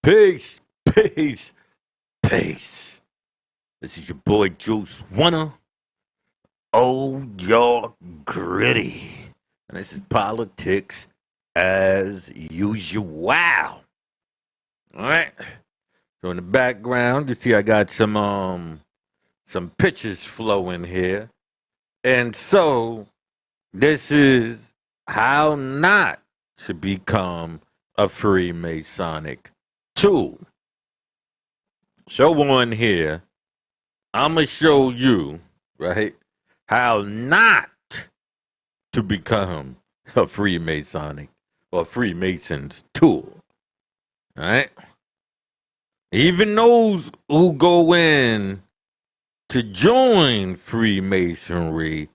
Peace, peace, peace. This is your boy Juice Wanna. Oh, you're gritty. And this is politics as usual. Wow. All right. So in the background, you see I got some pictures flowing here. And so this is how not to become a Freemasonic tool. Show on here. I'm going to show you, right, how not to become a Freemasonic or Freemason's tool. All right? Even those who go in to join Freemasonry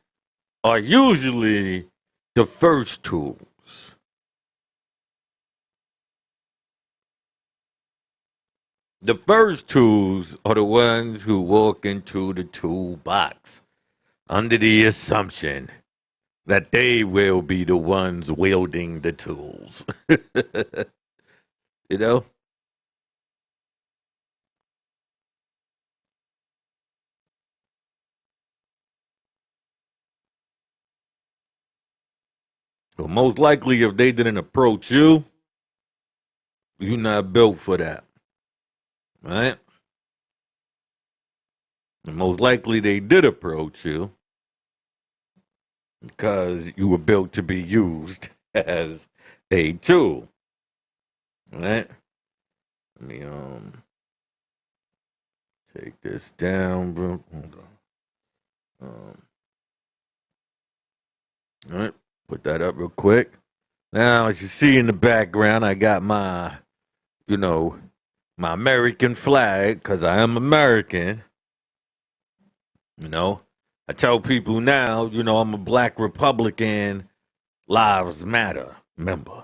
are usually the first tools. The first tools are the ones who walk into the toolbox under the assumption that they will be the ones wielding the tools. You know? Well, most likely, if they didn't approach you, you're not built for that, right? And most likely, they did approach you because you were built to be used as a tool, right? Let me take this down, bro. Hold on. All right, put that up real quick. Now, as you see in the background, I got my, you know, my American flag because I am American. You know, I tell people now, I'm a black Republican Lives Matter member.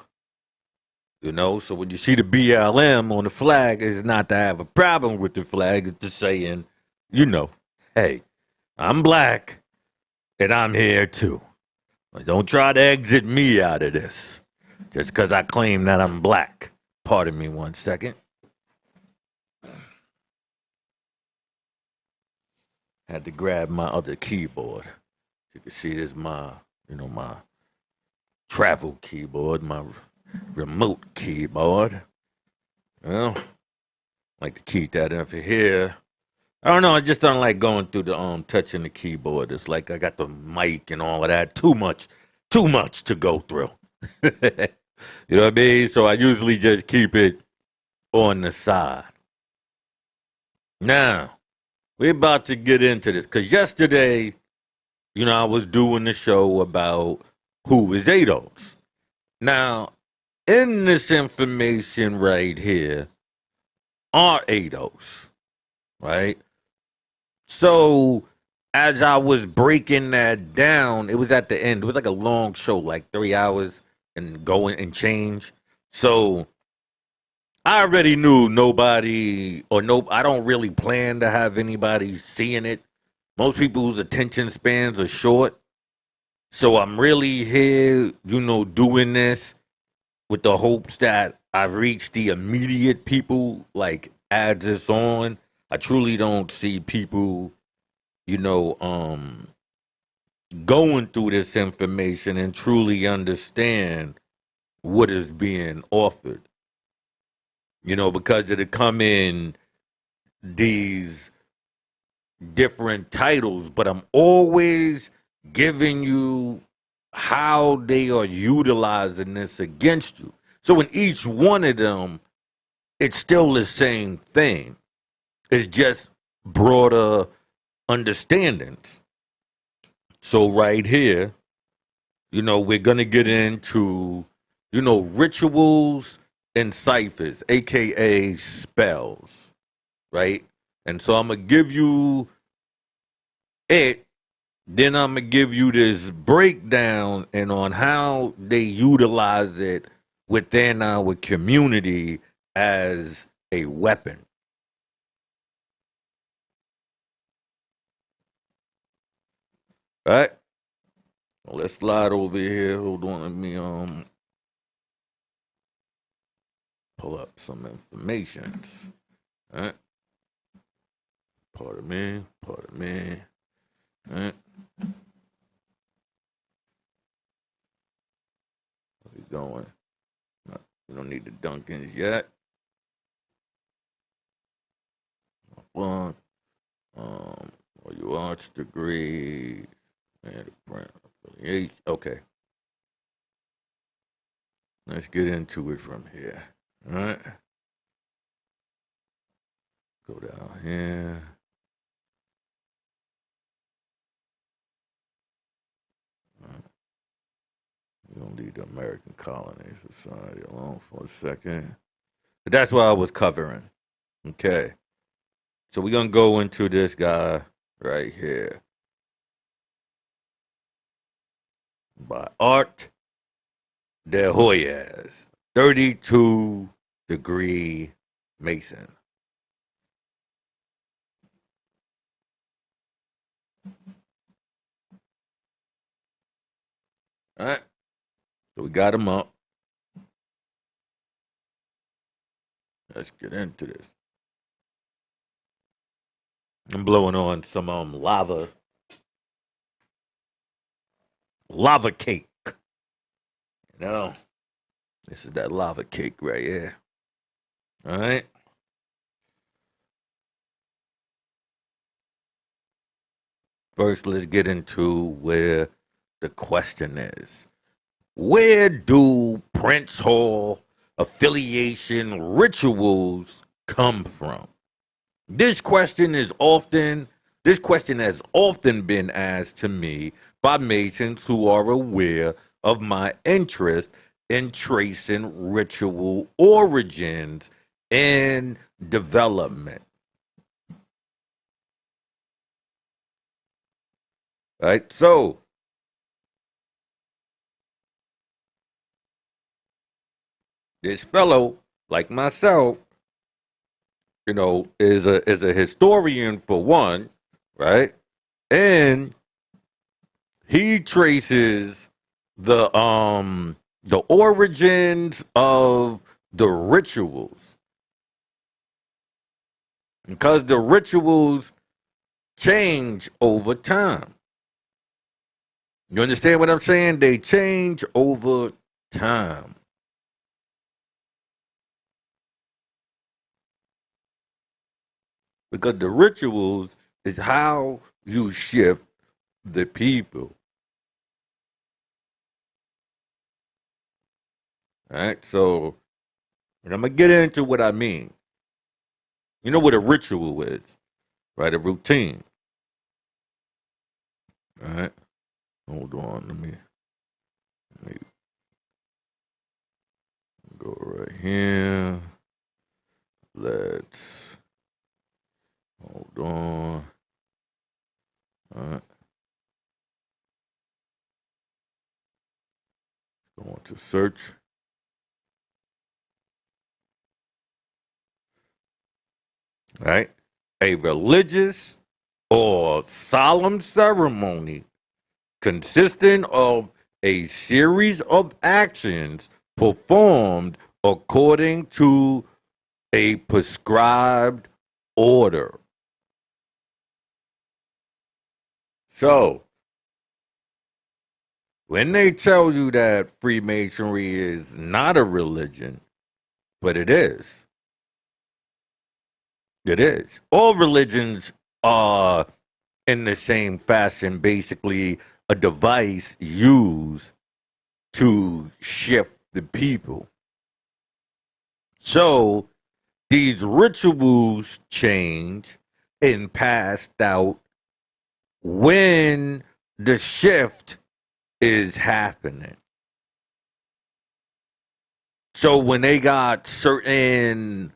So when you see the BLM on the flag, it's not to have a problem with the flag. It's just saying, you know, hey, I'm black and I'm here too. Don't try to exit me out of this just because I claim that I'm black. Pardon me one second. Had to grab my other keyboard. You can see this is my travel keyboard, my remote keyboard. Well, like to keep that in for here. I don't know. I just don't like going through the touching the keyboard. It's like I got the mic and all of that. Too much to go through. You know what I mean? So I usually just keep it on the side. Now we're about to get into this because yesterday, I was doing the show about who is ADOS. Now, in this information right here are ADOS, right? So as I was breaking that down, it was at the end. It was like a long show, like 3 hours and going and change. So I already knew nobody or no, I don't really plan to have anybody seeing it. Most people's attention spans are short. So I'm really here, doing this with the hopes that I've reached the immediate people, like as this on. I truly don't see people, you know, um, going through this information and truly understand what is being offered. Because it'll come in these different titles, but I'm always giving you how they are utilizing this against you. So in each one of them, it's still the same thing. It's just broader understandings. So right here, we're gonna get into, rituals and ciphers, aka spells, right? And so I'm gonna give you it, then I'm gonna give you this breakdown and on how they utilize it within our community as a weapon. All right? Well, let's slide over here. Hold on, let me pull up some informations. All right. Pardon me. Pardon me. All right. Where we going? We don't need the Duncans yet. One. Or your arts degree. And the brand affiliation. Okay. Let's get into it from here. All right. Go down here. We're going to leave the American Colony Society alone for a second. But that's what I was covering. Okay. So we're going to go into this guy right here. By Art de Hoyas, 32-degree Mason. All right. So we got him up. Let's get into this. I'm blowing on some lava cake. You know, this is that lava cake right here. All right. First, let's get into where the question is. Where do Prince Hall affiliation rituals come from? This question has often been asked to me by Masons who are aware of my interest in tracing ritual origins and development. Right? So, this fellow, like myself, is a historian for one, right? And he traces the origins of the rituals, because the rituals change over time. You understand what I'm saying? They change over time. Because the rituals is how you shift the people. All right. So, and I'm going to get into what I mean. You know what a ritual is, right? A routine. All right. Hold on. Let me go right here. Let's hold on. All right. Go on to search. All right. A religious or solemn ceremony consisting of a series of actions performed according to a prescribed order. So, when they tell you that Freemasonry is not a religion, but it is. It is. All religions are in the same fashion, basically a device used to shift the people. So these rituals change and passed out when the shift is happening. So when they got certain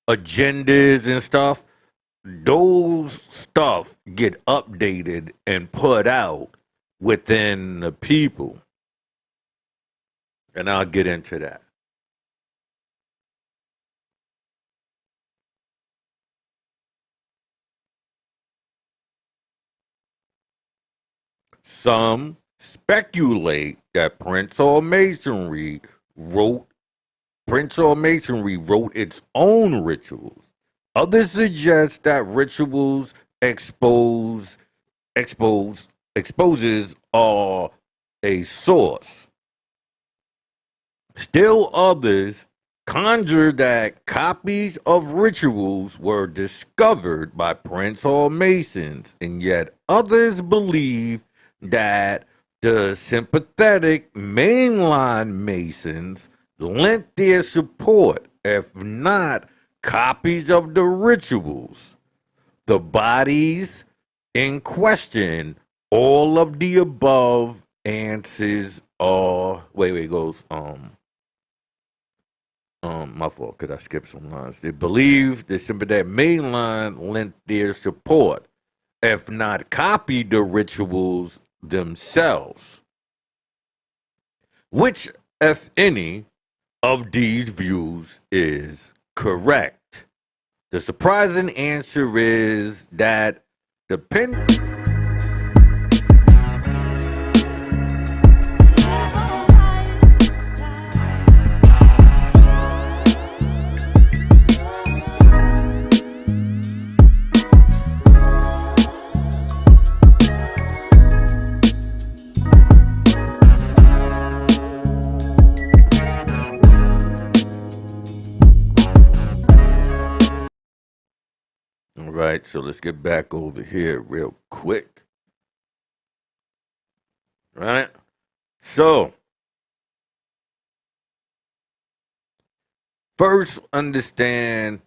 agendas and stuff, those stuff get updated and put out within the people. And I'll get into that. Some speculate that Prince or Masonry wrote Prince or Masonry wrote its own rituals. Others suggest that rituals exposes are a source. Still others conjure that copies of rituals were discovered by Prince Hall Masons, and yet others believe that the sympathetic mainline Masons lent their support, if not copies of the rituals. The bodies in question, all of the above answers are wait, it goes my fault, because I skipped some lines. They believe the sympathetic mainline lent their support, if not copied the rituals themselves. Which, if any, of these views is correct? The surprising answer is that depending. All right, so let's get back over here real quick. All right, so first understand,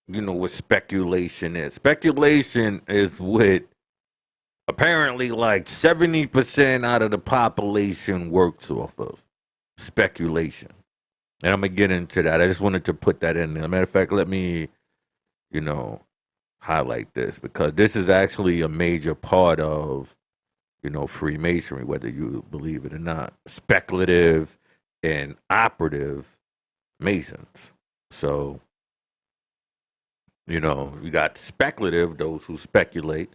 what speculation is. Speculation is what apparently like 70% out of the population works off of. Speculation. And I'm going to get into that. I just wanted to put that in there. As a matter of fact, let me, highlight this, because this is actually a major part of, Freemasonry, whether you believe it or not. Speculative and operative Masons. So, you got speculative, those who speculate,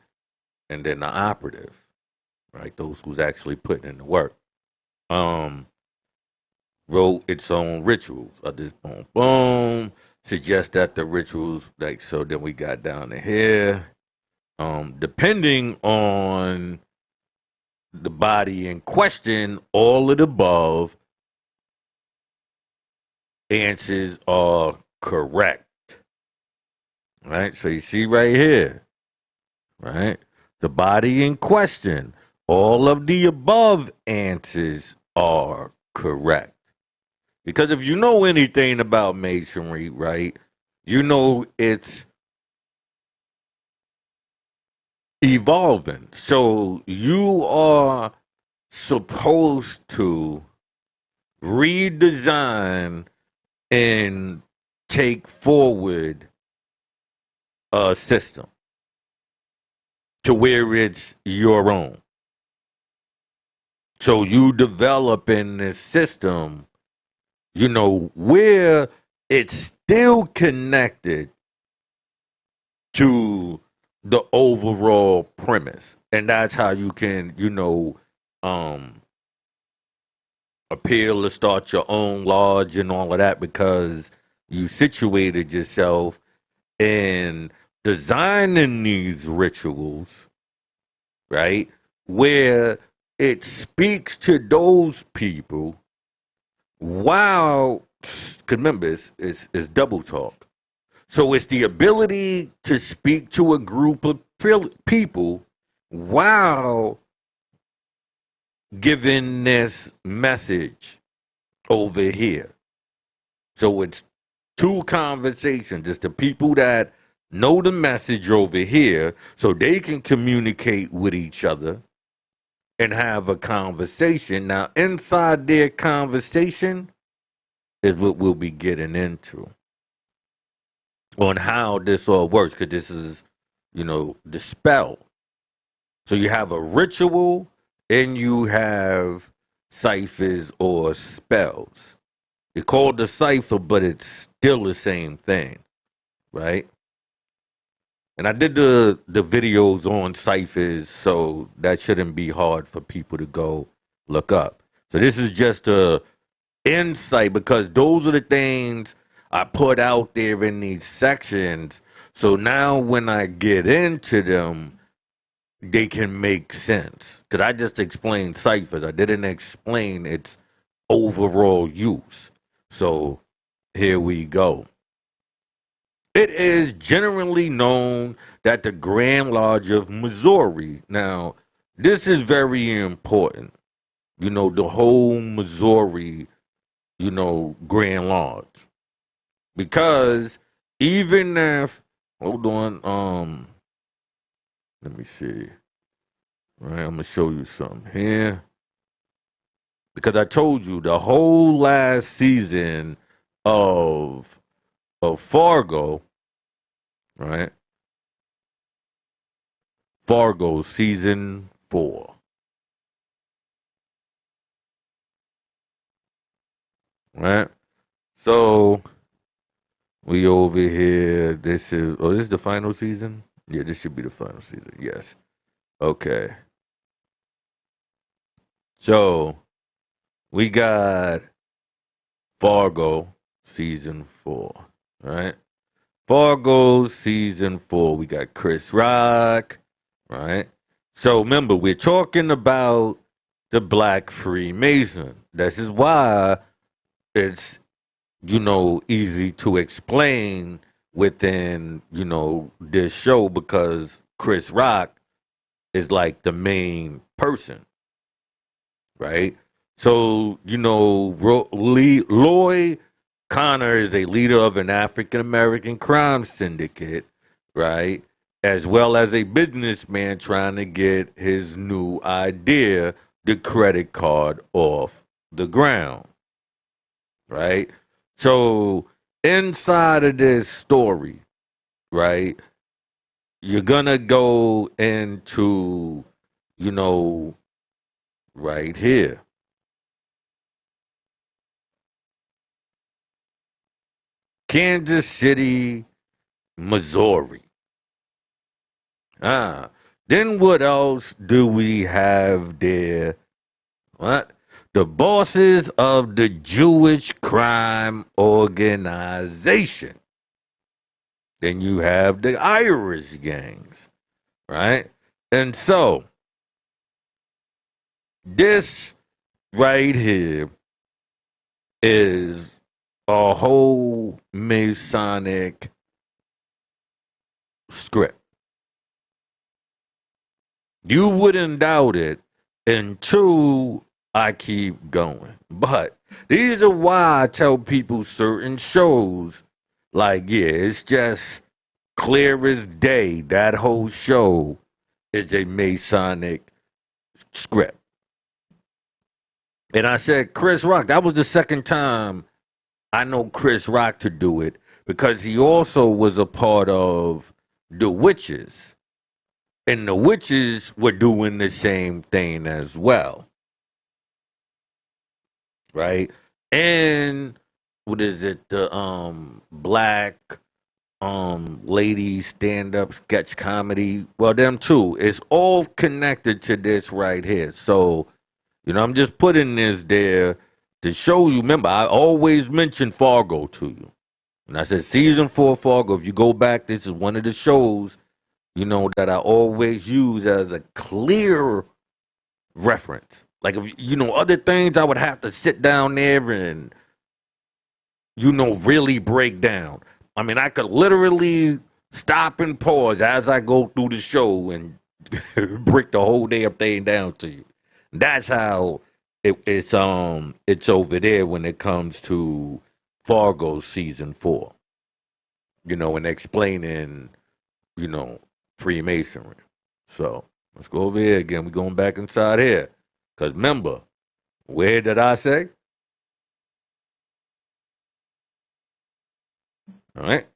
and then the operative, right? Those who's actually putting in the work. Wrote its own rituals of this boom boom. Suggest that the rituals, like, so then we got down to here. Depending on the body in question, all of the above answers are correct. Right? So you see right here, right? The body in question, all of the above answers are correct. Because if you know anything about Masonry, right, it's evolving. So you are supposed to redesign and take forward a system to where it's your own. So you develop in this system, where it's still connected to the overall premise. And that's how you can, appeal to start your own lodge and all of that, because you situated yourself in designing these rituals, right? Where it speaks to those people. Wow, because remember, it's double talk. So it's the ability to speak to a group of people while giving this message over here. So it's two conversations. It's the people that know the message over here so they can communicate with each other and have a conversation. Now, inside their conversation is what we'll be getting into on how this all works, because this is, the spell. So you have a ritual and you have ciphers or spells. It's called the cipher, but it's still the same thing, right? And I did the videos on ciphers, so that shouldn't be hard for people to go look up. So this is just a insight, because those are the things I put out there in these sections. So now when I get into them, they can make sense. Because I just explained ciphers. I didn't explain its overall use. So here we go. It is generally known that the Grand Lodge of Missouri. Now, this is very important. The whole Missouri, Grand Lodge. Because even if, hold on, let me see. All right, I'm gonna show you something here. Because I told you the whole last season of Fargo, right? Fargo season 4. Right? So we over here. This is the final season? Yeah, this should be the final season. Yes. Okay. So we got Fargo season 4. Right? Fargo season 4. We got Chris Rock. Right? So remember, we're talking about the Black Freemason. This is why it's easy to explain within this show, because Chris Rock is like the main person, right? So Lloyd Connor is a leader of an African American crime syndicate, right? As well as a businessman trying to get his new idea, the credit card, off the ground, right? So inside of this story, right, you're gonna go into, right here, Kansas City, Missouri. Ah, then what else do we have there? What? The bosses of the Jewish crime organization. Then you have the Irish gangs, right? And so this right here is a whole Masonic script. You wouldn't doubt it until I keep going. But these are why I tell people certain shows, like, yeah, it's just clear as day. That whole show is a Masonic script. And I said, Chris Rock, that was the second time I know Chris Rock to do it, because he also was a part of the Witches. And the Witches were doing the same thing as well. Right? And what is it? The black lady stand up sketch comedy. Well, them too. It's all connected to this right here. So, I'm just putting this there to show you. Remember, I always mention Fargo to you. And I said season 4 Fargo. If you go back, this is one of the shows, that I always use as a clear reference. Like, if other things, I would have to sit down there and really break down. I mean, I could literally stop and pause as I go through the show and break the whole damn thing down to you. That's how it's over there when it comes to Fargo season 4. And explaining, Freemasonry. So let's go over here again. We're going back inside here. Because remember, where did I say? All right.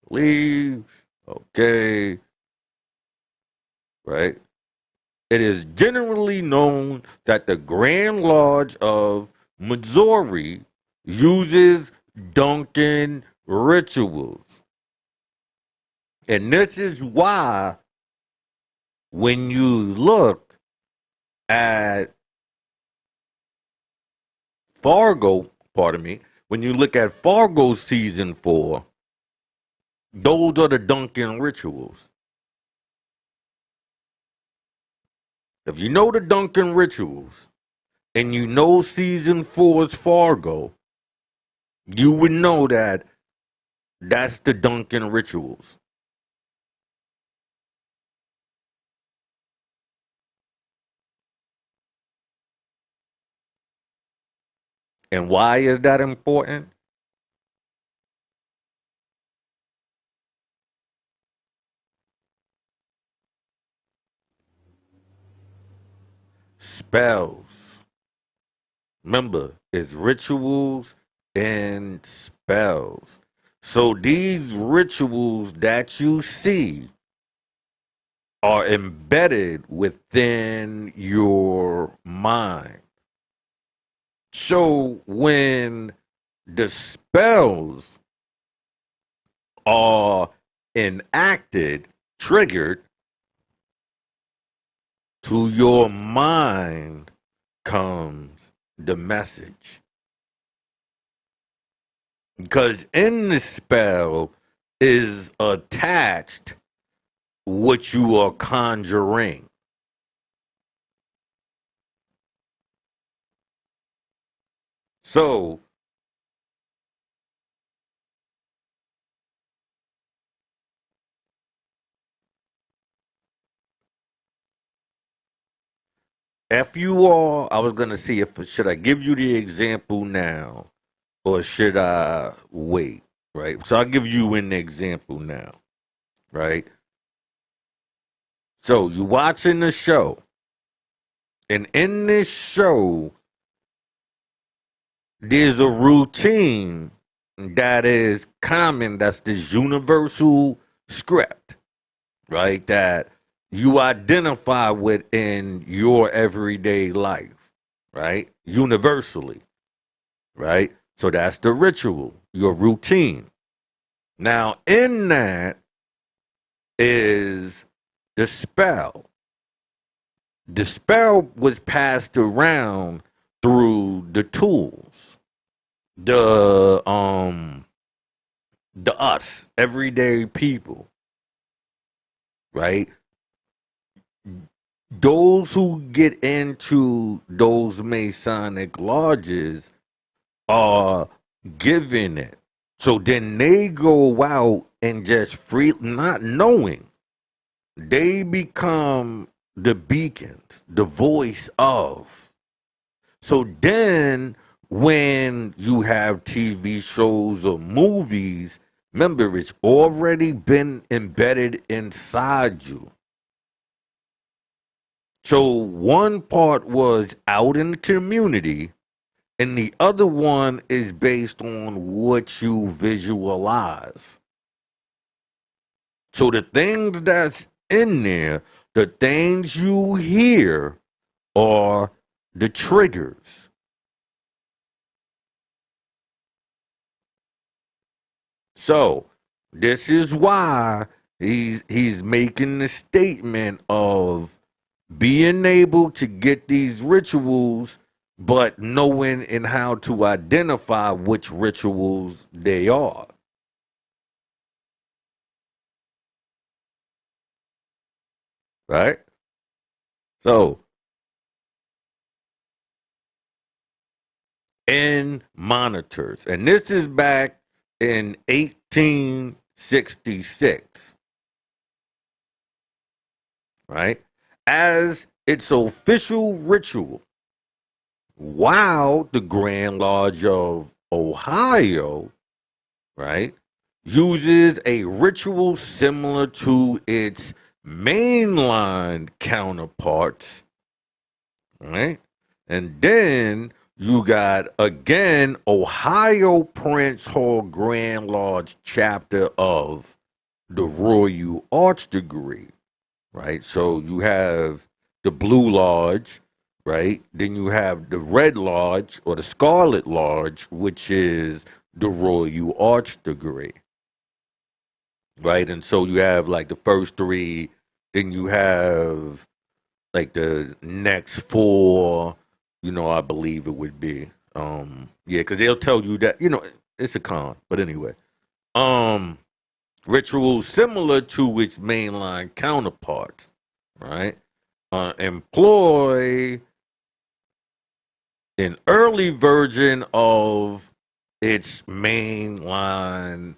Leave. Okay. Right. It is generally known that the Grand Lodge of Missouri uses Duncan rituals. And this is why when you look at Fargo, pardon me, when you look at Fargo season 4, those are the Duncan rituals. If you know the Duncan rituals and you know season 4's Fargo, you would know that that's the Duncan rituals. And why is that important? Spells. Remember, it's rituals and spells. So these rituals that you see are embedded within your mind. So when the spells are enacted, triggered, to your mind comes the message. Because in the spell is attached what you are conjuring. So if you are, I was gonna see if should I give you the example now or should I wait? Right. So I'll give you an example now. Right. So you watching the show, and in this show, there's a routine that is common. That's this universal script, right? That you identify with in your everyday life, right? Universally, right? So that's the ritual, your routine. Now, in that is the spell. The spell was passed around through the tools, the us, everyday people, right? Those who get into those Masonic lodges are given it. So then they go out and just free, not knowing, they become the beacons, the voice of. So then when you have TV shows or movies, remember it's already been embedded inside you. So one part was out in the community, and the other one is based on what you visualize. So the things that's in there, the things you hear are the triggers. So this is why he's making the statement of being able to get these rituals, but knowing and how to identify which rituals they are. Right? So in monitors, and this is back in 1866, right? As its official ritual, while the Grand Lodge of Ohio, right, uses a ritual similar to its mainline counterparts, right? And then you got again Ohio Prince Hall Grand Lodge chapter of the Royal Arch Degree, right? So you have the Blue Lodge, right? Then you have the Red Lodge or the Scarlet Lodge, which is the Royal Arch Degree, right? And so you have like the first three then you have like the next four, I believe it would be. Yeah, because they'll tell you that, it's a con. But anyway, um, rituals similar to its mainline counterparts, right? Employ an early version of its mainline.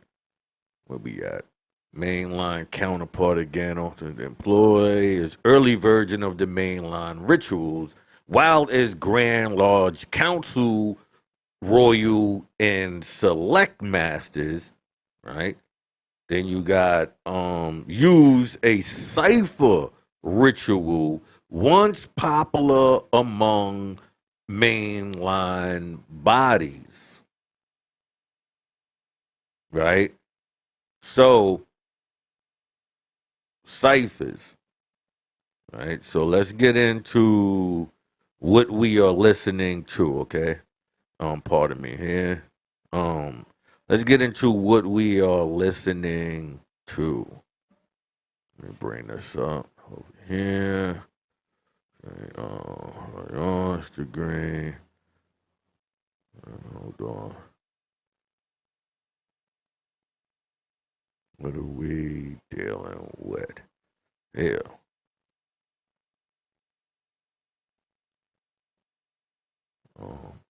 Where we at? Mainline counterpart again. Employ its early version of the mainline rituals, while its grand lodge council, royal, and select masters, right? Then you got use a cipher ritual once popular among mainline bodies, right? So ciphers, right? So let's get into what we are listening to, okay? Pardon me here. Um, let's get into what we are listening to. Let me bring this up over here. Okay, right on Instagram. Hold on. What are we dealing with? Yeah.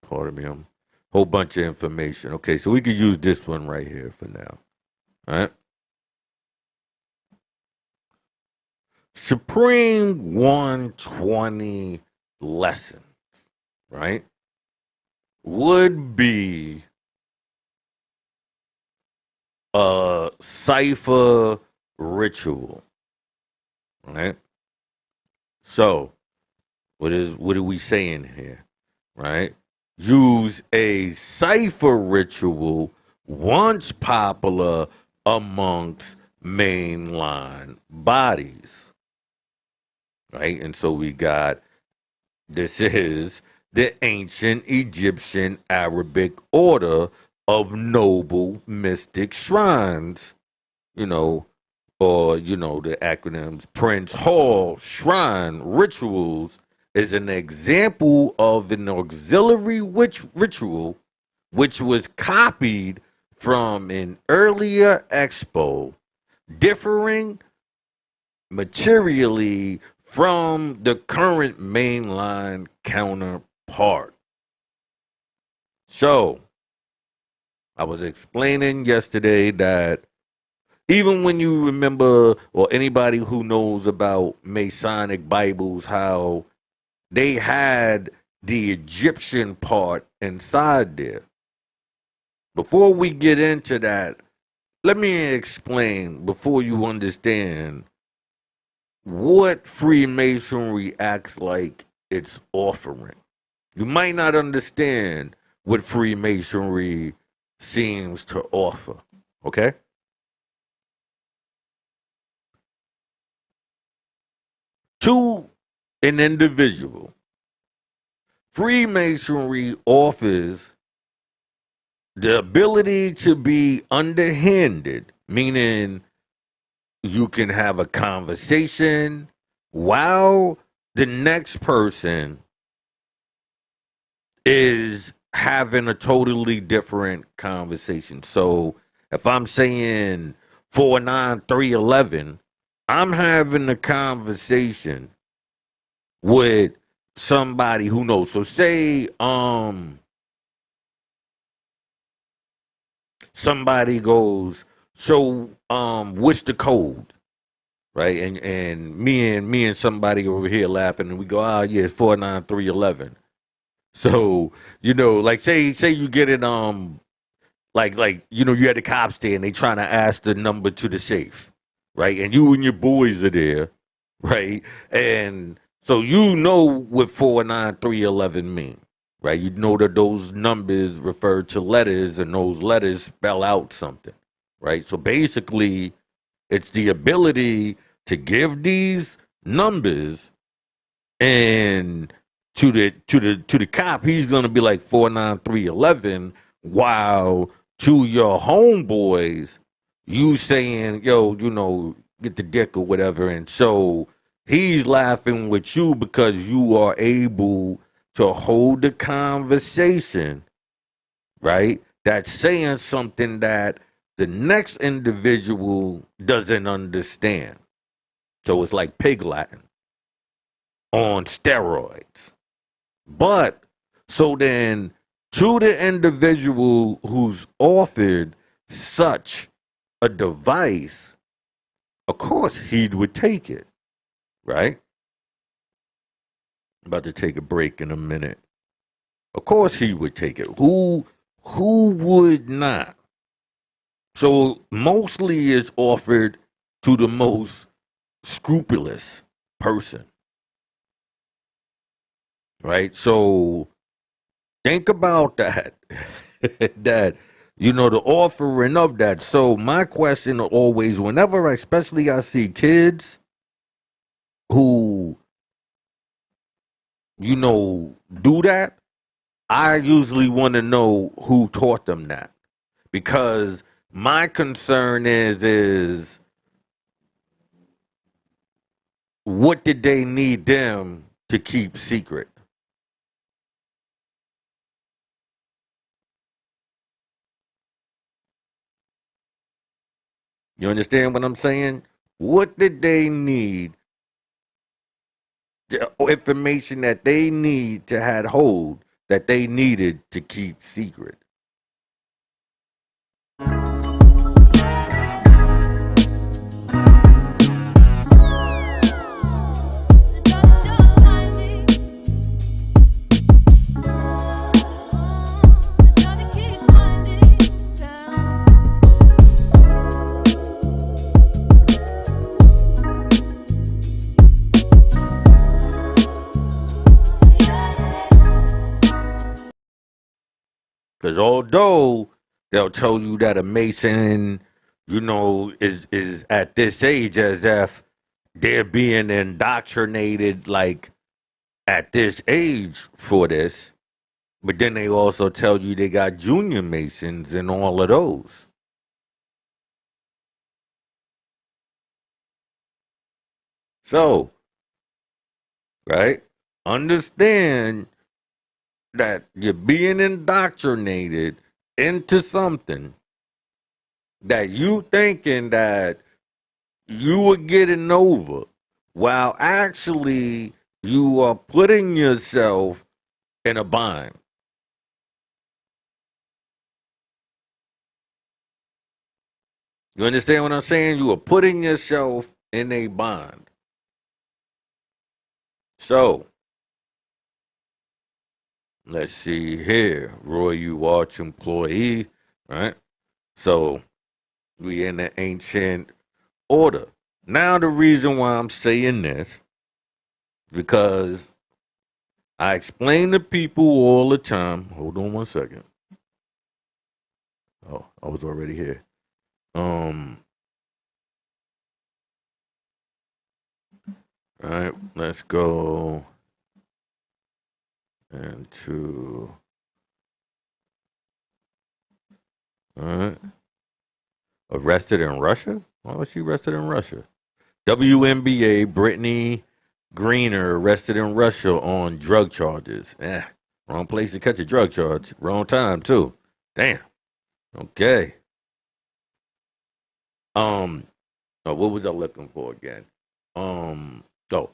Pardon me. I'm whole bunch of information. Okay, so we could use this one right here for now. All right. Supreme 120 lesson, right? Would be a cipher ritual, right? So, what are we saying here, right? Use a cipher ritual once popular amongst mainline bodies, right? And so we got this is the ancient Egyptian Arabic order of noble mystic shrines, you know, or, the acronyms Prince Hall Shrine Rituals is an example of an auxiliary ritual which was copied from an earlier expo, differing materially from the current mainline counterpart. So, I was explaining yesterday that even when you remember, or anybody who knows about Masonic Bibles, how they had the Egyptian part inside there. Before we get into that, let me explain before you understand what Freemasonry acts like it's offering. You might not understand what Freemasonry seems to offer. Okay? To an individual, Freemasonry offers the ability to be underhanded, meaning you can have a conversation while the next person is having a totally different conversation. So if I'm saying 49311, I'm having a conversation with somebody who knows. So say somebody goes, so what's the code? Right? And me and somebody over here laughing and we go, oh yeah, it's 49311. So, like say you get it like you had the cops there and they trying to ask the number to the safe, right? And you and your boys are there, right? And so what 49311 mean, right? You know that those numbers refer to letters and those letters spell out something, right? So basically, it's the ability to give these numbers and to the cop, he's gonna be like 49311, while to your homeboys, you saying, yo, get the dick or whatever. And so he's laughing with you because you are able to hold the conversation, right? That's saying something that the next individual doesn't understand. So it's like pig Latin on steroids. But so then, to the individual who's offered such a device, of course he would take it, right? About to take a break in a minute. Of course he would take it. Who would not? So mostly it's offered to the most scrupulous person, right? So think about that. that the offering of that. So my question always, whenever, especially I see kids who do that, I usually want to know who taught them that, because my concern is what did they need them to keep secret? You understand what I'm saying? What did they need? The information that they need to have hold that they needed to keep secret. Because although they'll tell you that a Mason, is at this age as if they're being indoctrinated like at this age for this, but then they also tell you they got junior Masons and all of those. So, right? Understand that you're being indoctrinated into something that you thinking that you were getting over, while actually you are putting yourself in a bind. You understand what I'm saying? You are putting yourself in a bind. So, let's see here. Roy, you watch employee, right? So, we in the ancient order. Now, the reason why I'm saying this, because I explain to people all the time. Hold on one second. Oh, I was already here. Um, all right, let's go into. All right, arrested in Russia. Why was she arrested in Russia? WNBA Brittany Greener arrested in Russia on drug charges. Wrong place to catch a drug charge. Wrong time too. Damn. Okay. Um. What was I looking for again? Oh,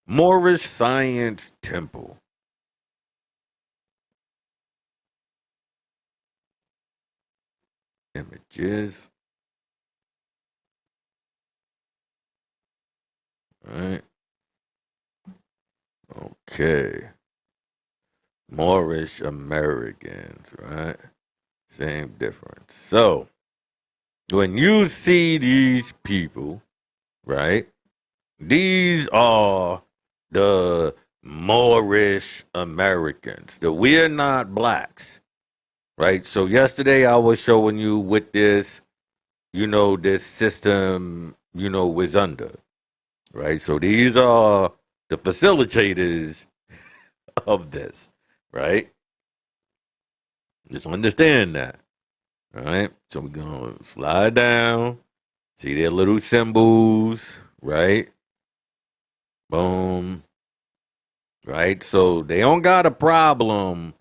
Moorish Science Temple. Images. All right. Okay. Moorish Americans, right? Same difference. So, when you see these people, right? These are the Moorish Americans. The we're not blacks, right? So yesterday I was showing you what this, this system, was under, right? So these are the facilitators of this, right? Just understand that. All right. So we're going to slide down. See their little symbols, right? Boom. Right. So they don't got a problem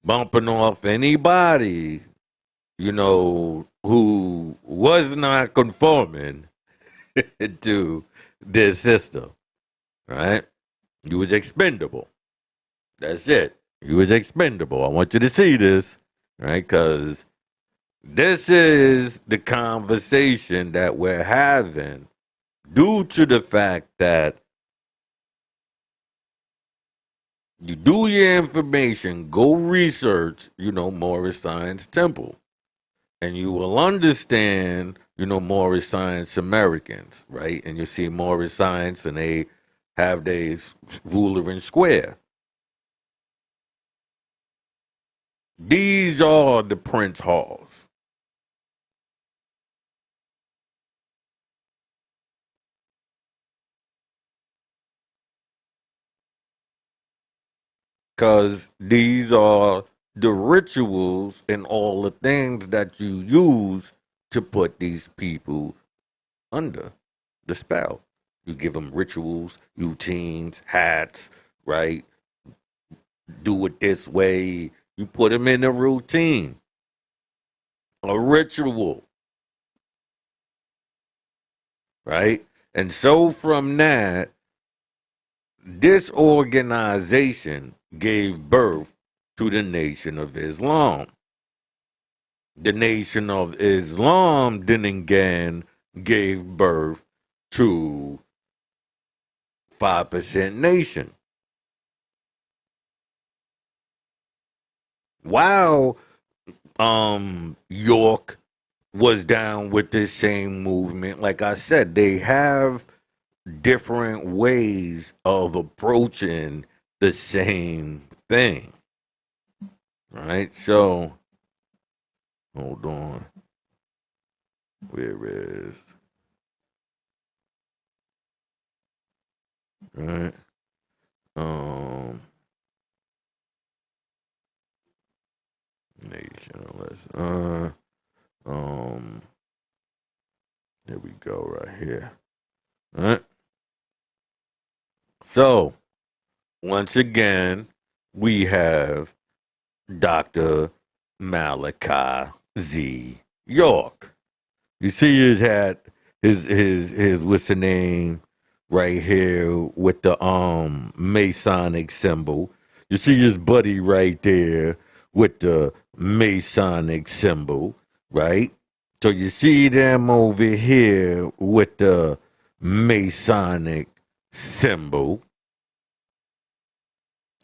bumping off anybody, who was not conforming to this system, right? You was expendable. That's it. You was expendable. I want you to see this, right? Because this is the conversation that we're having due to the fact that you do your information, go research, Morris Science Temple, and you will understand, Morris Science Americans, right? And you see Morris Science, and they have their ruler and square. These are the Prince Halls. Because these are the rituals and all the things that you use to put these people under the spell. You give them rituals, routines, hats, right? Do it this way. You put them in a routine, a ritual, right? And so from that, this organization gave birth to the Nation of Islam. The Nation of Islam then again gave birth to 5% Nation. While York was down with this same movement, like I said, they have different ways of approaching the same thing. Right? So, hold on. Where is. Right? Um, Nationalist. Um, there we go, right here. All right. So, once again, we have Dr. Malachi Z. York. You see his hat, his what's the name right here with the Masonic symbol. You see his buddy right there with the Masonic symbol, right? So you see them over here with the Masonic symbol.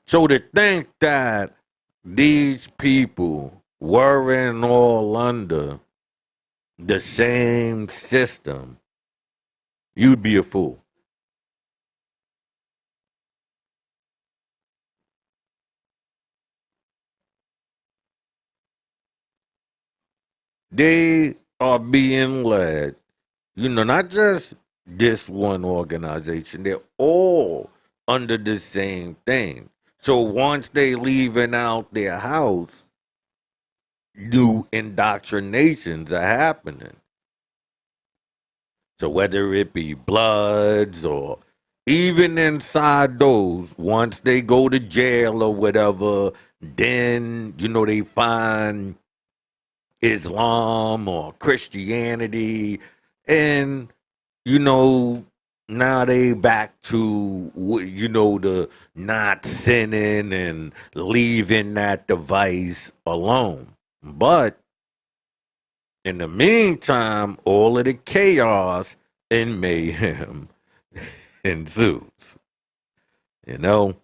So to think that these people weren't all under the same system, you'd be a fool. They are being led, not just this one organization, they're all under the same thing. So once they leaving out their house, new indoctrinations are happening. So whether it be Bloods or even inside those, once they go to jail or whatever, then, they find Islam or Christianity, and, you know, now they back to, the not sinning and leaving that device alone. But in the meantime, all of the chaos and mayhem ensues. You know?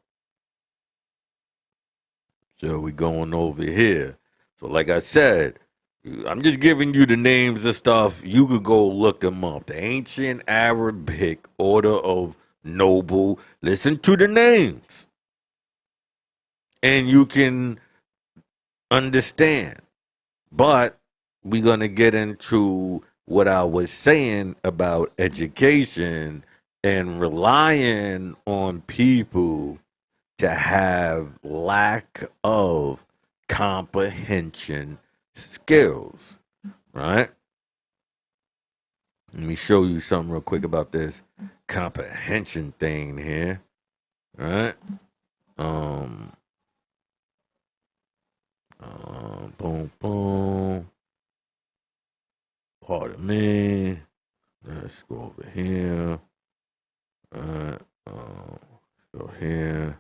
So we going over here. So like I said, I'm just giving you the names of stuff. You could go look them up. The Ancient Arabic Order of Noble. Listen to the names. And you can understand. But we're going to get into what I was saying about education and relying on people to have lack of comprehension skills. right? Let me show you something real quick about this comprehension thing here, right? Um, boom, boom. Pardon me. Let's go over here. Alright. Go here.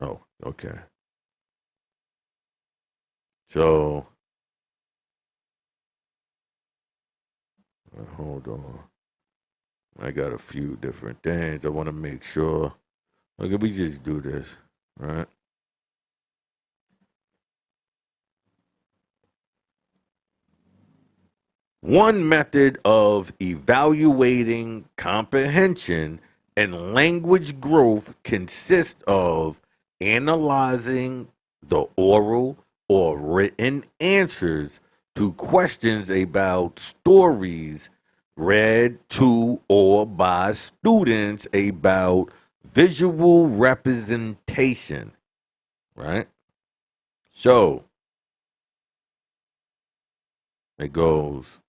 Oh, okay. So, hold on. I got a few different things. I want to make sure. Okay, we just do this, right? One method of evaluating comprehension and language growth consists of analyzing the oral or written answers to questions about stories read to or by students about visual representation, right? So it goes.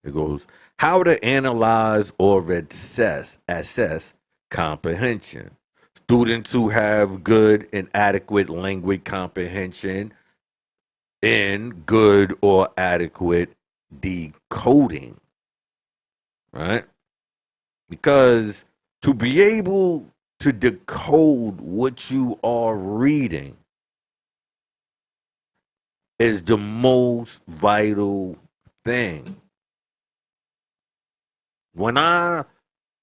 It goes how to analyze or assess comprehension. Students who have good and adequate language comprehension and good or adequate decoding, right? Because to be able to decode what you are reading is the most vital thing. When I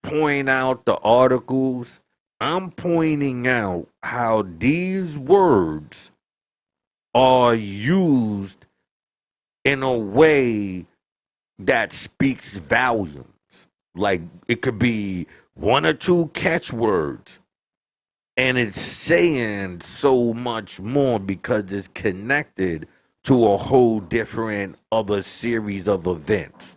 point out the articles, I'm pointing out how these words are used in a way that speaks volumes. Like it could be one or two catchwords, and it's saying so much more because it's connected to a whole different other series of events.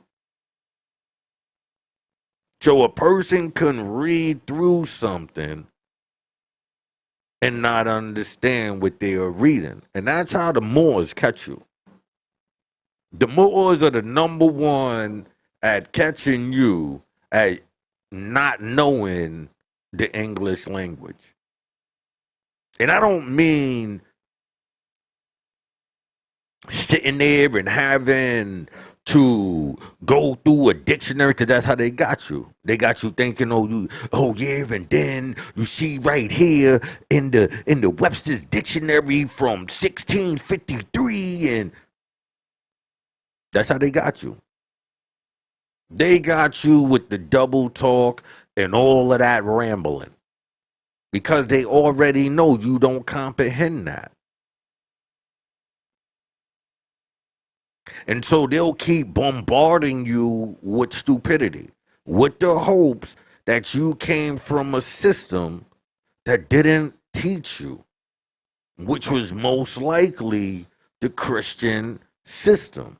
So a person can read through something and not understand what they are reading. And that's how the Moors catch you. The Moors are the number one at catching you at not knowing the English language. And I don't mean sitting there and having to go through a dictionary because that's how they got you. They got you thinking, oh yeah, and then you see right here in the Webster's dictionary from 1653, and that's how they got you. They got you with the double talk and all of that rambling because they already know you don't comprehend that. And so they'll keep bombarding you with stupidity with the hopes that you came from a system that didn't teach you, which was most likely the Christian system.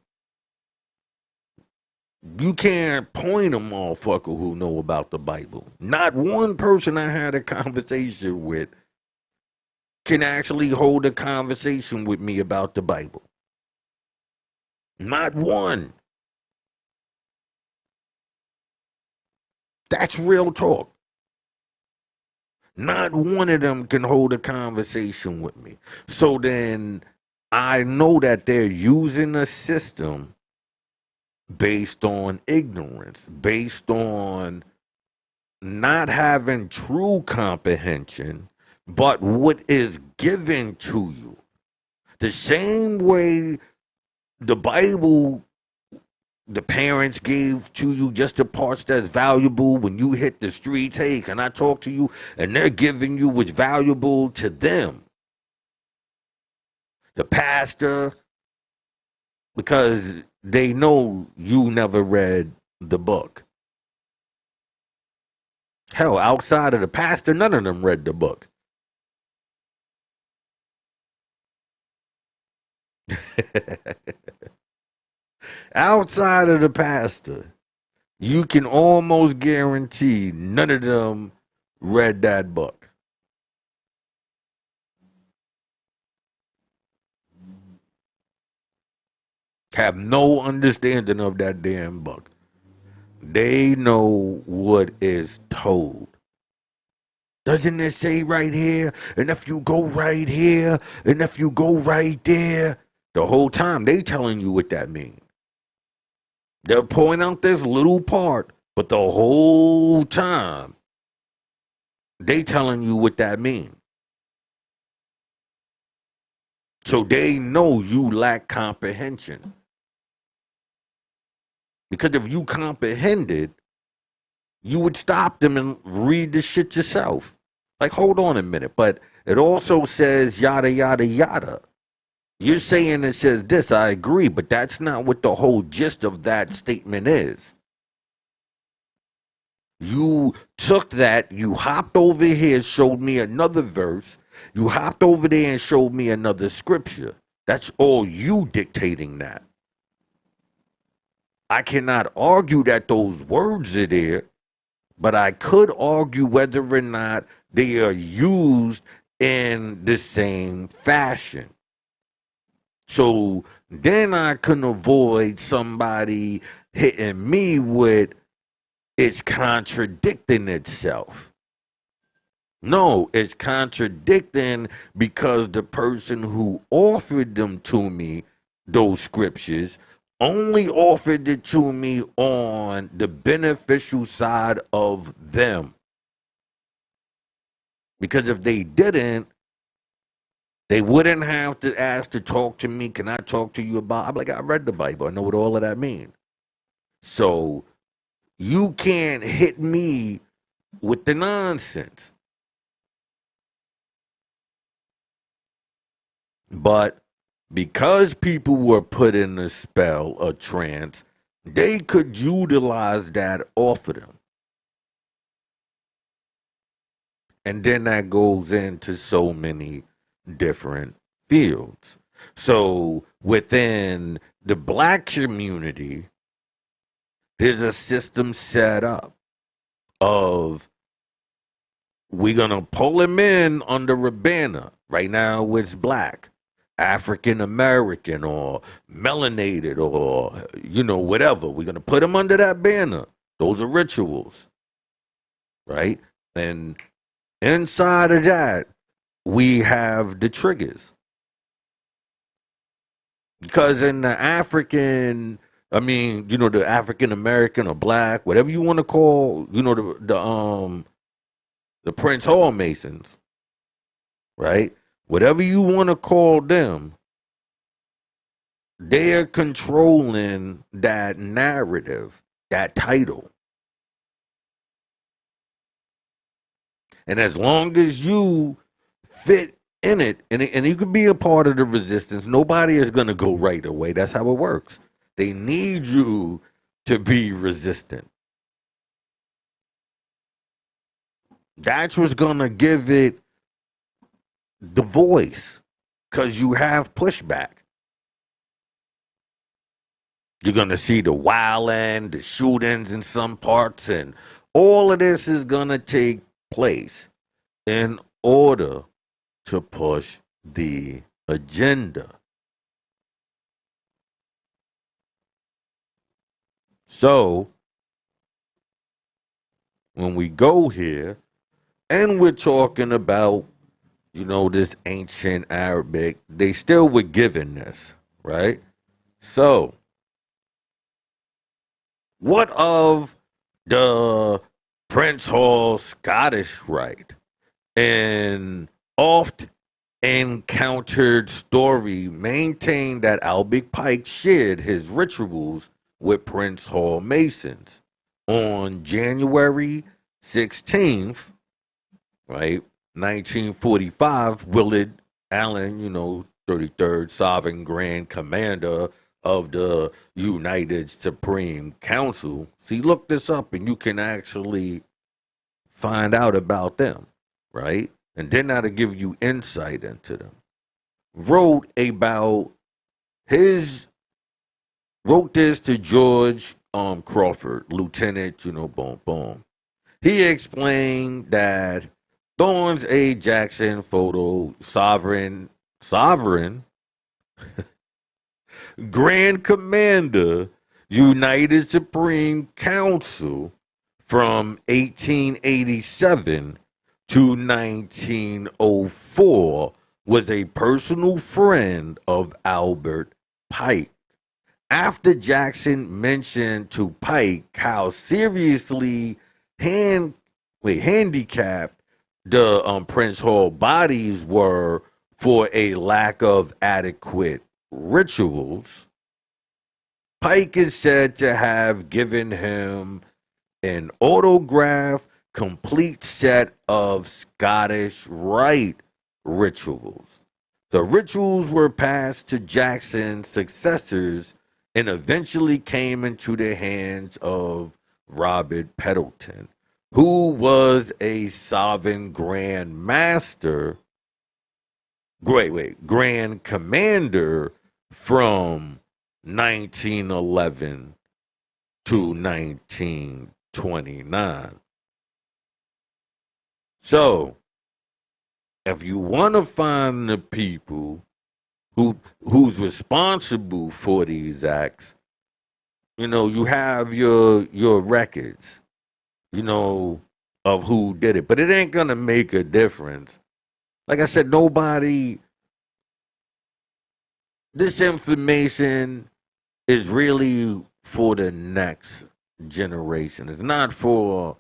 You can't point a motherfucker who know about the Bible. Not one person I had a conversation with can actually hold a conversation with me about the Bible. Not one. That's real talk. Not one of them can hold a conversation with me. So then I know that they're using a system based on ignorance, based on not having true comprehension, but what is given to you. The same way the Bible, the parents gave to you just the parts that's valuable when you hit the streets. Hey, can I talk to you? And they're giving you what's valuable to them. The pastor, because they know you never read the book. Hell, outside of the pastor, none of them read the book. Outside of the pastor, you can almost guarantee none of them read that book. have no understanding of that damn book. They know what is told. Doesn't it say right here? And if you go right here, and if you go right there, the whole time they telling you what that means. They'll point out this little part, but the whole time they telling you what that means. So they know you lack comprehension. Because if you comprehended, you would stop them and read the shit yourself. Like, hold on a minute. But it also says yada, yada, yada. You're saying it says this, I agree, but that's not what the whole gist of that statement is. You took that, you hopped over here, showed me another verse, you hopped over there and showed me another scripture. That's all you dictating that. I cannot argue that those words are there, but I could argue whether or not they are used in the same fashion. So then I can avoid somebody hitting me with it's contradicting itself. No, it's contradicting because the person who offered them to me, those scriptures, only offered it to me on the beneficial side of them. Because if they didn't, they wouldn't have to ask to talk to me. Can I talk to you about? I'm like, I read the Bible. I know what all of that means. So you can't hit me with the nonsense. But because people were put in a spell, a trance, they could utilize that off of them. And then that goes into so many different fields. So within the black community, there's a system set up of we're going to pull him in under a banner. Right now it's black, African American, or melanated, or, whatever. We're going to put him under that banner. Those are rituals, right? And inside of that, we have the triggers. Because in the the African American or black, whatever you want to call, the Prince Hall Masons, right? Whatever you want to call them, they're controlling that narrative, that title. And as long as you fit in it, and you could be a part of the resistance, nobody is going to go right away. That's how it works. They need you to be resistant. That's what's going to give it the voice, because you have pushback. You're going to see the wilding, the shootings in some parts, and all of this is going to take place in order to push the agenda. So, when we go here, and we're talking about, this ancient Arabic, they still were given this, right? So, what of the Prince Hall Scottish Rite? An oft encountered story maintained that Albert Pike shared his rituals with Prince Hall Masons. On January 16th, right, 1945, Willard Allen, 33rd Sovereign Grand Commander of the United Supreme Council. See, look this up and you can actually find out about them, right? And then that'll give you insight into them. Wrote this to George Crawford, Lieutenant, boom, boom. He explained that Thorns A. Jackson photo sovereign Grand Commander, United Supreme Council from 1887 to 1904, was a personal friend of Albert Pike. After Jackson mentioned to Pike how seriously handicapped the Prince Hall bodies were for a lack of adequate rituals, Pike is said to have given him an autograph complete set of Scottish Rite rituals. The rituals were passed to Jackson's successors and eventually came into the hands of Robert Pendleton, who was a sovereign Grand Master, Grand Commander from 1911 to 1929. So, if you want to find the people who's responsible for these acts, you have your records, of who did it, but it ain't gonna make a difference. Like I said, this information is really for the next generation. It's not for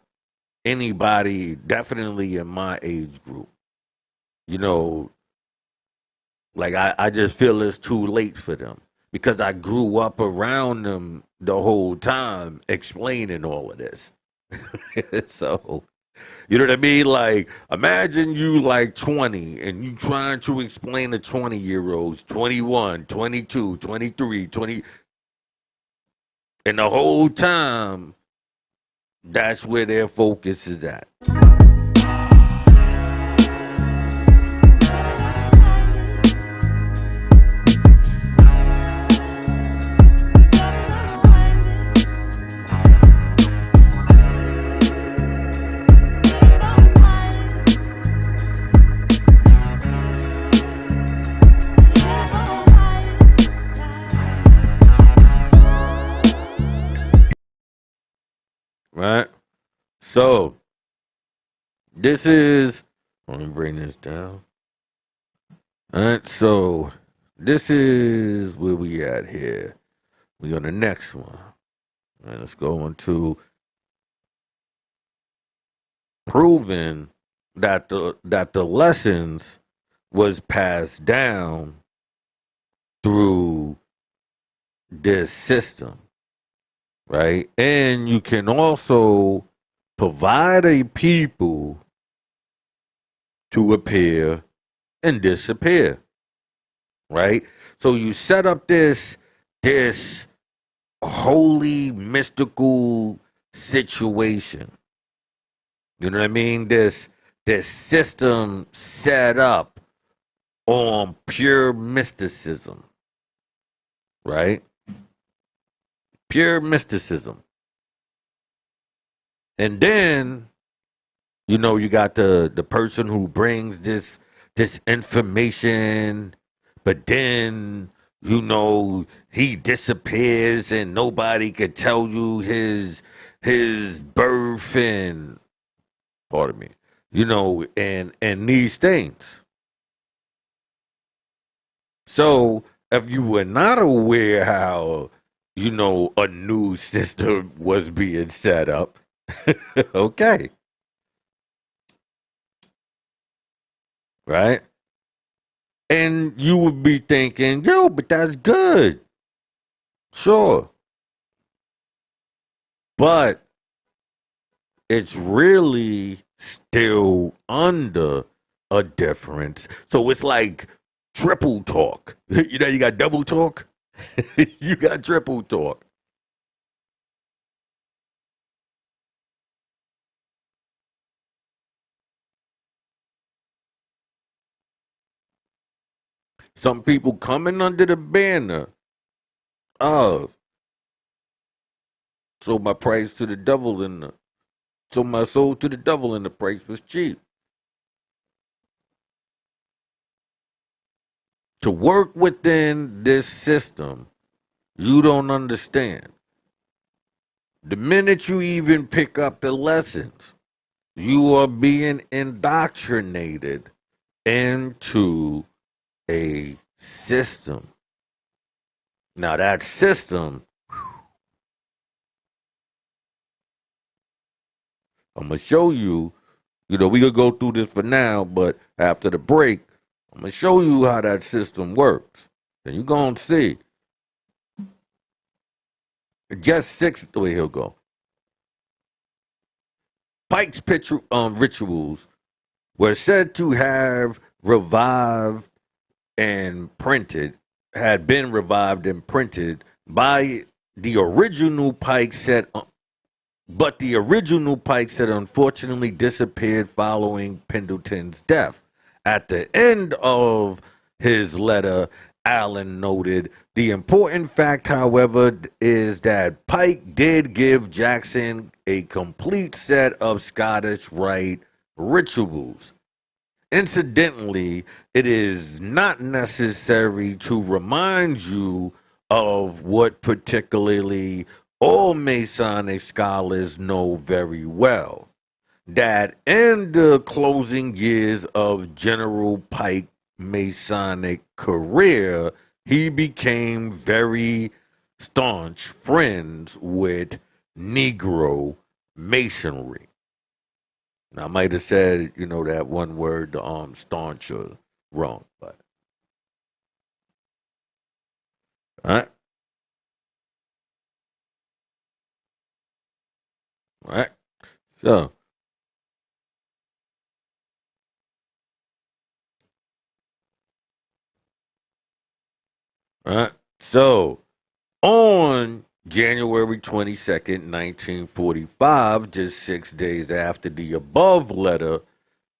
anybody, definitely in my age group. You know, like I just feel it's too late for them because I grew up around them the whole time explaining all of this. So, you know what I mean? Like, imagine you like 20 and you trying to explain to 20-year-olds, 21, 22, 23, 20, and the whole time, that's where their focus is at. Right? So, this is, let me bring this down. All right, so this is where we at here. We on the next one. All right, let's go into proving that the lessons was passed down through this system, right? And you can also provide a people to appear and disappear, right? So you set up this holy mystical situation. You know what I mean? This system set up on pure mysticism, right? Pure mysticism. And then, you got the person who brings this information, but then, he disappears and nobody could tell you his birth and, pardon me, and these things. So if you were not aware how, a new system was being set up, okay, right? And you would be thinking, yo, but that's good. Sure. But it's really still under a difference. So it's like triple talk. You got double talk, you got triple talk. Some people coming under the banner of sold my price to the devil and sold my soul to the devil and the price was cheap. To work within this system, You don't understand. The minute you even pick up the lessons, you are being indoctrinated into a system. Now, that system, I'm going to show you, we could go through this for now, but after the break, I'm going to show you how that system works. And you're going to see. Just six, wait, he'll go. Pike's rituals were said to have revived and printed, had been revived and printed by the original Pike set, but the original Pike set unfortunately disappeared following Pendleton's death. At the end of his letter, Allen noted the important fact, however, is that Pike did give Jackson a complete set of Scottish Rite rituals. Incidentally, it is not necessary to remind you of what particularly all Masonic scholars know very well, that in the closing years of General Pike's Masonic career, he became very staunch friends with Negro Masonry. Now, I might have said, that one word, staunch, or wrong, but all right, all right. So, all right. So, on January 22nd, 1945, just 6 days after the above letter,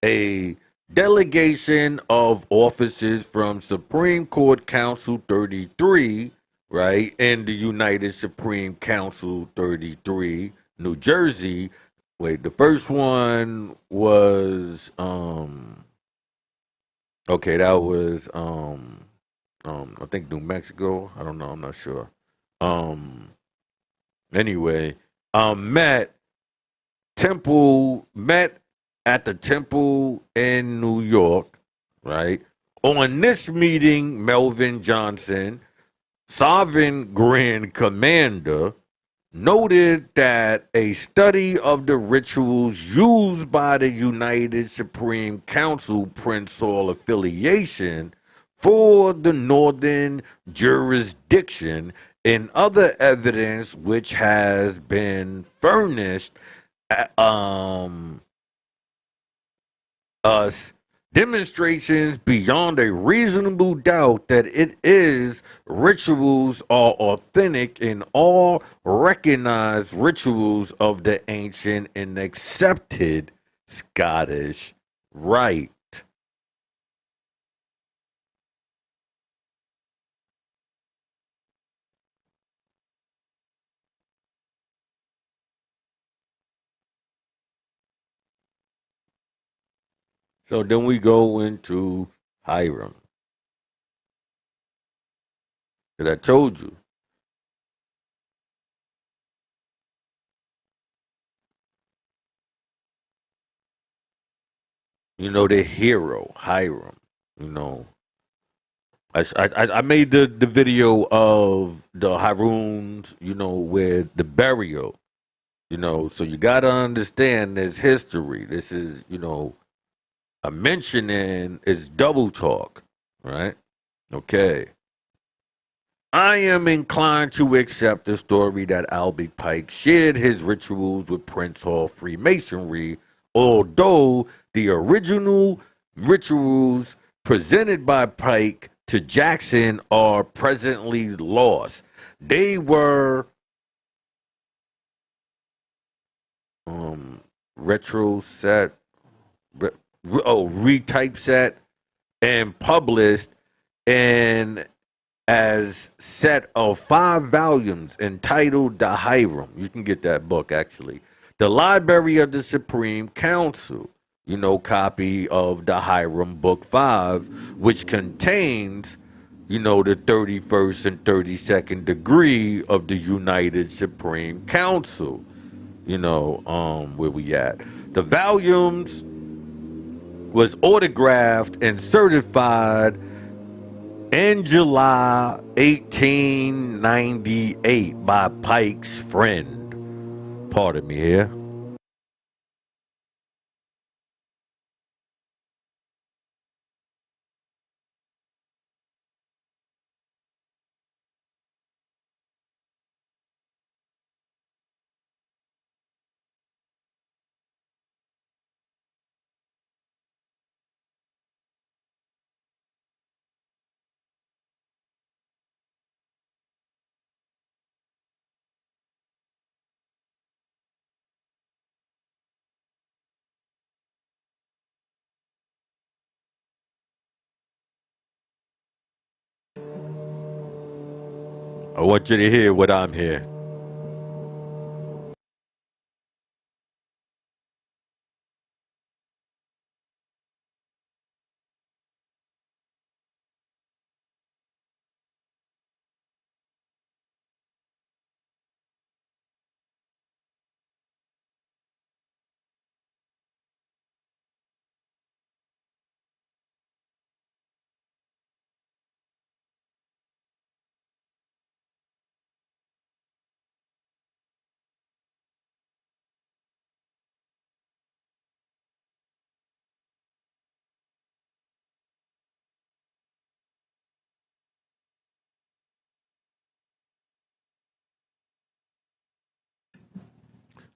a delegation of officers from Supreme Court Council 33, right, and the United Supreme Council 33, New Jersey. Wait, the first one was okay, that was I think New Mexico. I don't know, I'm not sure. Um anyway, met met at the Temple in New York, right? On this meeting, Melvin Johnson, Sovereign Grand Commander, noted that a study of the rituals used by the United Supreme Council Prince Hall affiliation for the Northern jurisdiction and other evidence which has been furnished um us demonstrations beyond a reasonable doubt that it is rituals are authentic in all recognized rituals of the ancient and accepted Scottish rite. So then we go into Hiram. That I told you, the hero, Hiram, you know, I made the video of the Haroons, with the burial, so you got to understand this history. This is, a mentioning is double talk, right? Okay. I am inclined to accept the story that Albert Pike shared his rituals with Prince Hall Freemasonry, although the original rituals presented by Pike to Jackson are presently lost. They were retro set, retypeset, and published in as set of 5 volumes entitled The Hiram. You can get that book actually. The Library of the Supreme Council, copy of The Hiram Book 5, which contains the 31st and 32nd degree of the United Supreme Council. Where we at. The volumes was autographed and certified in July 1898 by Pike's friend. Pardon me here. I want you to hear what I'm here.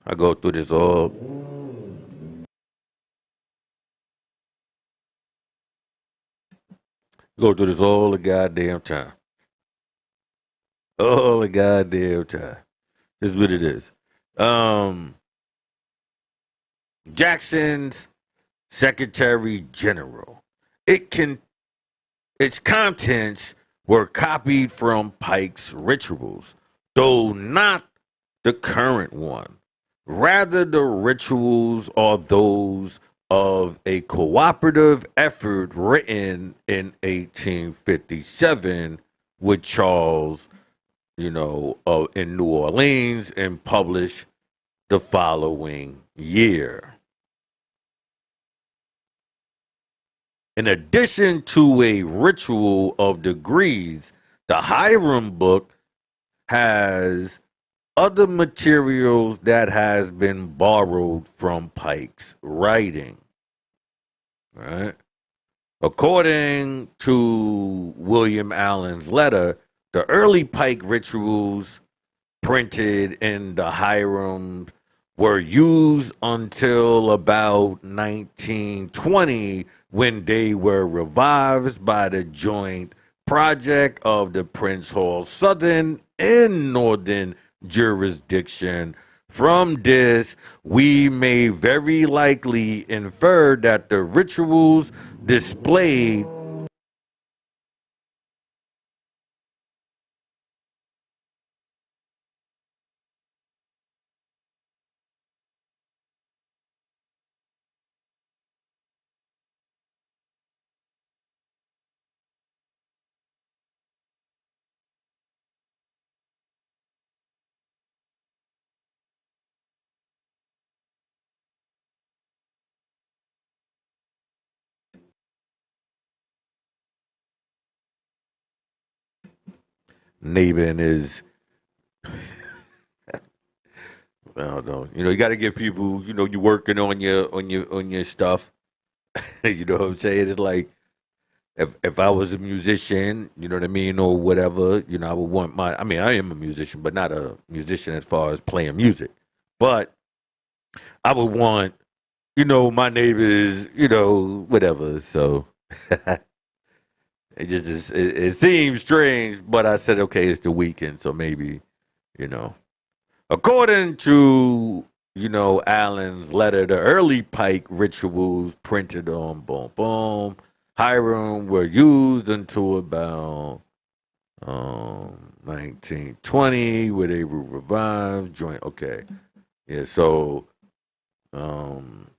I go through this all go through this all the goddamn time. All the goddamn time. This is what it is. Um Jackson's Secretary General. It can its contents were copied from Pike's rituals, though not the current one. Rather, the rituals are those of a cooperative effort written in 1857 with Charles, in New Orleans and published the following year. In addition to a ritual of degrees, the Hiram book has other materials that has been borrowed from Pike's writing. Right? According to William Allen's letter, the early Pike rituals printed in the Hiram were used until about 1920 when they were revived by the joint project of the Prince Hall Southern and Northern jurisdiction. From this, we may very likely infer that the rituals displayed neighbor in his, I don't know. You got to give people. You working on your stuff. You know what I'm saying? It's like if I was a musician, you know what I mean, or whatever. I would want my. I mean, I am a musician, but not a musician as far as playing music. But I would want, my neighbors, whatever. So it seems strange, but I said, okay, it's the weekend, so maybe, you know. According to, Allen's letter, the early Pike rituals printed on Boom Boom Hiram were used until about 1920, where they were revived. Joint, okay. Yeah, so um,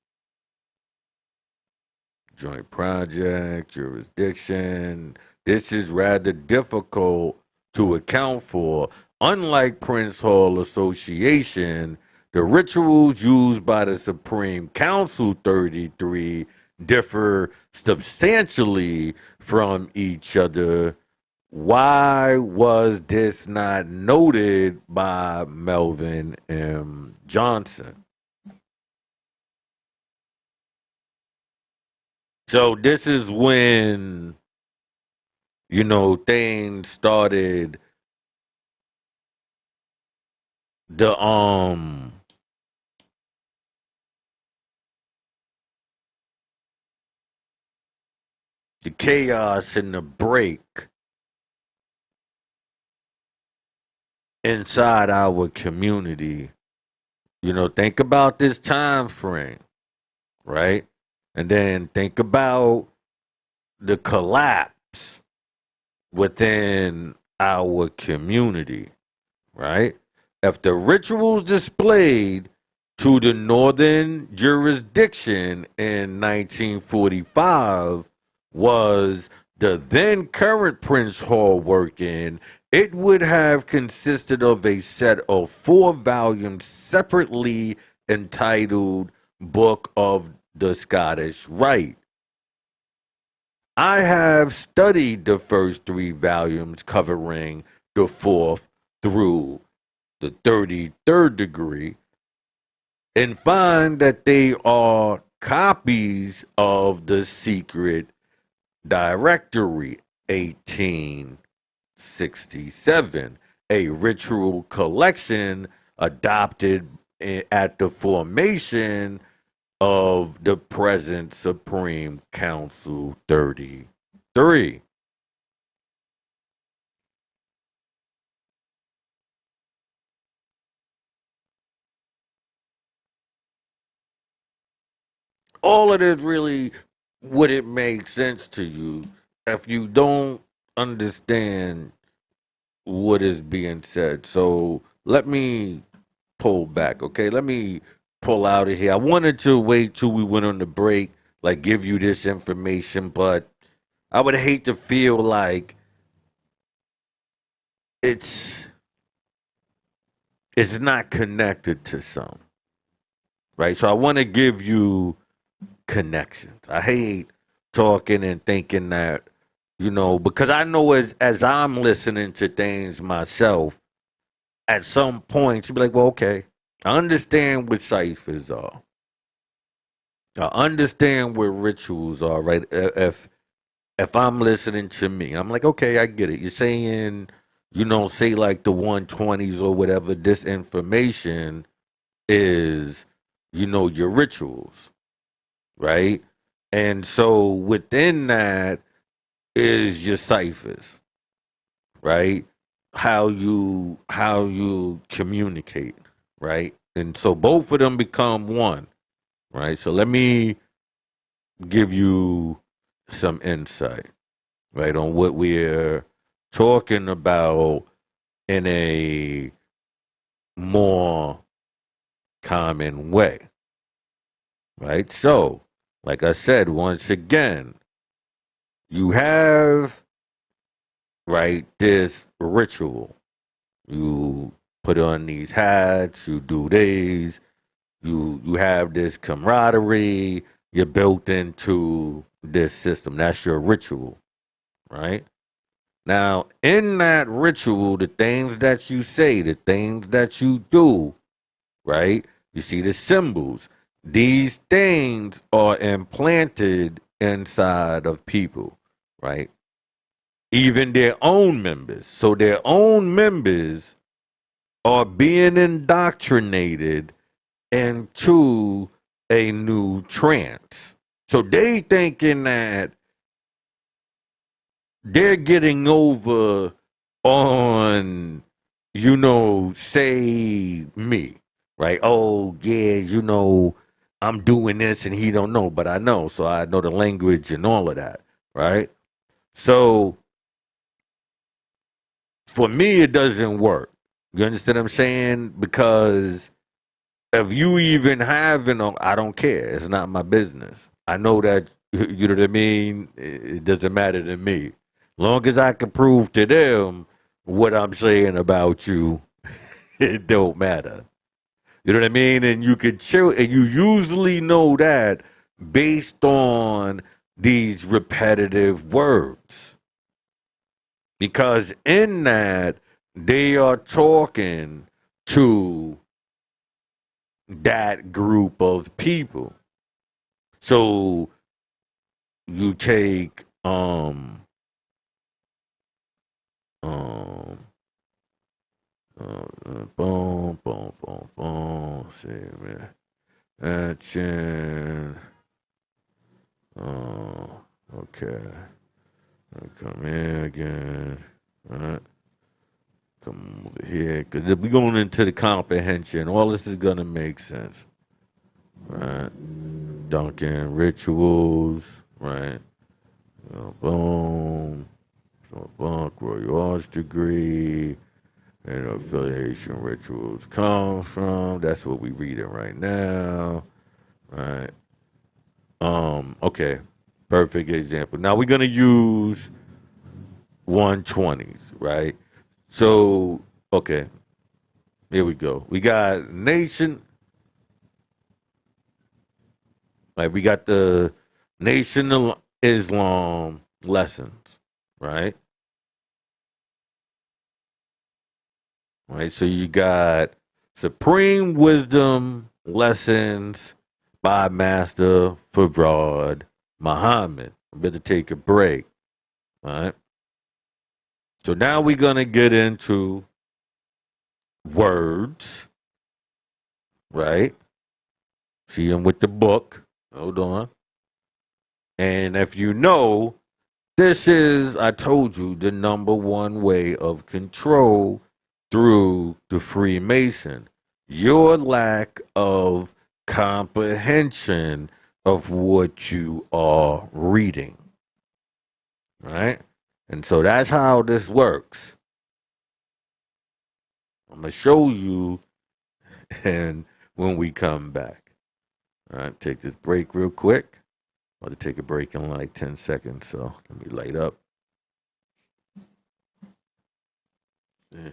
joint project, jurisdiction. this is rather difficult to account for. Unlike Prince Hall Association, the rituals used by the Supreme Council 33 differ substantially from each other. Why was this not noted by Melvin M. Johnson? So this is when, things started, the the chaos and the break inside our community. Think about this time frame, right? And then think about the collapse within our community, right? If the rituals displayed to the northern jurisdiction in 1945 was the then current Prince Hall working, it would have consisted of a set of 4 volumes separately entitled Book of the Scottish Rite. I have studied the first 3 volumes covering the fourth through the 33rd degree and find that they are copies of the secret directory 1867, a ritual collection adopted at the formation of the present Supreme Council 33. All of this really would it make sense to you if you don't understand what is being said. So let me pull back, okay? Let me pull out of here. I wanted to wait till we went on the break, like give you this information, but I would hate to feel like it's it's not connected to some, right? So I want to give you connections. I hate talking and thinking that, because I know as I'm listening to things myself, at some point you'd be like, well, okay, I understand what ciphers are. I understand what rituals are, right? If I'm listening to me, I'm like, okay, I get it. You're saying, say like the 120s or whatever, this information is, your rituals, right? And so within that is your ciphers, right? How you communicate, right? And so both of them become one, right? So let me give you some insight, right, on what we're talking about in a more common way, right? So, like I said, once again, you have, right, this ritual. You put on these hats, you do these, you have this camaraderie, you're built into this system. That's your ritual, right? Now, in that ritual, the things that you say, the things that you do, right? You see the symbols. These things are implanted inside of people, right? Even their own members. So their own members are being indoctrinated into a new trance. So they thinking that they're getting over on, say me, right? Oh yeah, I'm doing this and he don't know, but I know, so I know the language and all of that, right? So for me, it doesn't work. You understand what I'm saying? Because if you even have I don't care. It's not my business. I know that, you know what I mean? It doesn't matter to me. Long as I can prove to them what I'm saying about you, it don't matter. You know what I mean? And you could chill, and you usually know that based on these repetitive words. Because in that, they are talking to that group of people. So you take um boom boom boom boom see man action okay come in again, all right, come over here because we're going into the comprehension. All this is gonna make sense, right? Duncan rituals, right? Boom. So bunk, royal arts degree, and affiliation rituals come from. That's what we reading right now, right? Okay, perfect example. Now we're gonna use 120s, right? So, okay, here we go. We got nation, like we got the Nation of Islam lessons, right? Right. So you got Supreme Wisdom Lessons by Master Farad Muhammad. I'm about to take a break. All right. So now we're gonna get into words, right? See them with the book. Hold on. And if you know, this is, I told you, the number one way of control through the Freemason. Your lack of comprehension of what you are reading. Right? And so that's how this works. I'm going to show you and when we come back. All right, take this break real quick. I'm going to take a break in like 10 seconds, so let me light up. Yeah.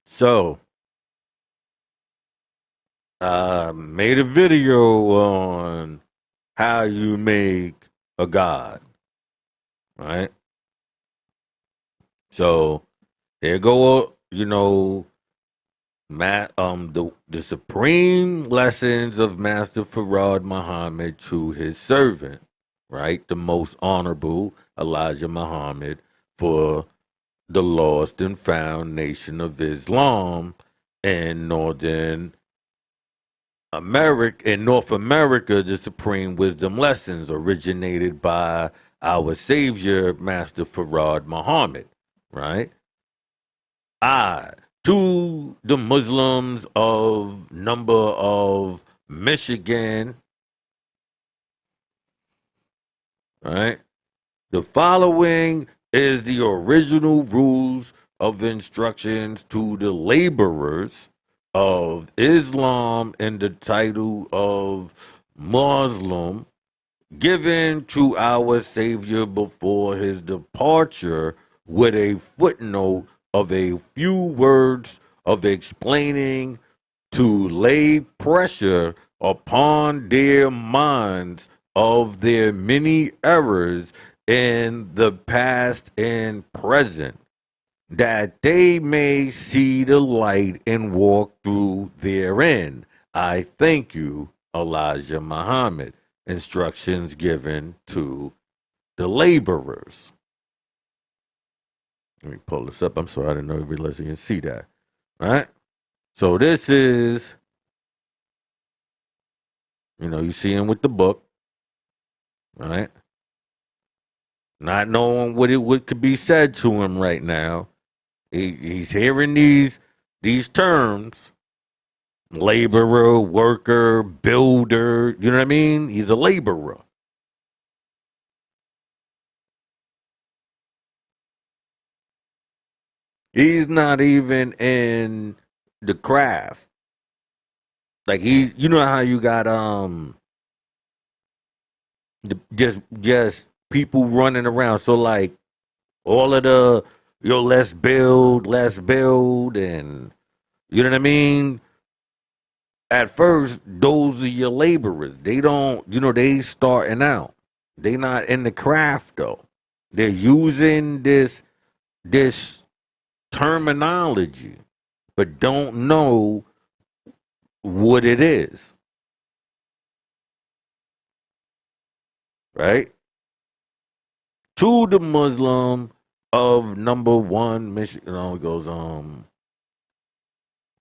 So, I made a video on how you make a god, right? So there go, the supreme lessons of Master Farad Muhammad to his servant, right? The most honorable Elijah Muhammad for the lost and found nation of Islam in North America, the supreme wisdom lessons originated by our Savior, Master Farad Muhammad, right? I, to the Muslims of number of Michigan, right? The following is the original rules of instructions to the laborers of Islam in the title of Muslim given to our Savior before his departure, with a footnote of a few words of explaining to lay pressure upon their minds of their many errors in the past and present, that they may see the light and walk through therein. I thank you, Elijah Muhammad. Instructions given to the laborers. Let me pull this up. I'm sorry, I didn't know you realized you can see that. All right. So this is, you see him with the book. All right. not knowing what could be said to him right now. He's hearing these terms: laborer, worker, builder. You know what I mean? He's a laborer. He's not even in the craft. Like you know how you got just people running around. So like all of the yo, let's build, and you know what I mean. At first, those are your laborers. They don't, they starting out. They not in the craft though. They're using this terminology, but don't know what it is, right? To the Muslim of number one mission, it goes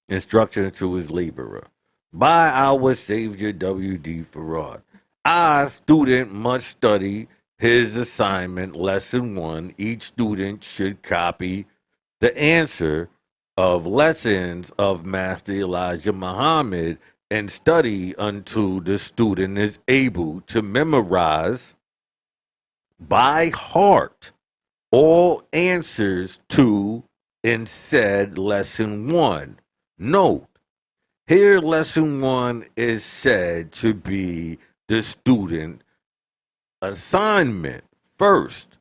instructions to his laborer. By our Savior W.D. Farad. I, student, must study his assignment, lesson one. Each student should copy the answer of lessons of Master Elijah Muhammad and study until the student is able to memorize by heart all answers to in said lesson one. Note, here lesson one is said to be the student assignment. First,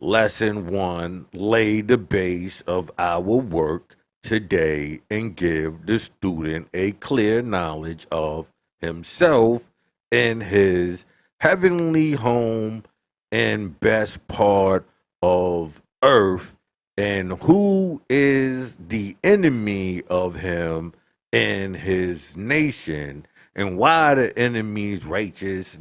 lesson one lay the base of our work today and give the student a clear knowledge of himself and his heavenly home and best part of earth, and who is the enemy of him and his nation, and why the enemy's righteous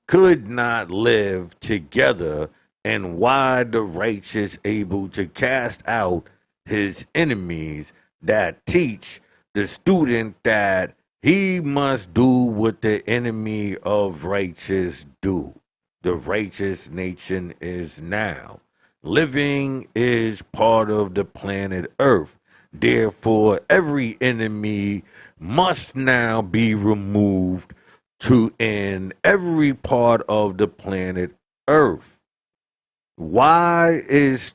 could not live together, and why the righteous able to cast out his enemies, that teach the student that he must do what the enemy of righteous do. The righteous nation is now. Living is part of the planet Earth. Therefore, every enemy must now be removed to end every part of the planet Earth. Why is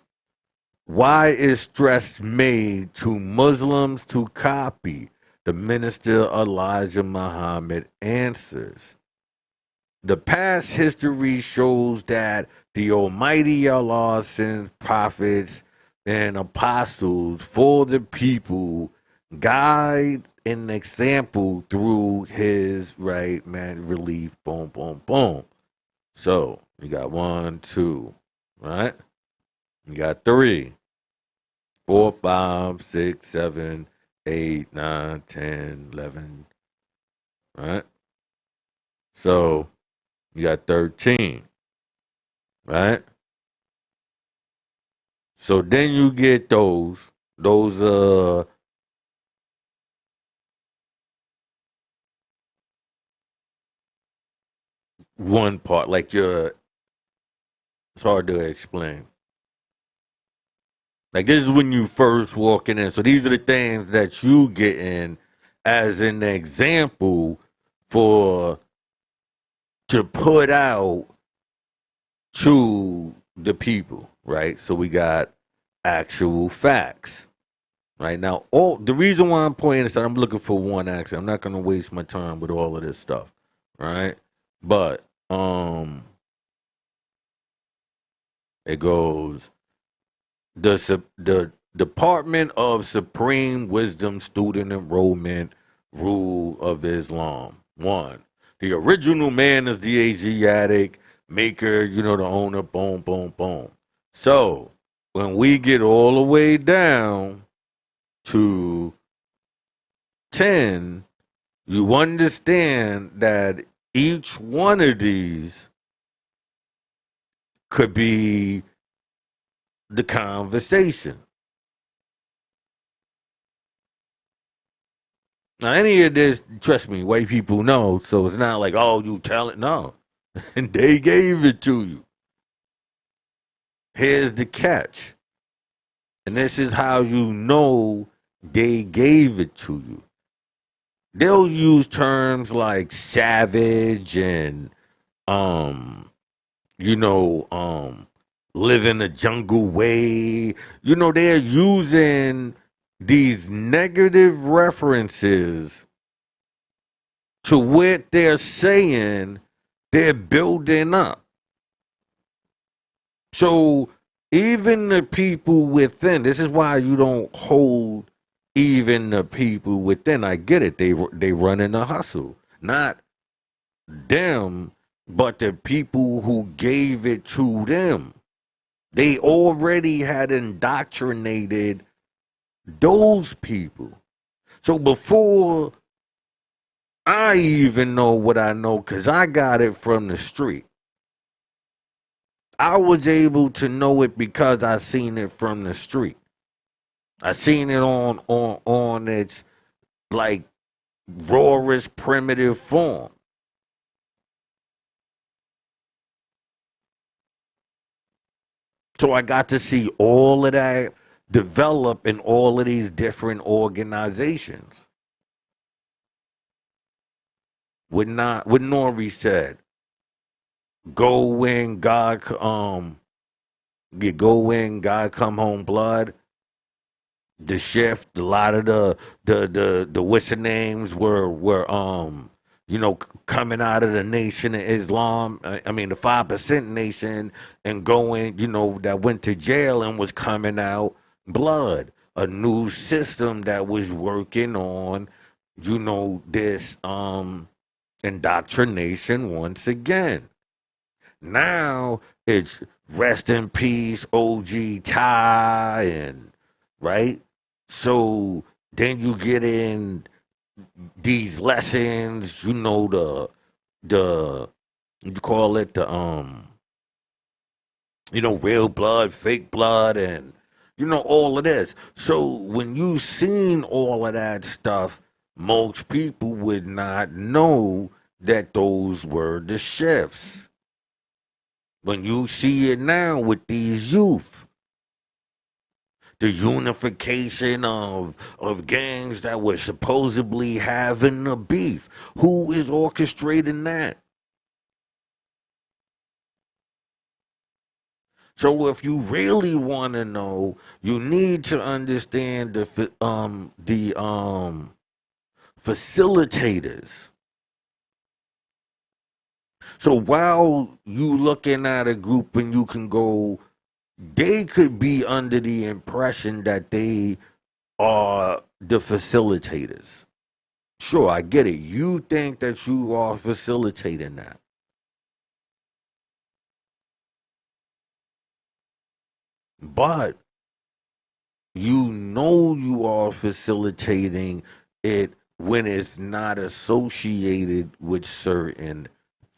stress made to Muslims to copy? The minister Elijah Muhammad answers. The past history shows that the Almighty Allah sends prophets and apostles for the people, guide and example through his right man relief. Boom, boom, boom. So you got 1, 2, right? You got 3, 4, 5, 6, 7, 8, 9, 10, 11, right? So you got 13, right? So then you get those one part, like it's hard to explain. Like this is when you first walking in. So these are the things that you get in as an example for to put out to the people, right? So we got actual facts. Right now, all the reason why I'm pointing is that I'm looking for one action. I'm not gonna waste my time with all of this stuff. Right? But it goes the Department of Supreme Wisdom Student Enrollment Rule of Islam. One, the original man is the Asiatic maker, the owner, boom, boom, boom. So when we get all the way down to 10, you understand that each one of these could be the conversation. Now, any of this, trust me, white people know, so it's not like, oh, you tell it. No, and they gave it to you. Here's the catch. And this is how you know they gave it to you. They'll use terms like savage and um you know, live in a jungle way. You know, they're using these negative references to what they're saying they're building up. So even the people within, this is why you don't hold even the people within. I get it. They run in a hustle. Not them, but the people who gave it to them. They already had indoctrinated those people. So before I even know what I know, because I got it from the street, I was able to know it because I seen it from the street. I seen it on its like rawest primitive form. So I got to see all of that develop in all of these different organizations. What Nori said, go when you go when God come home blood. The shift, a lot of the what's the names were coming out of the nation of Islam. I mean the 5% nation and going, that went to jail and was coming out blood. A new system that was working on, this indoctrination once again. Now it's rest in peace, OG Ty, and right. So then you get in these lessons, the you call it the real blood, fake blood, and all of this. So when you seen all of that stuff, most people would not know that those were the shifts. When you see it now with these youth, the unification of gangs that were supposedly having a beef, who is orchestrating that? So if you really want to know, you need to understand the facilitators. So while you looking at a group and you can go, they could be under the impression that they are the facilitators. Sure, I get it. You think that you are facilitating that. But you are facilitating it when it's not associated with certain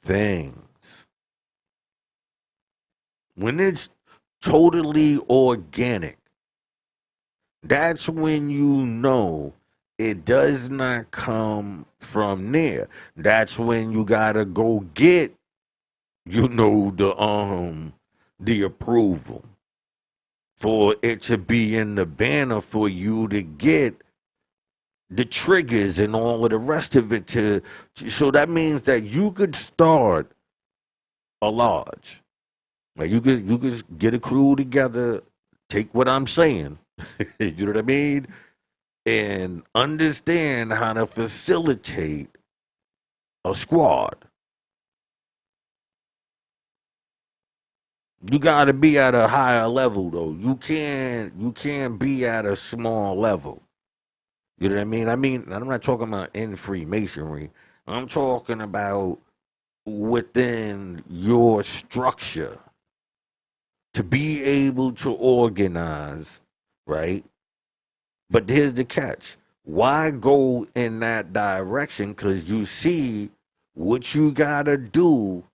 things. When it's totally organic, that's when you know it does not come from there. That's when you gotta go get, the approval for it to be in the banner for you to get the triggers and all of the rest of it so that means that you could start a lodge. Like you could get a crew together, take what I'm saying, you know what I mean? And understand how to facilitate a squad. You gotta be at a higher level though. You can't be at a small level. You know what I mean? I'm not talking about in Freemasonry. I'm talking about within your structure to be able to organize, right? But here's the catch. Why go in that direction? Because you see what you gotta do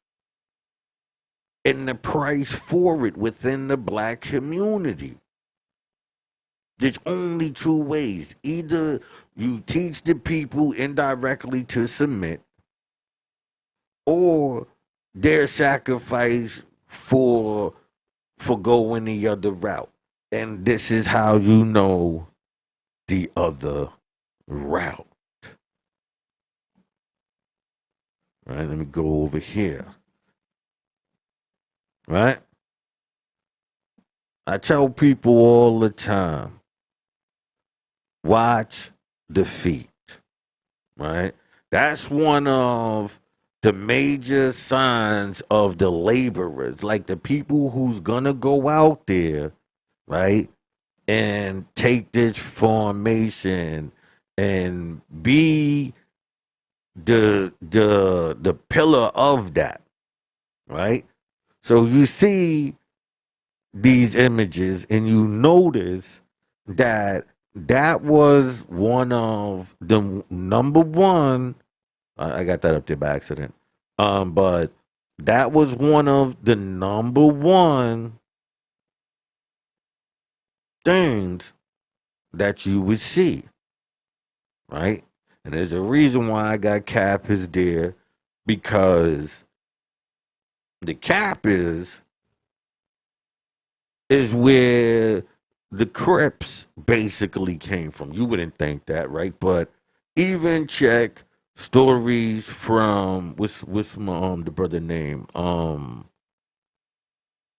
and the price for it within the black community. There's only two ways. Either you teach the people indirectly to submit, or their sacrifice for going the other route. And this is how you know the other route. Right? Let me go over here. Right? I tell people all the time, watch the feet. Right? That's one of the major signs of the laborers, like the people who's gonna go out there, right, and take this formation and be the pillar of that, right? So you see these images and you notice that that was one of the number one. I got that up there by accident. But that was one of the number one things that you would see, right? And there's a reason why I got Kappas there, because the Kappas is where the Crips basically came from. You wouldn't think that, right? But even check stories from what's my the brother name?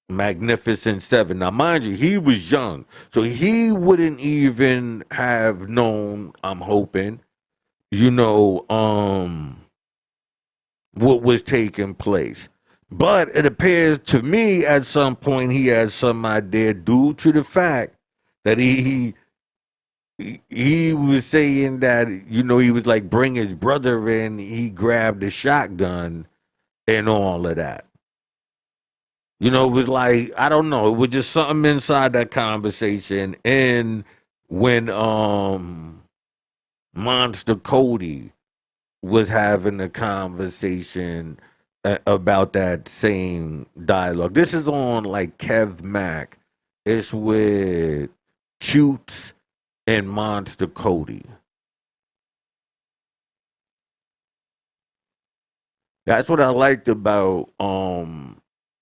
Magnificent Seven. Now, mind you, he was young, so he wouldn't even have known, I'm hoping, you know, what was taking place. But it appears to me at some point he had some idea due to the fact that he was saying that, you know, he was like bring his brother in, he grabbed a shotgun and all of that. You know, it was like, I don't know, it was just something inside that conversation. And when Monster Cody was having a conversation about that same dialogue. This is on like Kev Mac. It's with Cutes and Monster Cody. That's what I liked about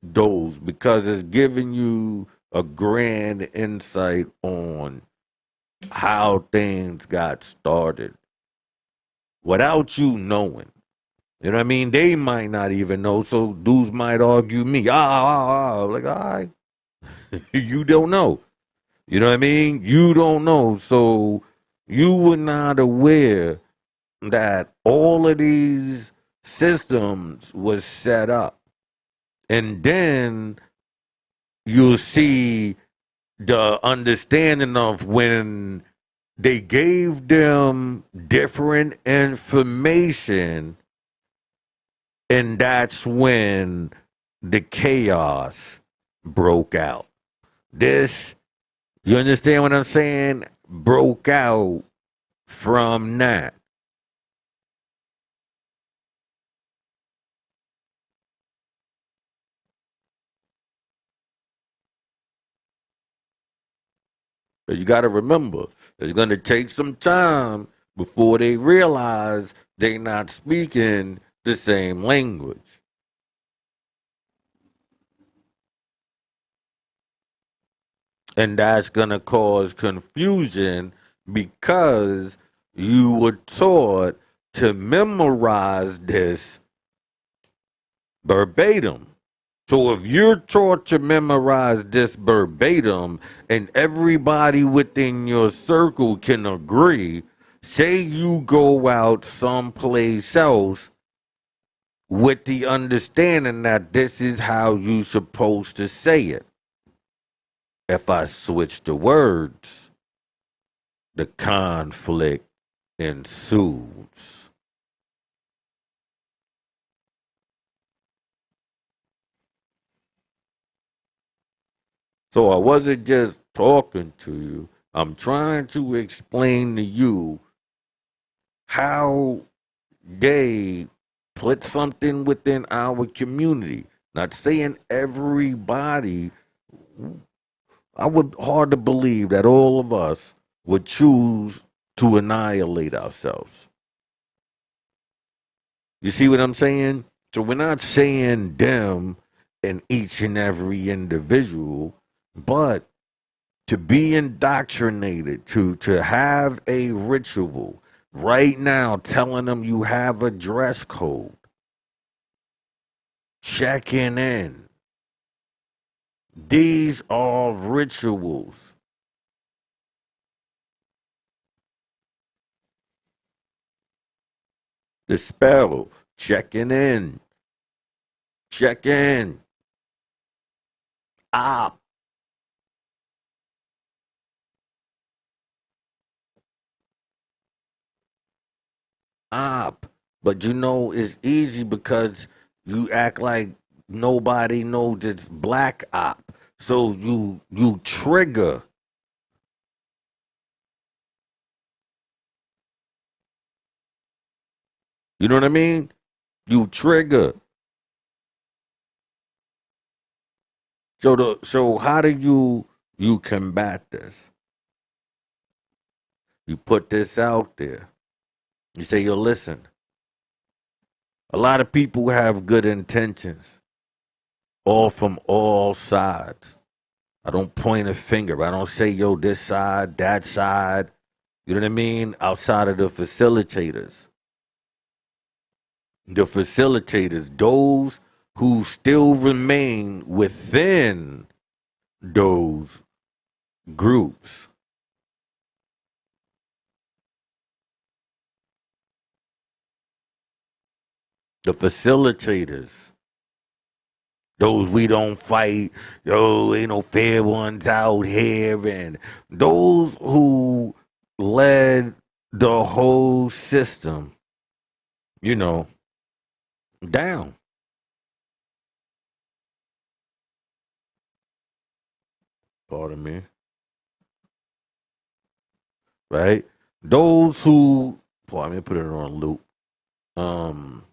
those, because it's giving you a grand insight on how things got started without you knowing. You know what I mean? They might not even know, so dudes might argue me. Like, all right, you don't know. You know what I mean? You don't know. So you were not aware that all of these systems was set up. And then you'll see the understanding of when they gave them different information, and that's when the chaos broke out. This, you understand what I'm saying? Broke out from that. But you got to remember, it's going to take some time before they realize they're not speaking the same language. And that's going to cause confusion because you were taught to memorize this verbatim. So if you're taught to memorize this verbatim and everybody within your circle can agree, say you go out someplace else with the understanding that this is how you supposed to say it. If I switch the words, the conflict ensues. So I wasn't just talking to you. I'm trying to explain to you how they put something within our community. Not saying everybody, I would hard to believe that all of us would choose to annihilate ourselves. You see what I'm saying? So we're not saying them in each and every individual, but to be indoctrinated, to have a ritual right now telling them you have a dress code, checking in. These are rituals. The spell, checking in, check in, op, op. But you know, it's easy because you act like nobody knows it's black op. So you trigger. You know what I mean? You trigger. So how do you combat this? You put this out there. You say, yo, listen, a lot of people have good intentions, all from all sides. I don't point a finger. I don't say, yo, this side, that side. You know what I mean? Outside of the facilitators. The facilitators, those who still remain within those groups. The facilitators. Those we don't fight, yo, ain't no fair ones out here, and those who led the whole system, you know, down. Pardon me, right? Those who, pardon me, put it on loop. Um,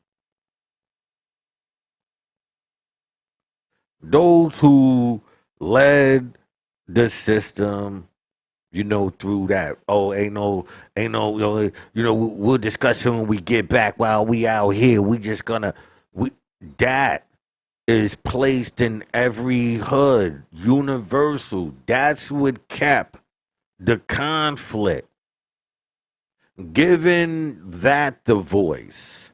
those who led the system, you know, through that. Oh, ain't no, we'll discuss it when we get back. While we out here, we just gonna we that is placed in every hood, universal. That's what kept the conflict, giving that the voice.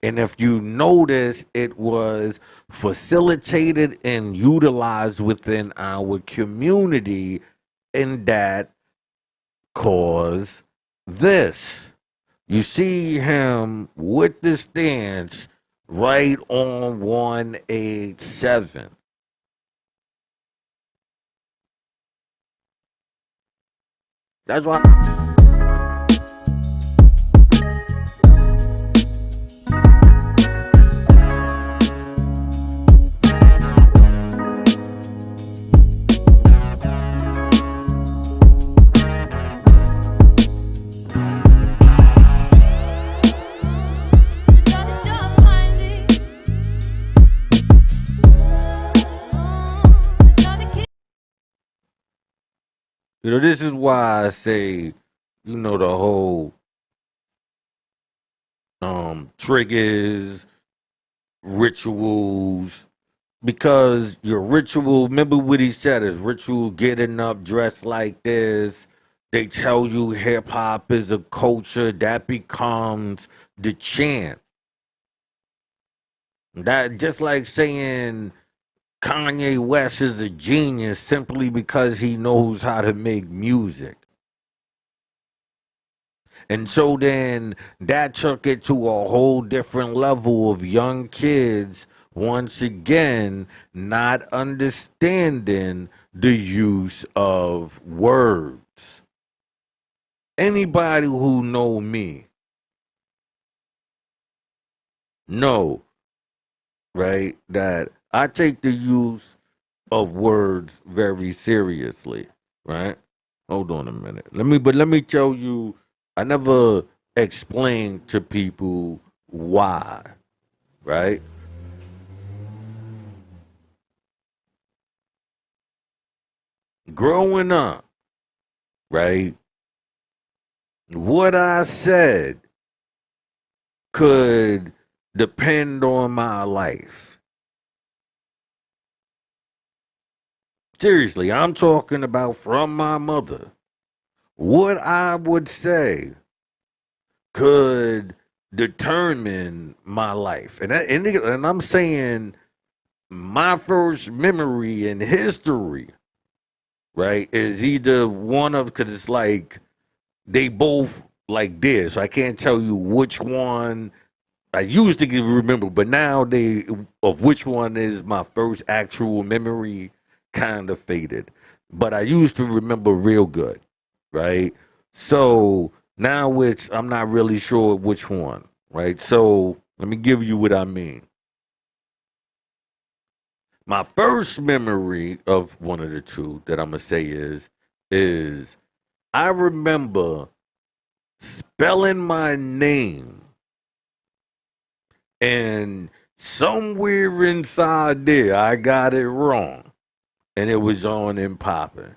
And if you notice, it was facilitated and utilized within our community, and that caused this. You see him with the stance right on 187. That's why. You know, this is why I say, you know, the whole triggers, rituals, because your ritual, remember what he said, is ritual getting up dressed like this. They tell you hip hop is a culture that becomes the chant. That just like saying Kanye West is a genius simply because he knows how to make music. And so then that took it to a whole different level of young kids once again not understanding the use of words. Anybody who know me know, right, that I take the use of words very seriously, right? Hold on a minute. Let me tell you, I never explained to people why, right? Growing up, right? What I said could depend on my life. Seriously, I'm talking about from my mother. What I would say could determine my life. And I'm saying my first memory in history, right, is either one of, because it's like they both like this. So I can't tell you which one I used to remember, but now they of which one is my first actual memory kind of faded. But I used to remember real good, right? So now I'm not really sure which one, right? So let me give you what I mean. My first memory of one of the two that I'm gonna say is I remember spelling my name, and somewhere inside there I got it wrong, and it was on and popping.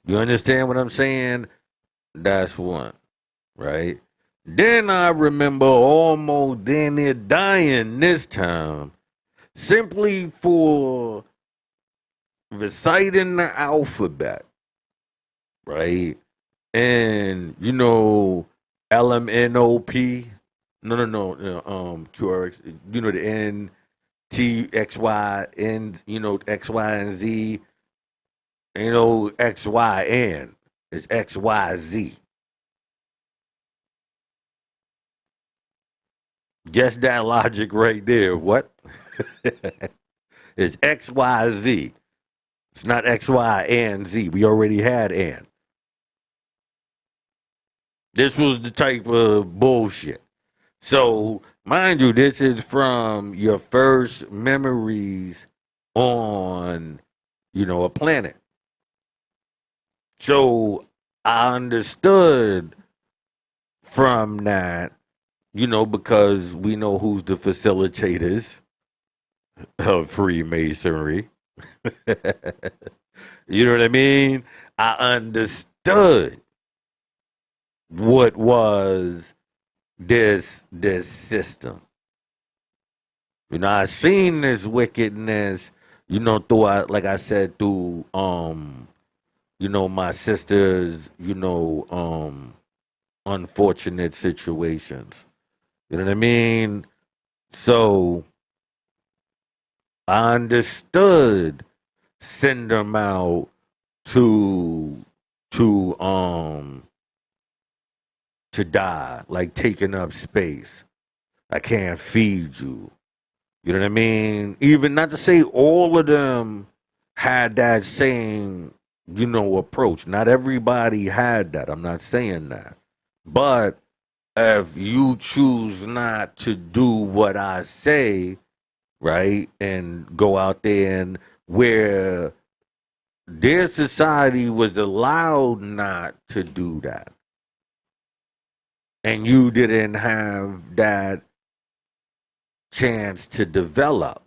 You understand what I'm saying? That's one, right? Then I remember almost then near dying this time simply for reciting the alphabet, right? And LMNOP. No, QRX. The NTXY, XY and Z. XYN. It's XYZ. Just that logic right there. What? It's XYZ. It's not XY and Z. We already had and. This was the type of bullshit. So, mind you, this is from your first memories on, a planet. So, I understood from that, because we know who's the facilitators of Freemasonry. You know what I mean? I understood what was this system. I seen this wickedness, throughout, like I said, through my sister's, unfortunate situations. You know what I mean? So I understood send them out to to um to die, like taking up space. I can't feed you. You know what I mean? Even not to say all of them had that same, approach. Not everybody had that. I'm not saying that. But if you choose not to do what I say, right, and go out there and where their society was allowed not to do that, and you didn't have that chance to develop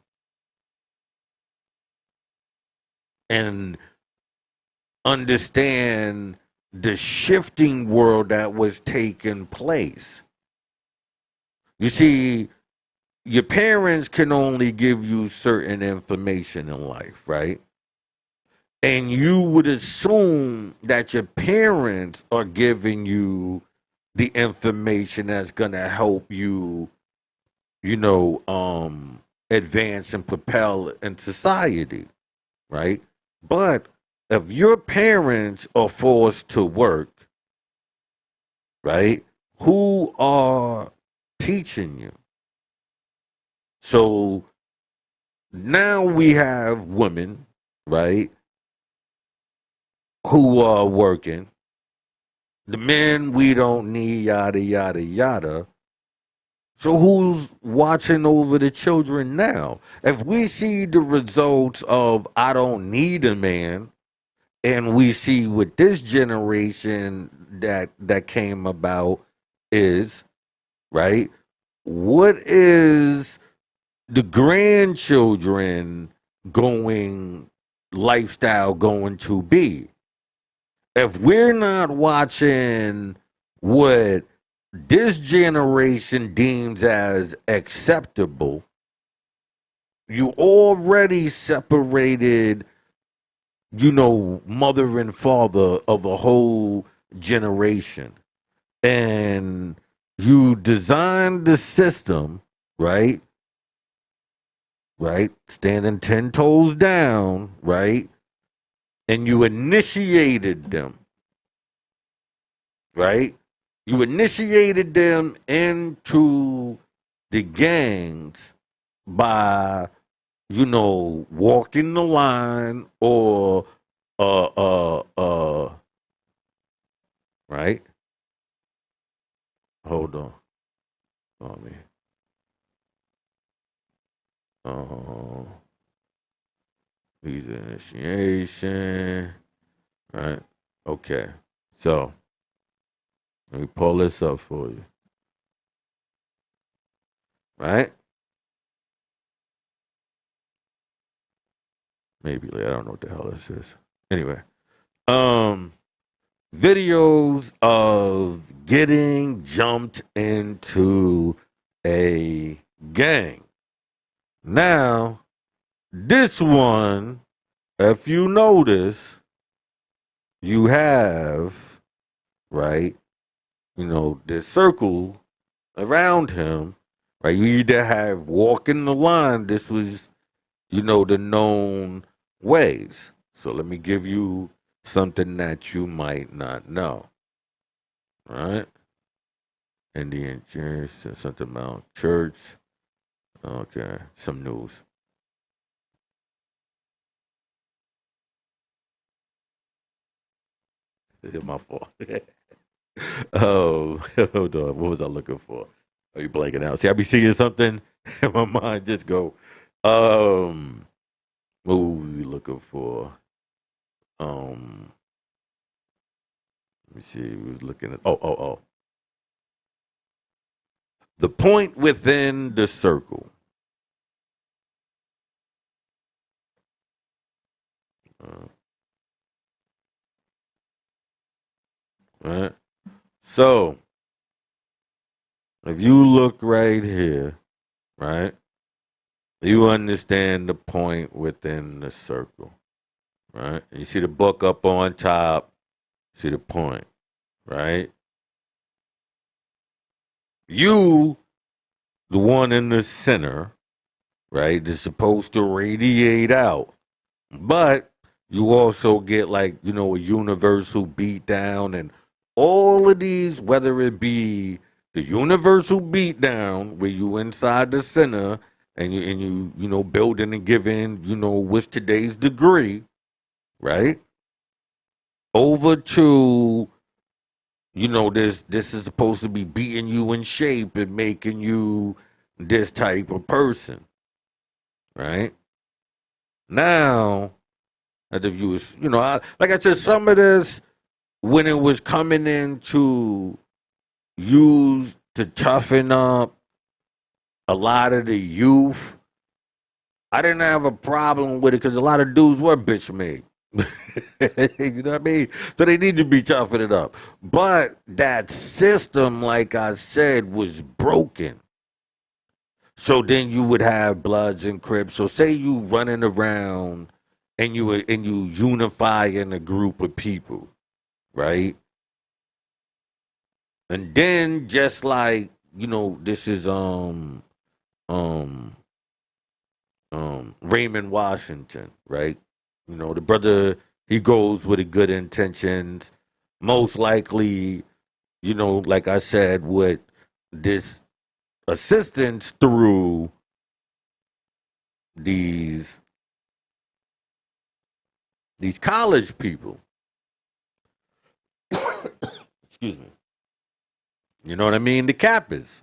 and understand the shifting world that was taking place. You see, your parents can only give you certain information in life, right? And you would assume that your parents are giving you the information that's going to help you, advance and propel in society, right? But if your parents are forced to work, right, who are teaching you? So now we have women, right, who are working. The men we don't need, yada, yada, yada. So who's watching over the children now? If we see the results of I don't need a man, and we see what this generation that came about is, right? What is the grandchildren going lifestyle going to be? If we're not watching what this generation deems as acceptable, you already separated mother and father of a whole generation. And you designed the system, right? Right? Standing 10 toes down, right? And you initiated them, right? You initiated them into the gangs by, walking the line or, uh, uh, uh, right? Hold on. Oh, man. Uh, visa initiation, right? Okay. So, let me pull this up for you, right? Maybe I don't know what the hell this is. Anyway, um, videos of getting jumped into a gang. Now, this one, if you notice, you have, right, this circle around him, right? You either have walking the line, this was, the known ways. So let me give you something that you might not know, right? Indian church, something about church. Okay, some news. It's my fault. Oh, hold on. What was I looking for? Are you blanking out? See, I be seeing something, and my mind just go. Um, what were we looking for? Um, Let me see. We was looking at. Oh. The point within the circle. Uh, right. So if you look right here, right, you understand the point within the circle, right? You see the book up on top. See the point, right? You, the one in the center, right, is supposed to radiate out. But you also get like, a universal beatdown and all of these, whether it be the universal beatdown where you inside the center and you building and giving, what's today's degree, right? Over to, this is supposed to be beating you in shape and making you this type of person, right? Now, as if you was, like I said, some of this when it was coming in to use to toughen up a lot of the youth, I didn't have a problem with it because a lot of dudes were bitch made. You know what I mean? So they need to be toughening it up. But that system, like I said, was broken. So then you would have Bloods and Crips. So say you running around and you unify in a group of people, right? And then just like, this is um Raymond Washington, right? The brother, he goes with the good intentions. Most likely, like I said, with this assistance through these these college people. Excuse me. You know what I mean? The Kappas.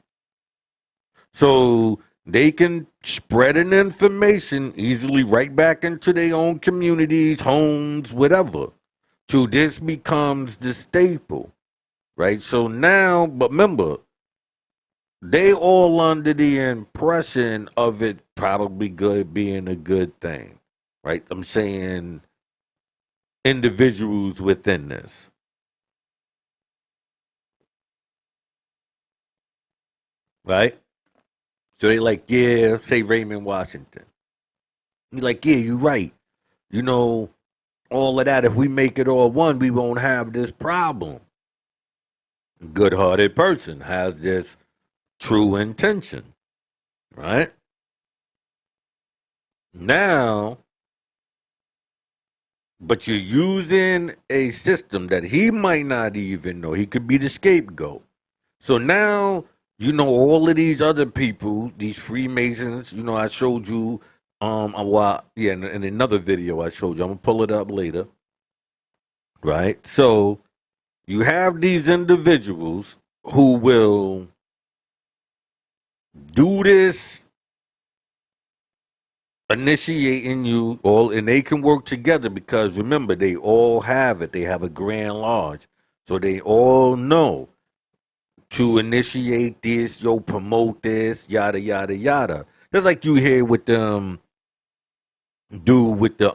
So they can spread an information easily right back into their own communities, homes, whatever. So this becomes the staple, right? So now, but remember, they all under the impression of it probably good being a good thing, right? I'm saying individuals within this, right? So they like, yeah, say Raymond Washington. He's like, yeah, you're right. You know, all of that. If we make it all one, we won't have this problem. Good-hearted person has this true intention, right? Now, but you're using a system that he might not even know. He could be the scapegoat. So now, all of these other people, these Freemasons, I showed you, well, yeah, in another video I showed you. I'm gonna pull it up later, right? So you have these individuals who will do this, initiating you all, and they can work together because remember, they all have it. They have a grand lodge, so they all know to initiate this, promote this, yada yada yada. Just like you hear with them do with the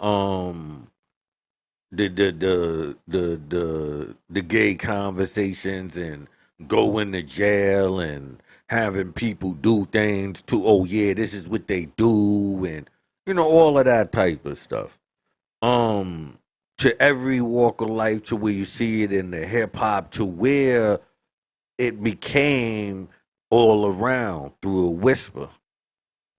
gay conversations and going to jail and having people do things to, oh yeah, this is what they do, and all of that type of stuff. um to every walk of life, to where you see it in the hip hop, to where it became all around through a whisper,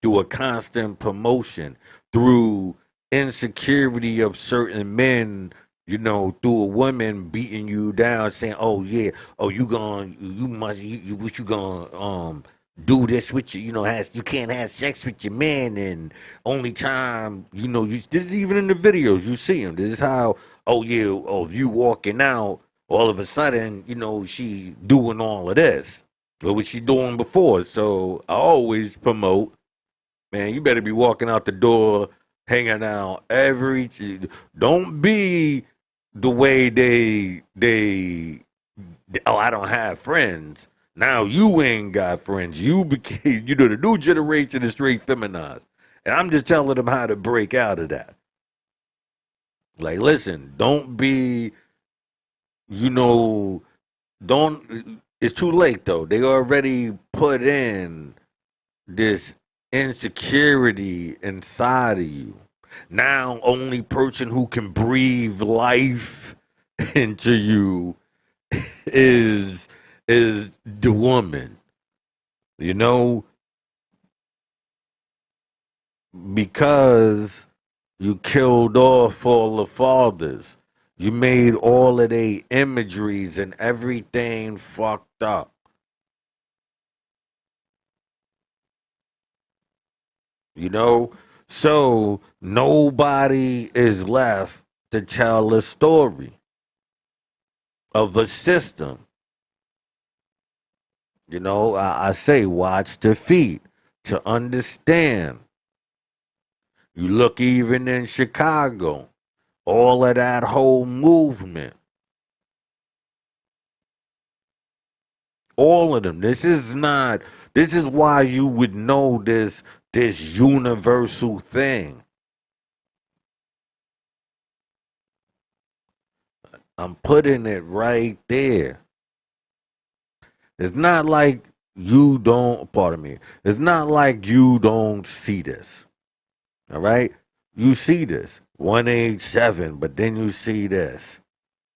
through a constant promotion, through insecurity of certain men, through a woman beating you down, saying, "Oh yeah, oh you must, what you gonna do this with you? You can't have sex with your man, and only time this is even in the videos you see him. This is how, oh yeah, oh if you walking out, all of a sudden she doing all of this. What was she doing before? So I always promote, man, you better be walking out the door, hanging out every. Don't be the way Oh, I don't have friends. Now you ain't got friends. You became, the new generation is straight feminized, and I'm just telling them how to break out of that. Like, listen, don't be, you know, don't. It's too late though. They already put in this insecurity inside of you. Now, only person who can breathe life into you is is the woman. You know, because you killed off all the fathers. You made all of their imageries and everything fucked up. You know, so nobody is left to tell a story of a system. I say watch the feet to understand. You look even in Chicago, all of that whole movement, all of them. This is why you would know this universal thing. I'm putting it right there. It's not like you don't, pardon me, it's not like you don't see this. All right? You see this 187, but then you see this,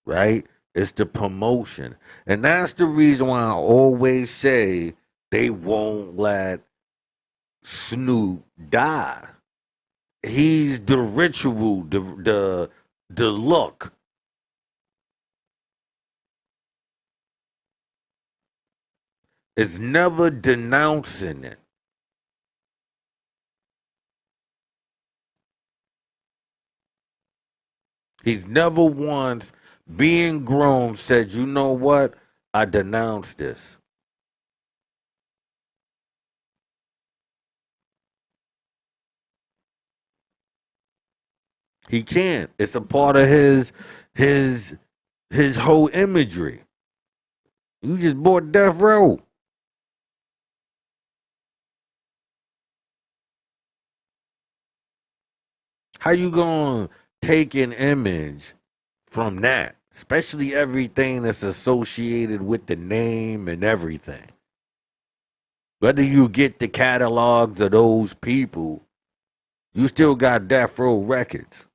right? It's the promotion. And that's the reason why I always say they won't let Snoop die. He's the ritual, the look. It's never denouncing it. He's never once, being grown, said, you know what? I denounce this. He can't. It's a part of his his whole imagery. You just bought Death Row. How you gonna take an image from that? Especially everything that's associated with the name and everything. Whether you get the catalogs of those people, you still got Death Row Records.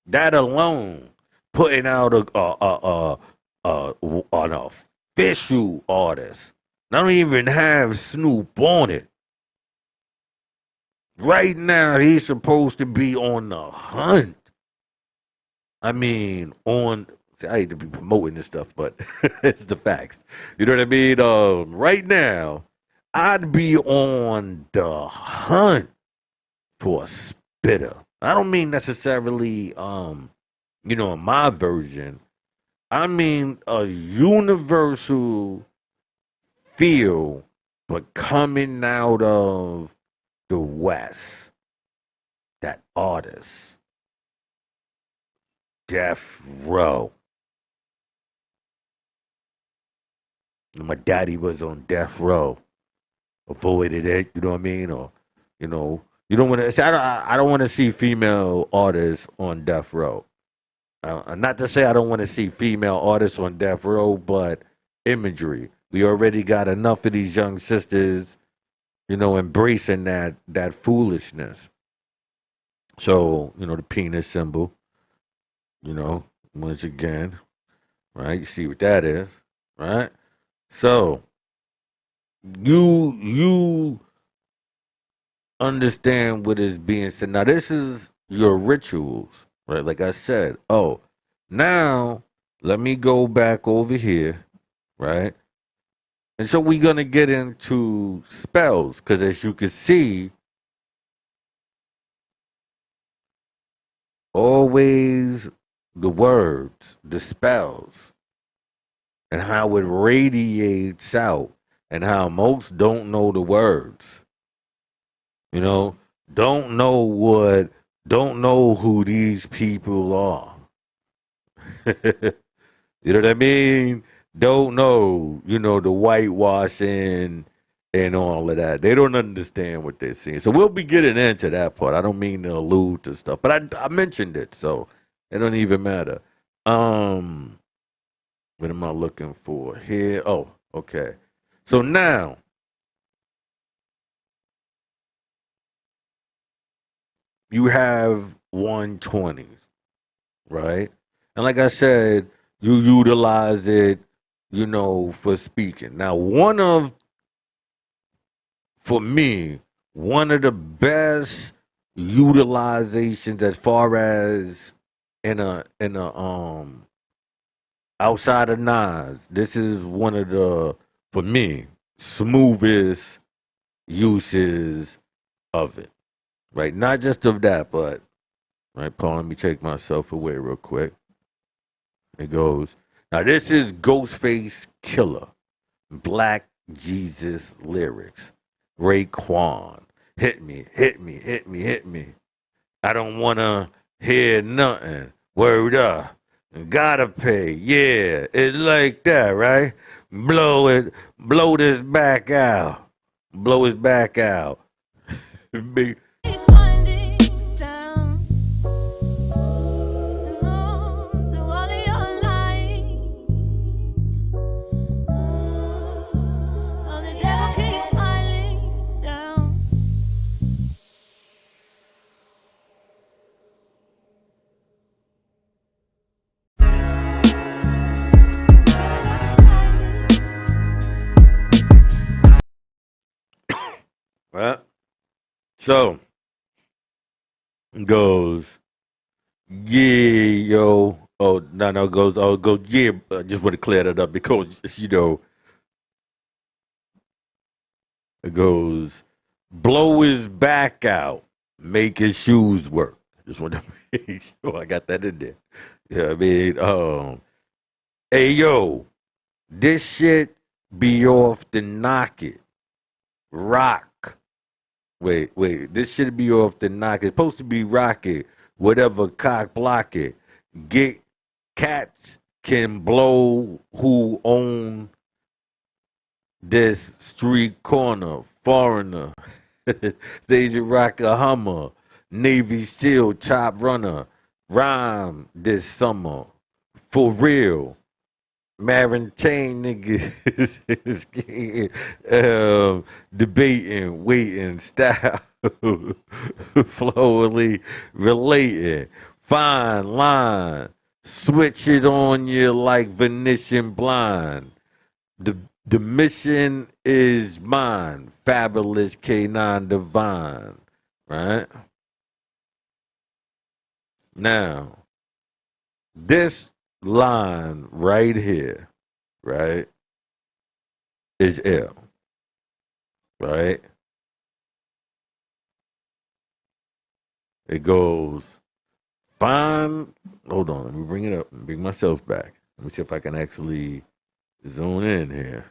That alone, putting out an official artist. I don't even have Snoop on it. Right now, he's supposed to be on the hunt. I mean, on. See, I hate to be promoting this stuff, but it's the facts. You know what I mean? Right now, I'd be on the hunt for a spitter. I don't mean necessarily, my version. I mean a universal feel, but coming out of the West. That artist, Death Row. My daddy was on Death Row. Avoided it, you know what I mean? Or, you don't want to. I don't want to see female artists on Death Row. Not to say I don't want to see female artists on Death Row, but imagery. We already got enough of these young sisters, embracing that foolishness. So, the penis symbol, once again, right? You see what that is, right? So you understand what is being said. Now this is your rituals, right? Like I said. Oh, now let me go back over here, right? And so we're gonna get into spells, because as you can see, always the words, the spells, and how it radiates out, and how most don't know the words. You know, don't know who these people are. You know what I mean? Don't know, the whitewashing and all of that. They don't understand what they're seeing. So we'll be getting into that part. I don't mean to allude to stuff, but I mentioned it, so it don't even matter. Um, what am I looking for here? Oh, okay. So now you have 120s, right? And like I said, you utilize it, for speaking. Now, for me, one of the best utilizations as far as in a outside of Nas, this is one of the, for me, smoothest uses of it. Right? Not just of that, but right, Paul, let me take myself away real quick. It goes. Now this is Ghostface Killer, Black Jesus lyrics. Raekwon. Hit me, hit me, hit me, hit me. I don't wanna hear nothing. Word up. Gotta pay. Yeah, it's like that, right? Blow it, blow this back out. Blow his back out. Big. Right? So goes, yeah, yo. Oh, no, goes, yeah. I just want to clear that up because, it goes, blow his back out, make his shoes work. Just want to make sure I got that in there. Yeah, I mean, hey, yo, this shit be off the knock it. Rock. Wait, this should be off the knock it. It's supposed to be rocket, whatever cock block it. Get cats can blow who own this street corner. Foreigner. They should rock a Hummer. Navy SEAL top runner. Rhyme this summer. For real. Maritime niggas debating, waiting, style, flowily relating, Fine line. Switch it on you like Venetian blind. The the mission is mine. Fabulous K9 Divine. Right? Now, this line right here, right, is L. Right? It goes fine. Hold on, let me bring it up and bring myself back. Let me see if I can actually zone in here.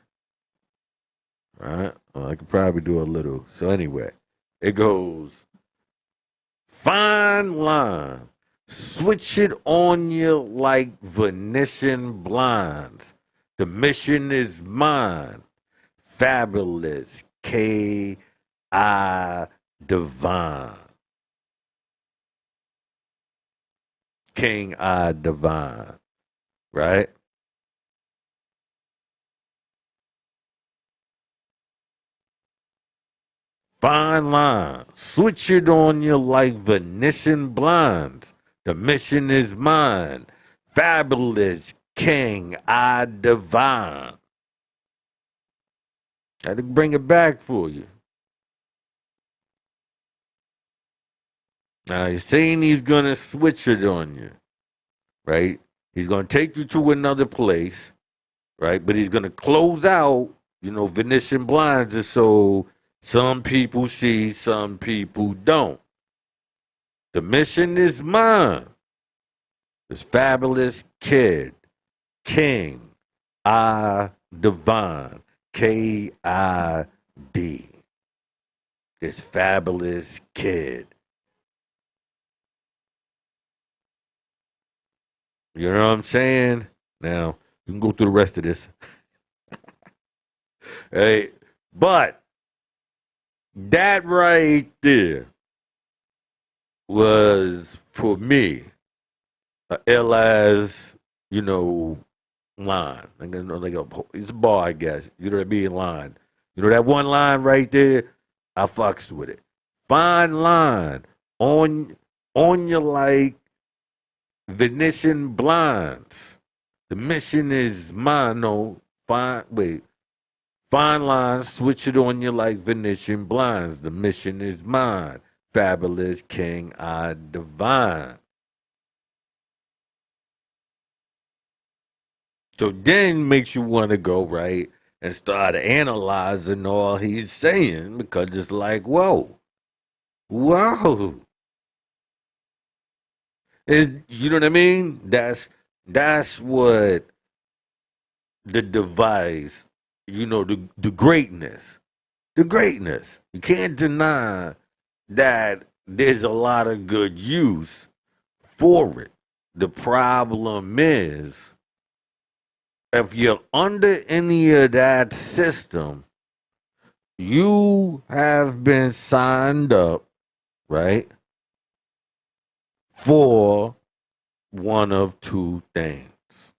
All right. Well, I could probably do a little. So anyway, it goes fine line. Switch it on you like Venetian blinds. The mission is mine. Fabulous K.I. Divine. King I Divine. Right? Fine line. Switch it on you like Venetian blinds. The mission is mine. Fabulous King I Divine. I had to bring it back for you. Now he's saying he's gonna switch it on you, right? He's gonna take you to another place, right? But he's gonna close out, Venetian blinds, just so some people see, some people don't. The mission is mine. This fabulous kid, king, I divine, KID. This fabulous kid. You know what I'm saying? Now, you can go through the rest of this. Hey, but that right there was for me a LS, you know, line. It's a bar, I guess. You know what I mean? Line. You know that one line right there? I fucks with it. Fine line on on your like Venetian blinds. The mission is mine. No, fine. Wait. Fine line, switch it on you like Venetian blinds. The mission is mine. Fabulous King I Divine. So then makes you want to go right and start analyzing all he's saying because it's like, whoa, whoa. You know what I mean? That's what the device, the greatness. The greatness. You can't deny that there's a lot of good use for it. The problem is if you're under any of that system, you have been signed up, right, for one of two things.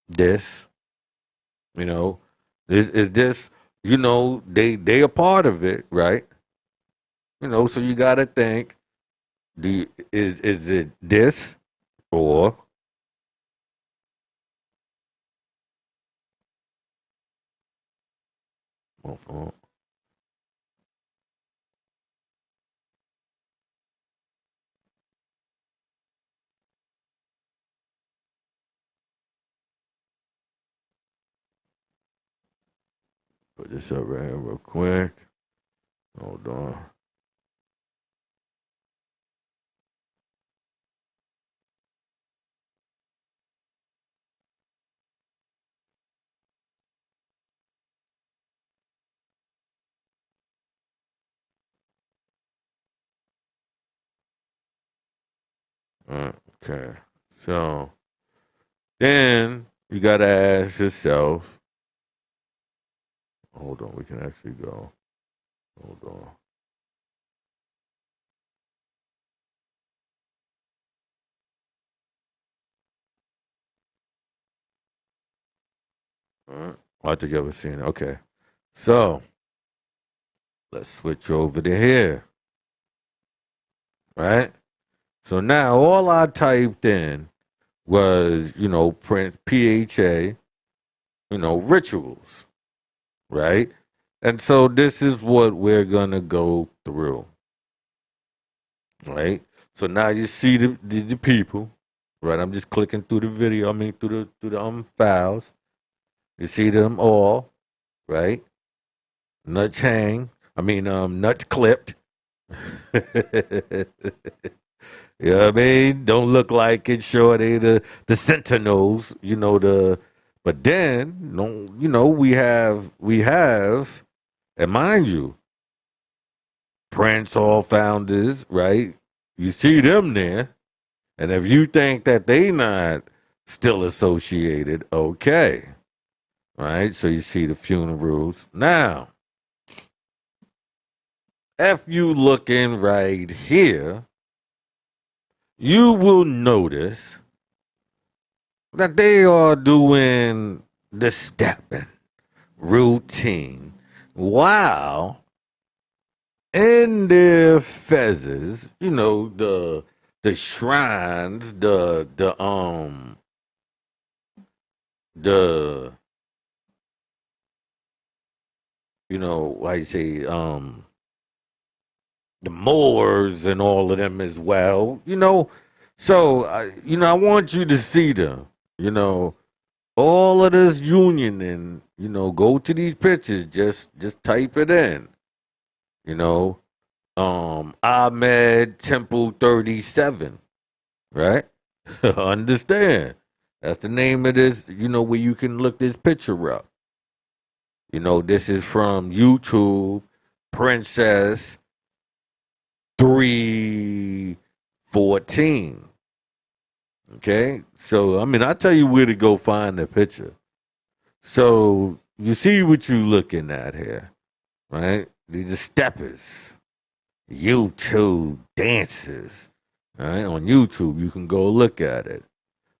This, you know, is this, they a part of it, right? So you gotta think, is it this or oh, put this up right here real quick. Hold on. Okay. So then you gotta ask yourself. Hold on, we can actually go. Hold on. All right. I think you ever seen it. Okay. So let's switch over to here. right? So now all I typed in was, Prince PHA, rituals, right? And so this is what we're gonna go through, right? So now you see the people, right? I'm just clicking through the video. I mean through the files. You see them all, right? Nuts hang. I mean nuts clipped. You know what I mean? Don't look like it. Sure, they the sentinels. But then no, we have, and mind you, Prince all founders, right? You see them there, and if you think that they not still associated, okay, right? So you see the funerals now. If you looking right here, you will notice that they are doing the stepping routine while in their fezzes, the shrines, the I say the Moors and all of them as well, So I want you to see them, you know, all of this union, and go to these pictures, just type it in, you know Ahmed Temple 37, right? Understand, that's the name of this, where you can look this picture up. This is from YouTube, Princess 314. Okay, so I mean, I tell you where to go find the picture. So you see what you looking at here, right? These are steppers, YouTube dancers. Right? On YouTube, you can go look at it.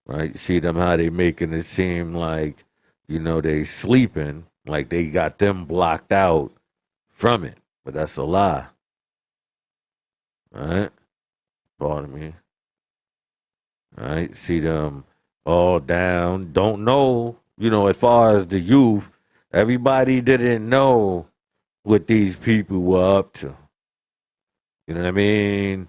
Right? You see them how they making it seem like, they sleeping, like they got them blocked out from it. But that's a lie. Right? Pardon me. Right? See them all down. Don't know, as far as the youth, everybody didn't know what these people were up to. You know what I mean?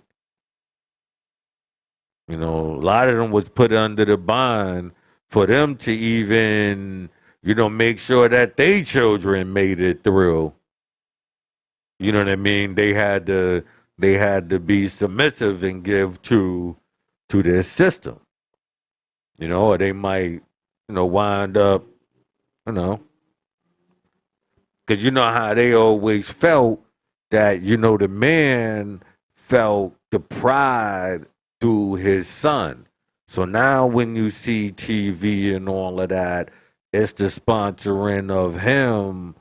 A lot of them was put under the bond for them to even, make sure that they children made it through. You know what I mean? They had to be submissive and give to their system. Or they might, wind up, you know, because you know how they always felt that, the man felt the pride through his son. So now when you see TV and all of that, it's the sponsoring of him,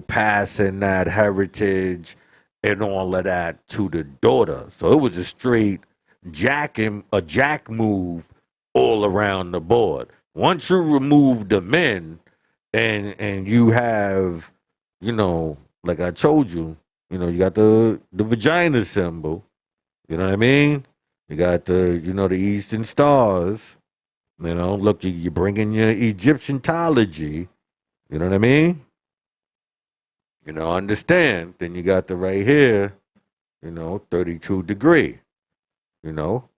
passing that heritage and all of that to the daughter. So it was a straight a jack move all around the board. Once you remove the men and you have, like I told you, you got the vagina symbol. You know what I mean? You got the Eastern Stars. Look, you're bringing your Egyptianology. You know what I mean? Understand. Then you got the right here, 32 degree, you know,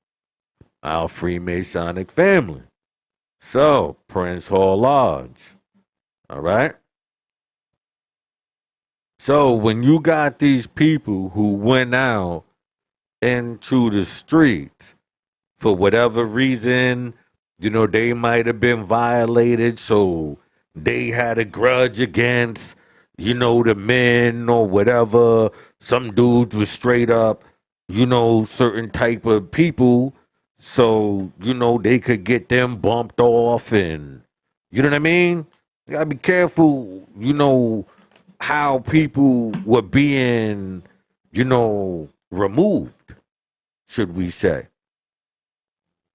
our Freemasonic family. So, Prince Hall Lodge. All right? So, when you got these people who went out into the streets for whatever reason, they might have been violated, so they had a grudge against, the men or whatever. Some dudes was straight up, certain type of people, so, they could get them bumped off, and you know what I mean? You gotta be careful, how people were being, removed, should we say,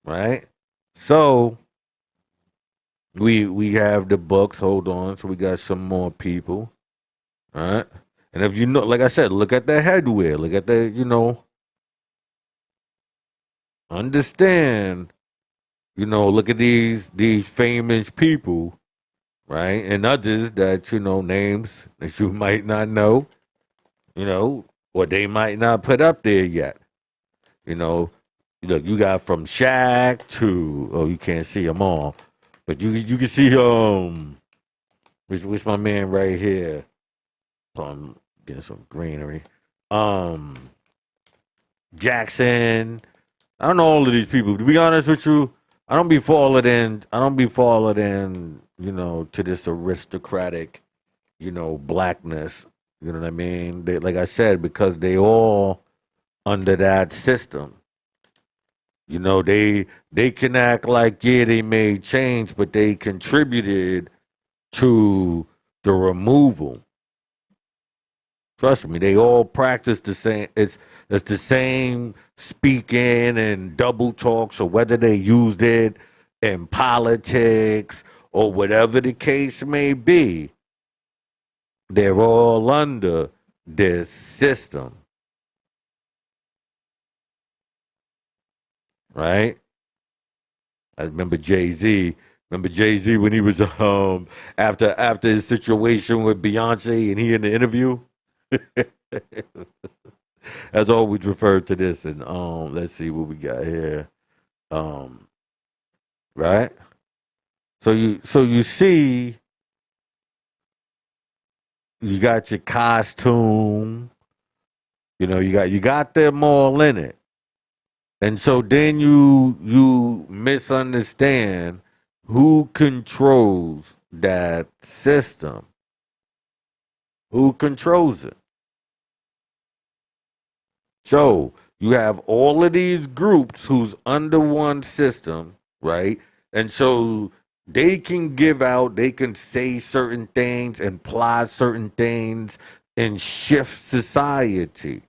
right? So we have the books. Hold on, so we got some more people, all right? And if like I said, look at the headwear. Look at the understand, look at these famous people, right? And others that, names that you might not know, or they might not put up there yet. You know, look, you got from Shaq to, oh, you can't see them all, but you can see which my man right here. I'm getting some greenery. Um, Jackson. I don't know all of these people. To be honest with you, I don't be falling in. I don't be falling in. To this aristocratic, blackness. You know what I mean? Like I said, because they all under that system. They can act like, yeah, they made change, but they contributed to the removal. Trust me, they all practice the same. It's the same speaking and double talks, or whether they used it in politics or whatever the case may be. They're all under this system, right? I remember Jay Z. Remember Jay Z when he was after his situation with Beyonce and he in the interview. As always referred to this, and let's see what we got here. Um, right. So you see, you got your costume. You got them all in it, and so then you misunderstand who controls that system. Who controls it? So you have all of these groups who's under one system, right? And so they can say certain things, imply certain things, and shift society.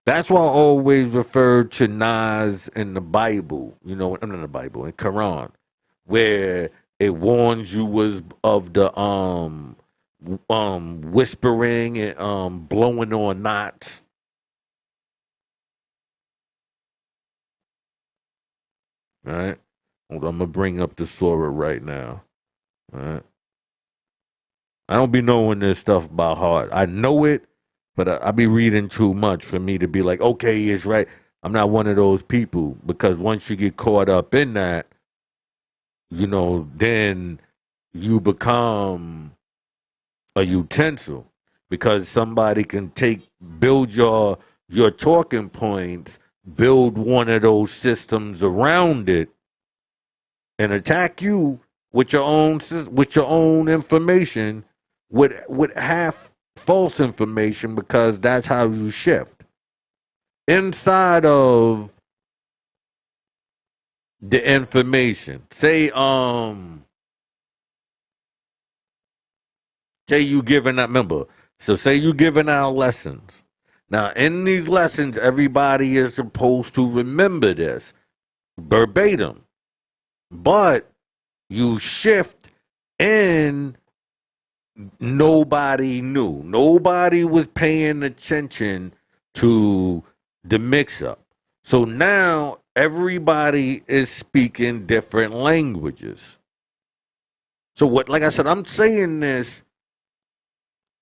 That's why I always refer to Nas in the Bible, not in the Bible, in Quran, where it warns you was of the whispering and blowing on knots. All right. Hold on, I'm gonna bring up the Sora right now. All right. I don't be knowing this stuff by heart. I know it, but I be reading too much for me to be like, okay, it's right. I'm not one of those people because once you get caught up in that, then you become a utensil because somebody can build your talking points, build one of those systems around it, and attack you with your own information, with half false information, because that's how you shift inside of the information. Say you giving out, remember, so say you giving out lessons. Now in these lessons everybody is supposed to remember this verbatim, but you shift, and nobody knew. Nobody was paying attention to the mix up. So now everybody is speaking different languages. So what, like I said, I'm saying this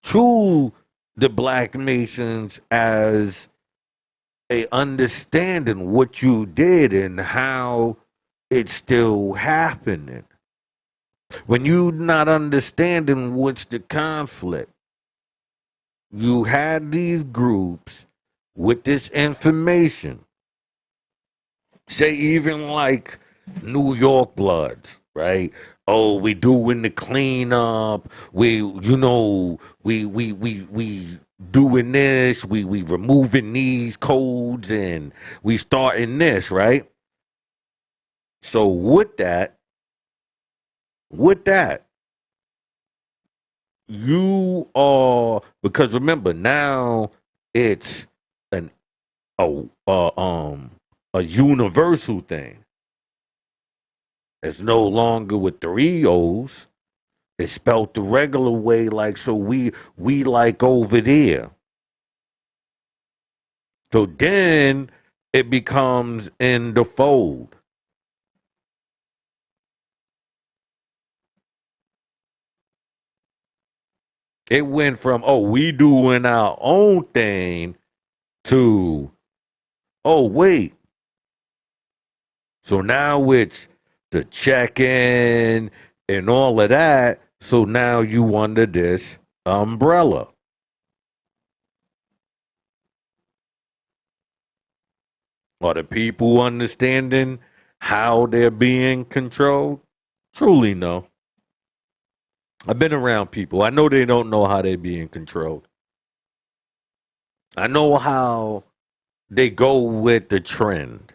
to the Black Masons as a understanding what you did and how it's still happening. When you not understanding what's the conflict, you had these groups with this information. Say even like New York Bloods, right? Oh, we doing the cleanup. We doing this. We removing these codes and we starting this, right? So with that, you are, because remember now it's an a a universal thing. It's no longer with three O's. It's spelled the regular way, like, so we like over there. So then it becomes in the fold. It went from, oh, we doing our own thing to, oh, wait. So now it's the check in and all of that. So now you under this umbrella. Are the people understanding how they're being controlled? Truly, no. I've been around people. I know they don't know how they're being controlled. I know how they go with the trend.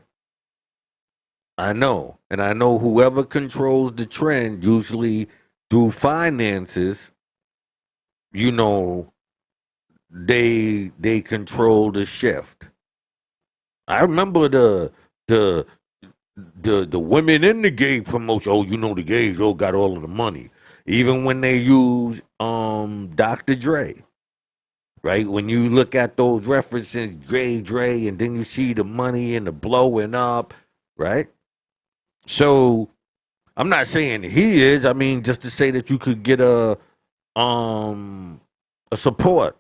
I know. And I know whoever controls the trend, usually through finances, you know, they control the shift. I remember the the women in the gay promotion. Oh, you know the gays all got all of the money. Even when they use Dr. Dre, right? When you look at those references, Dre, and then you see the money and the blowing up, right? So I'm not saying he is. I mean, just to say that you could get a support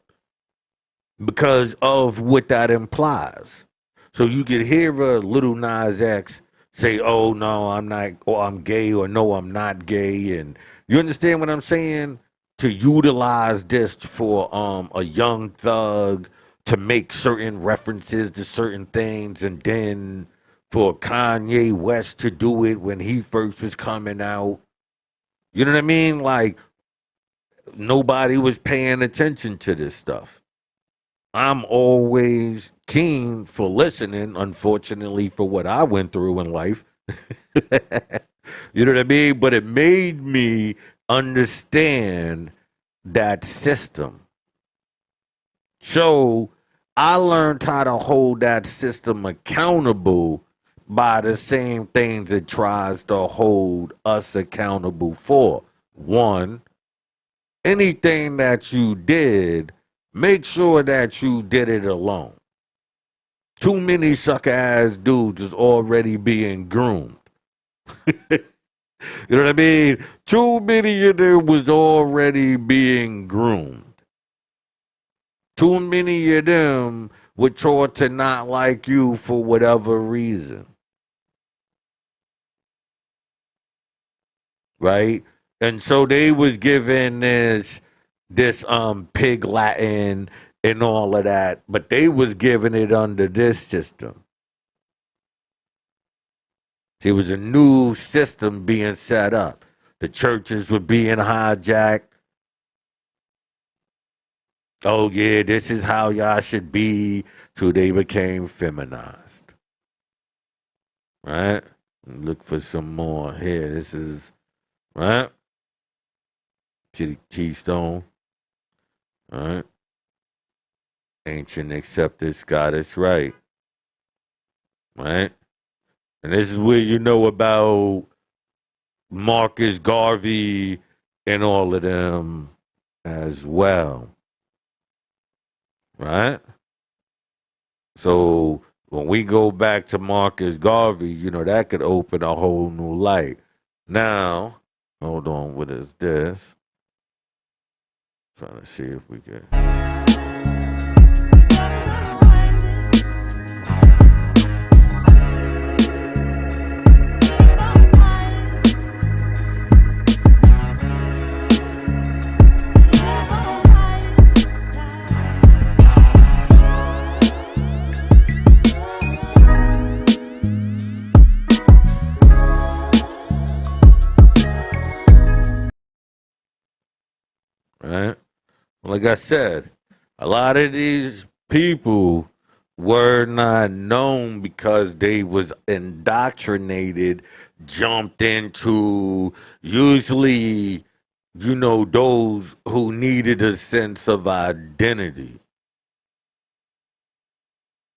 because of what that implies. So you could hear a little Nas X say, "Oh no, I'm not," or "I'm gay," or "No, I'm not gay," and you understand what I'm saying? To utilize this for a young thug to make certain references to certain things, and then for Kanye West to do it when he first was coming out. You know what I mean? Like nobody was paying attention to this stuff. I'm always keen for listening, unfortunately, for what I went through in life. You know what I mean? But it made me understand that system. So I learned how to hold that system accountable by the same things it tries to hold us accountable for. One, anything that you did, make sure that you did it alone. Too many sucker ass dudes is already being groomed. You know what I mean? Too many of them was already being groomed. Too many of them were taught to not like you for whatever reason, right? And so they was given this pig Latin and all of that, but they was giving it under this system. There was a new system being set up. The churches were being hijacked. Oh yeah, this is how y'all should be. So they became feminized. Right? Look for some more here. This is right. Keystone. All right. Ancient accepted Scottish right. Right. And this is where you know about Marcus Garvey and all of them as well. Right? So when we go back to Marcus Garvey, you know, that could open a whole new light. Now, hold on, what is this? Trying to see if we can. Right? Like I said, a lot of these people were not known because they was indoctrinated, jumped into usually, you know, those who needed a sense of identity.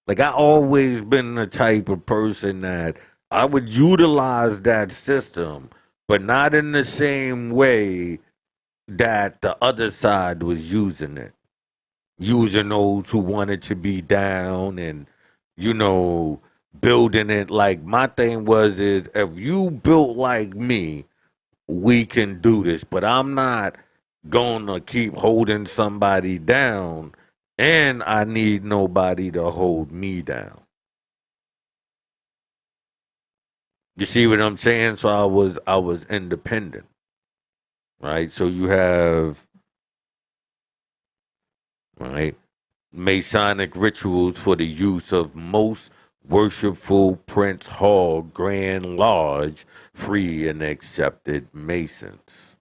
Like I always been the type of person that I would utilize that system, but not in the same way that the other side was using it. Using those who wanted to be down and, you know, building it like my thing was is if you built like me, we can do this. But I'm not gonna keep holding somebody down, and I need nobody to hold me down. You see what I'm saying? So I was independent, right? So you have right Masonic rituals for the use of most worshipful Prince Hall Grand Lodge free and accepted Masons,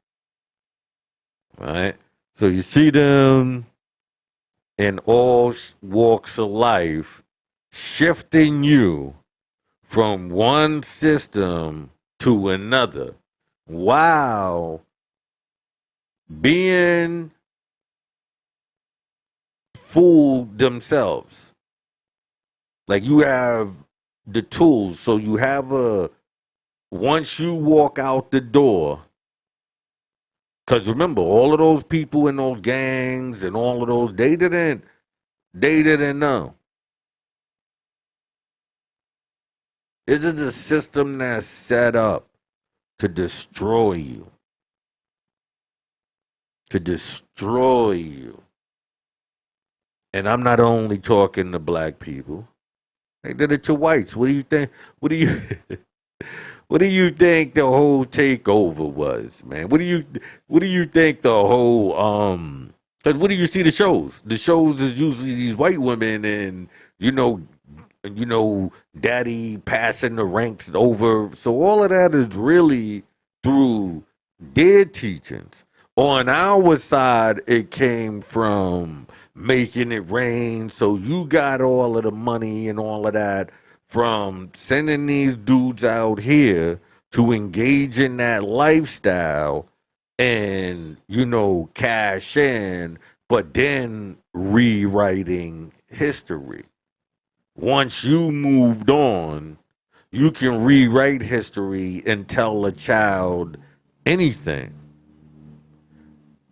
right? So you see them in all walks of life, shifting you from one system to another while being fooled themselves. Like you have the tools, so you have once you walk out the door, because remember, all of those people in those gangs and all of those, they didn't know. This is a system that's set up to destroy you, to destroy you. And I'm not only talking to black people. They did it to whites. What do you think? What do you what do you think the whole takeover was, man? What do you think the whole cuz what do you see the shows? The shows is usually these white women and you know daddy passing the ranks over. So all of that is really through their teachings. On our side, it came from making it rain. So you got all of the money and all of that from sending these dudes out here to engage in that lifestyle and, cash in, but then rewriting history. Once you moved on, you can rewrite history and tell a child anything.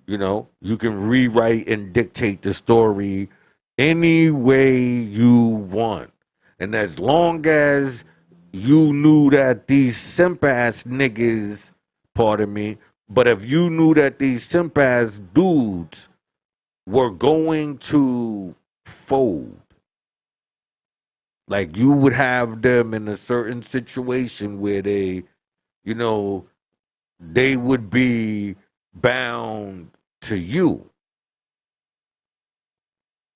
You can rewrite and dictate the story any way you want. And as long as you knew that these simp ass niggas, pardon me, but if you knew that these simp ass dudes were going to fold, like you would have them in a certain situation where you know, they would be bound to you.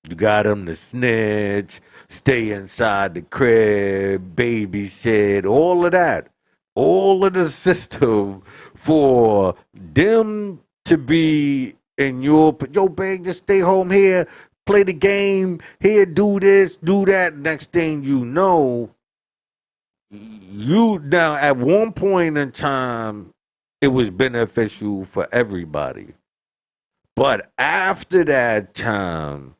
You got them to snitch, stay inside the crib, babysit, all of that. All of the system for them to be in yo, babe, just stay home here, play the game, here, do this, do that. Next thing you know, you now at one point in time, it was beneficial for everybody. But after that time,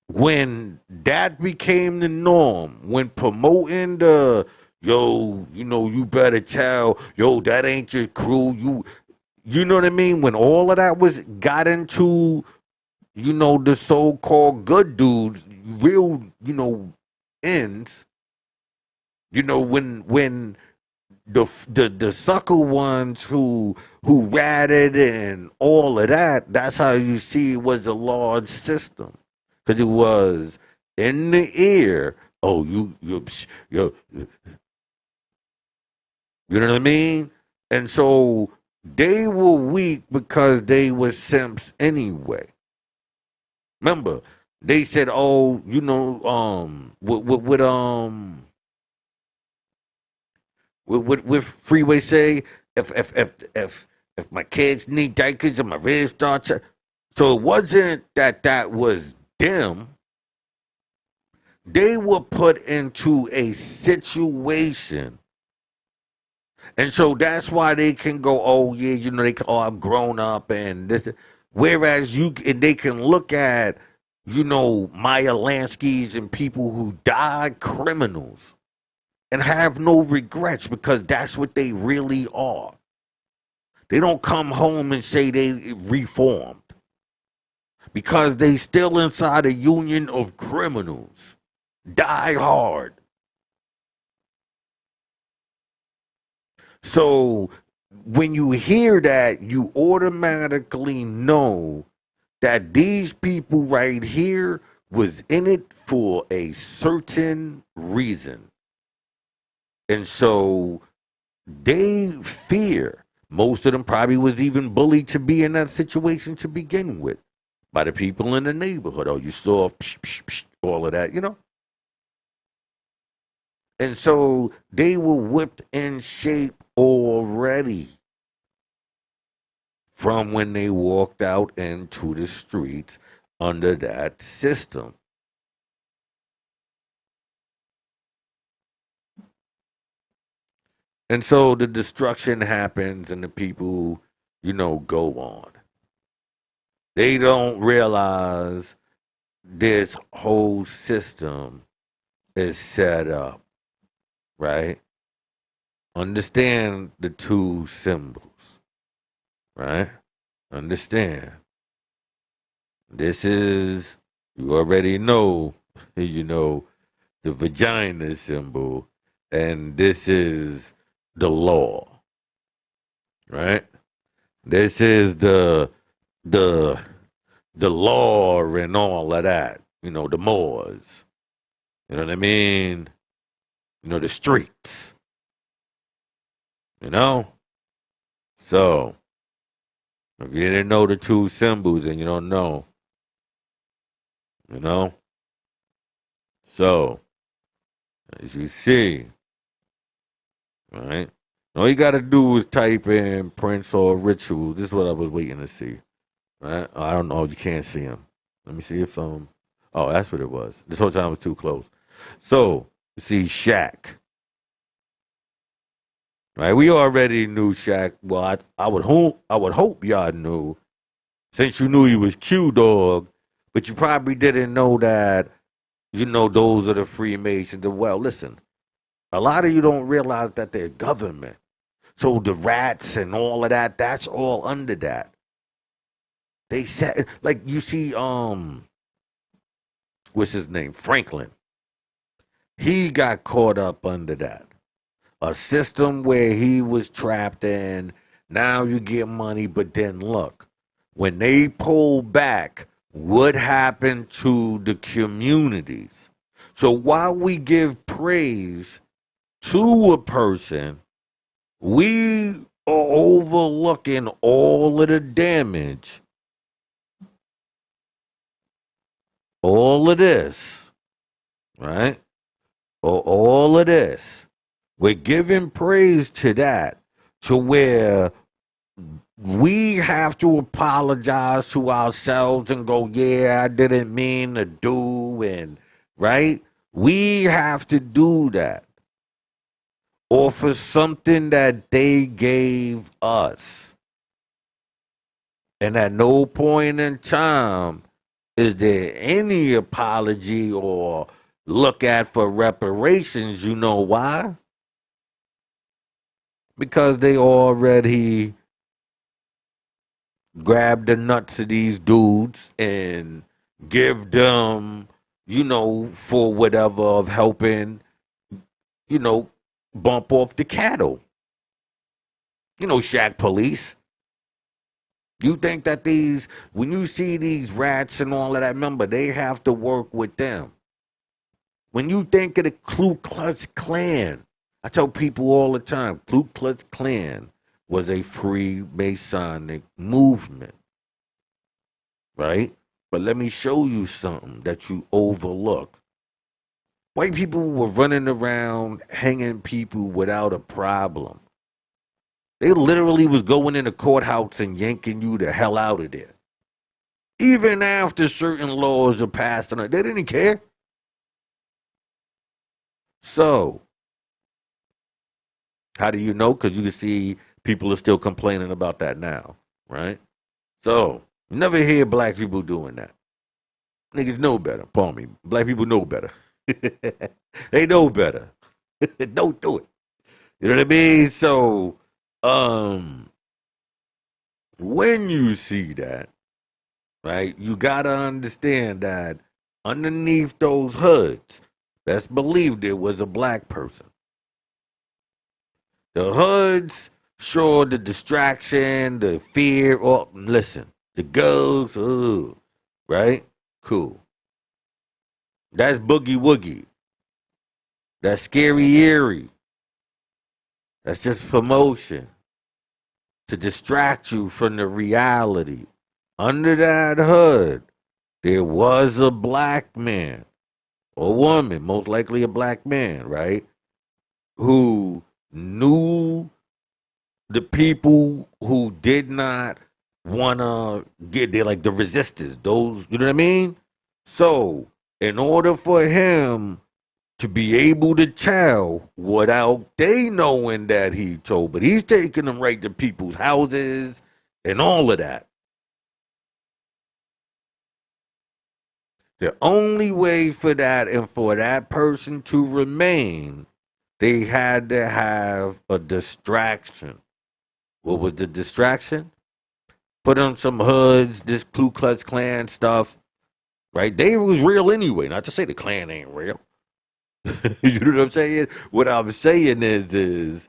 when that became the norm, when promoting you better tell, yo, that ain't your crew, you know what I mean? When all of that was got into, the so-called good dudes, real, ends, when the sucker ones who ratted and all of that, that's how you see it was a large system. Because it was in the ear. Oh, you know what I mean? And so they were weak because they were simps anyway. Remember, they said, "Oh, with Freeway say, if my kids need diapers and my ribs start to," so it wasn't that was them. They were put into a situation. And so that's why they can go, oh yeah, they can, oh, I'm grown up and this. Whereas and they can look at, Maya Lansky's and people who died criminals and have no regrets because that's what they really are. They don't come home and say they reformed because they still inside a union of criminals. Die hard. So when you hear that, you automatically know that these people right here was in it for a certain reason. And so they fear. Most of them probably was even bullied to be in that situation to begin with by the people in the neighborhood. Oh, you saw psh, psh, psh, all of that, you know? And so they were whipped in shape already from when they walked out into the streets under that system. And so the destruction happens and the people, go on. They don't realize this whole system is set up, right? Understand the two symbols, right? Understand. This is, you already know, the vagina symbol, and this is the law, right? This is the the law and all of that. The Moors. You know what I mean? The streets. You know? So, if you didn't know the two symbols and you don't know, you know? So, as you see, right? All you gotta do is type in Prince or rituals. This is what I was waiting to see. Right? I don't know. You can't see him. Let me see if oh, that's what it was. This whole time was too close. So, you see Shaq. Right? We already knew Shaq. Well, I would hope y'all knew, since you knew he was Q Dog, but you probably didn't know that, those are the Freemasons. Well, listen, a lot of you don't realize that they're government. So the rats and all of that, that's all under that. They said, like, you see, what's his name? Franklin. He got caught up under that. A system where he was trapped in. Now you get money, but then look, when they pull back, what happened to the communities? So while we give praise to a person, we are overlooking all of the damage, all of this, right? All of this. We're giving praise to that, to where we have to apologize to ourselves and go, yeah, I didn't mean to do, and right? We have to do that. Or for something that they gave us. And at no point in time is there any apology or look at for reparations. You know why? Because they already grab the nuts of these dudes and give them, for whatever of helping, you know, bump off the cattle. Shack police. You think that when you see these rats and all of that, remember, they have to work with them. When you think of the Ku Klux Klan, I tell people all the time, Ku Klux Klan was a Freemasonic movement, right? But let me show you something that you overlook. White people were running around hanging people without a problem. They literally was going in the courthouse and yanking you the hell out of there. Even after certain laws are passed on it, they didn't care. So, how do you know? Because you can see people are still complaining about that now, right? So, you never hear black people doing that. Niggas know better. Pardon me. Black people know better. They know better. Don't do it. You know what I mean? So, um, when you see that, right, you gotta understand that underneath those hoods, best believe there was a black person. The hoods, sure, the distraction, the fear. Oh, listen, the girls, right? Cool. That's boogie woogie. That's scary eerie. That's just promotion to distract you from the reality. Under that hood, there was a black man or woman, most likely a black man, right? Who knew the people who did not want to get there, like the resistors, those, you know what I mean? So, in order for him to be able to tell without they knowing that he told, but he's taking them right to people's houses and all of that. The only way for that and for that person to remain, they had to have a distraction. What was the distraction? Put on some hoods, this Ku Klux Klan stuff, right? They was real anyway. Not to say the Klan ain't real. You know what I'm saying? What I'm saying is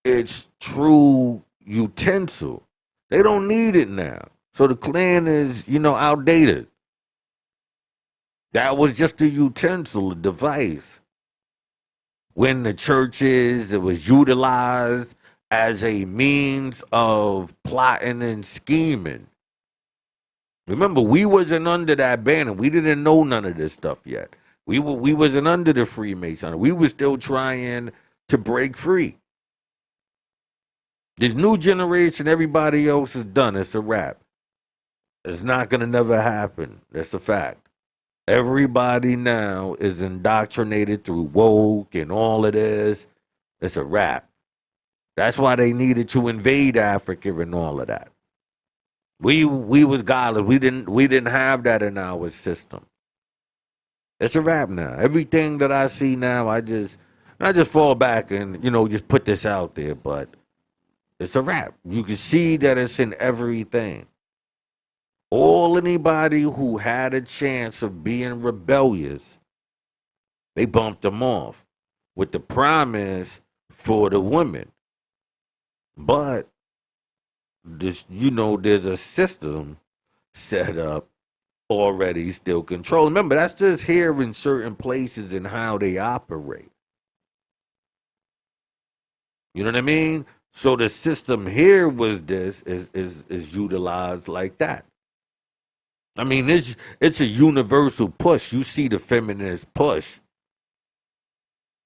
it's true utensil. They don't need it now. So the Klan is, outdated. That was just a utensil, a device. When the churches, it was utilized as a means of plotting and scheming. Remember, we wasn't under that banner. We didn't know none of this stuff yet. We wasn't under the Freemason. We were still trying to break free. This new generation, everybody else is done. It's a wrap. It's not gonna never happen. That's a fact. Everybody now is indoctrinated through woke and all of this. It's a wrap. That's why they needed to invade Africa and all of that. We was godless. We didn't have that in our system. It's a wrap now. Everything that I see now, I just fall back and just put this out there. But it's a wrap. You can see that it's in everything. All anybody who had a chance of being rebellious, they bumped them off with the promise for the women. But there's a system set up already still control. Remember, that's just here in certain places and how they operate. You know what I mean? So the system here was this is utilized like that. I mean, it's a universal push. You see the feminist push.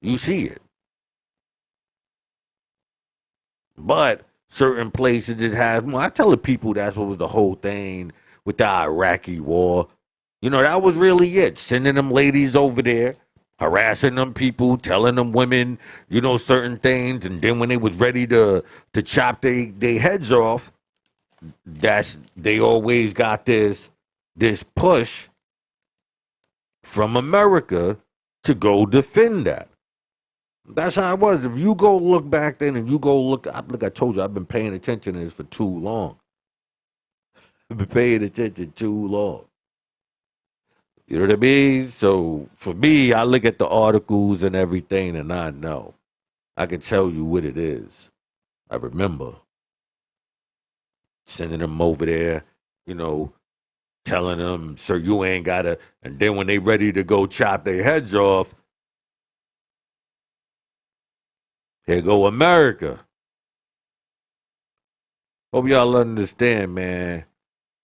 You see it. But certain places it has more. I tell the people that's what was the whole thing with the Iraqi war. That was really it. Sending them ladies over there, harassing them people, telling them women, certain things, and then when they was ready to chop they heads off, they always got this push from America to go defend that. That's how it was. If you go look back then and you go look, like I told you, I've been paying attention to this for too long. I've been paying attention too long. You know what I mean? So for me, I look at the articles and everything and I know. I can tell you what it is. I remember sending them over there, you know, telling them, sir, you ain't gotta, and then when they ready to go chop their heads off, here go America. Hope y'all understand, man.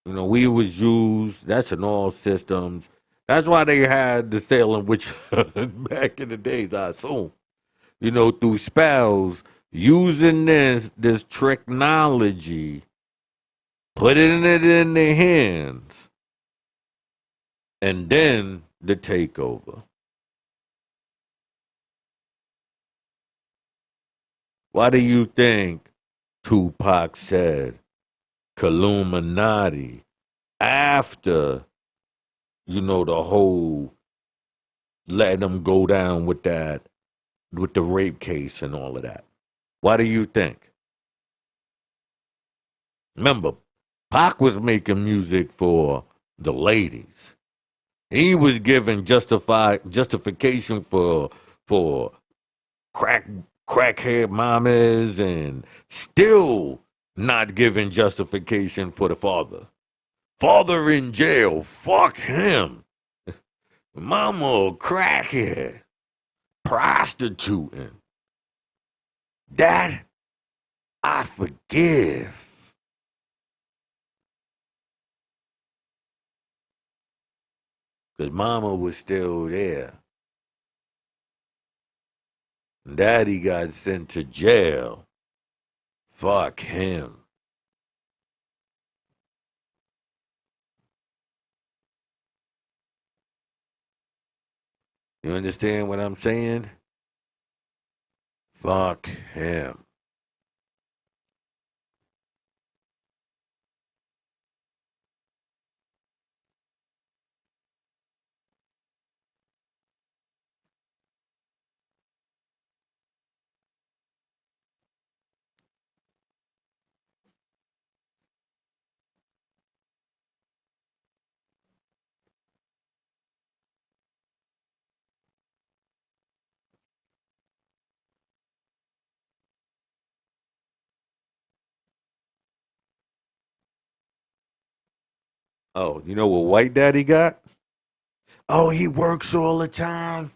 We was used. That's in all systems. That's why they had the Salem witch back in the days, I assume. Through spells, using this technology, putting it in their hands, and then the takeover. Why do you think Tupac said Illuminati after, the whole letting them go down with that, with the rape case and all of that? Why do you think? Remember, Pac was making music for the ladies. He was giving justification for crack crackhead mamas and still not giving justification for the father. Father in jail, fuck him. Mama a crackhead, prostituting. That I forgive. Because mama was still there. Daddy got sent to jail. Fuck him. You understand what I'm saying? Fuck him. Oh, you know what white daddy got? Oh, he works all the time.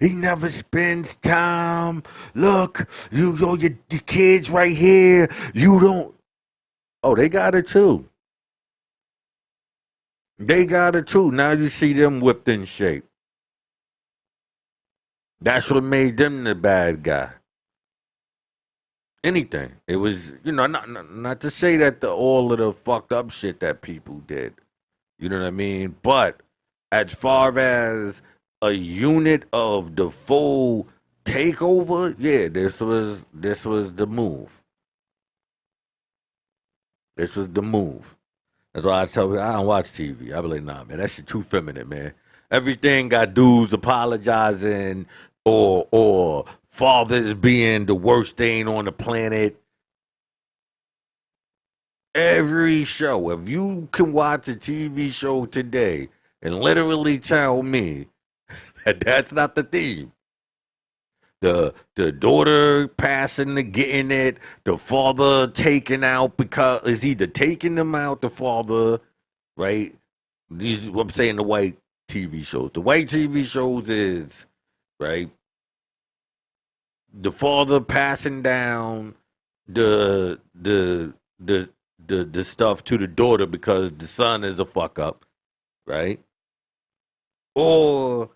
He never spends time. Look, your kids right here. You don't. Oh, they got it too. They got it too. Now you see them whipped in shape. That's what made them the bad guy. Anything. It was, not to say that all of the fucked up shit that people did. You know what I mean? But as far as a unit of the full takeover, yeah, this was the move. This was the move. That's why I tell you I don't watch TV. I be like, nah, man, that shit too feminine, man. Everything got dudes apologizing or fathers being the worst thing on the planet. Every show, if you can watch a TV show today and literally tell me that that's not the theme, the daughter passing the getting it, the father taken out because is either taking them out, the father, right? These I'm saying the white TV shows. The white TV shows is right. The father passing down the the the stuff to the daughter because the son is a fuck up, right? Or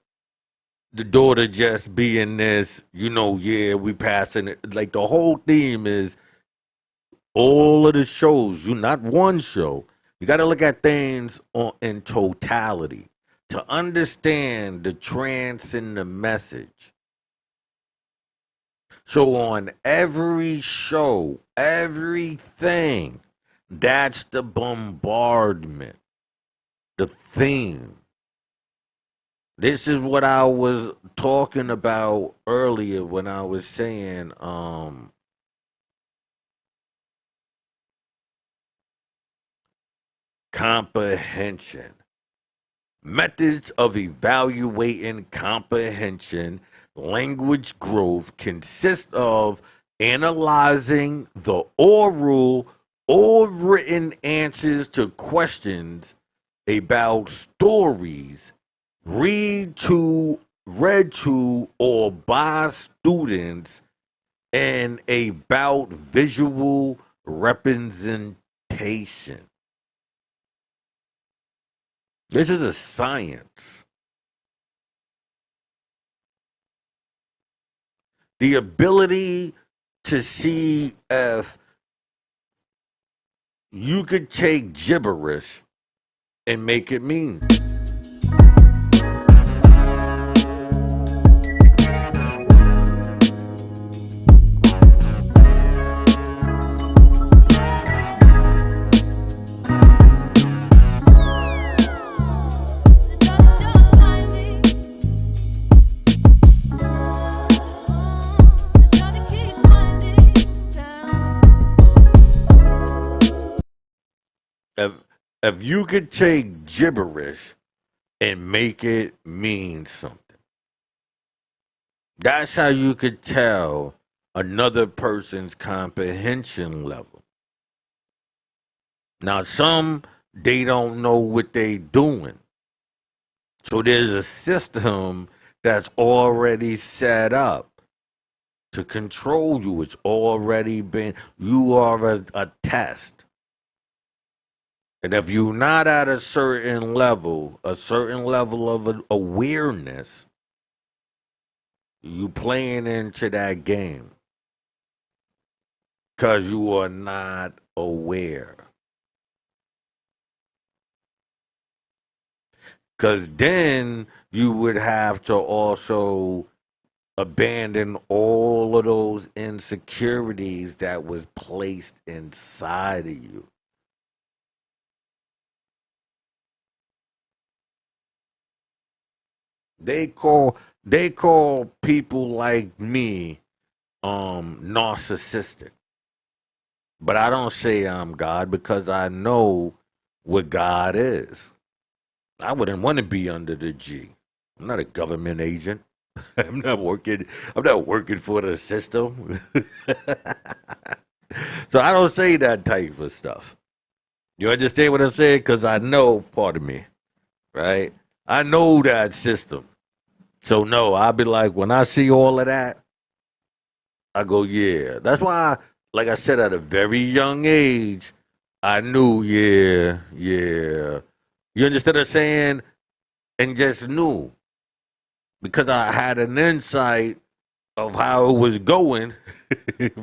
the daughter just being this, yeah, we passing it. Like the whole theme is all of the shows. You not one show. You got to look at things in totality to understand the trance and the message. So on every show, everything, that's the bombardment, the theme. This is what I was talking about earlier when I was saying comprehension. Methods of evaluating comprehension, language growth consist of analyzing the oral or written answers to questions about stories read to or by students and about visual representation. This is a science. The ability to see if you could take gibberish and make it mean. If if you could take gibberish and make it mean something, that's how you could tell another person's comprehension level. Now, some they don't know what they doing. So there's a system that's already set up to control you. It's already been, you are a test. And if you're not at a certain level of awareness, you playing into that game because you are not aware. Because then you would have to also abandon all of those insecurities that was placed inside of you. They call people like me narcissistic. But I don't say I'm God because I know what God is. I wouldn't want to be under the G. I'm not a government agent. I'm not working. I'm not working for the system. So I don't say that type of stuff. You understand what I'm saying? Because I know, pardon me, right? I know that system. So no, I'll be like, when I see all of that, I go, yeah. That's why, like I said, at a very young age, I knew, yeah, yeah. You understand what I'm saying? And just knew because I had an insight of how it was going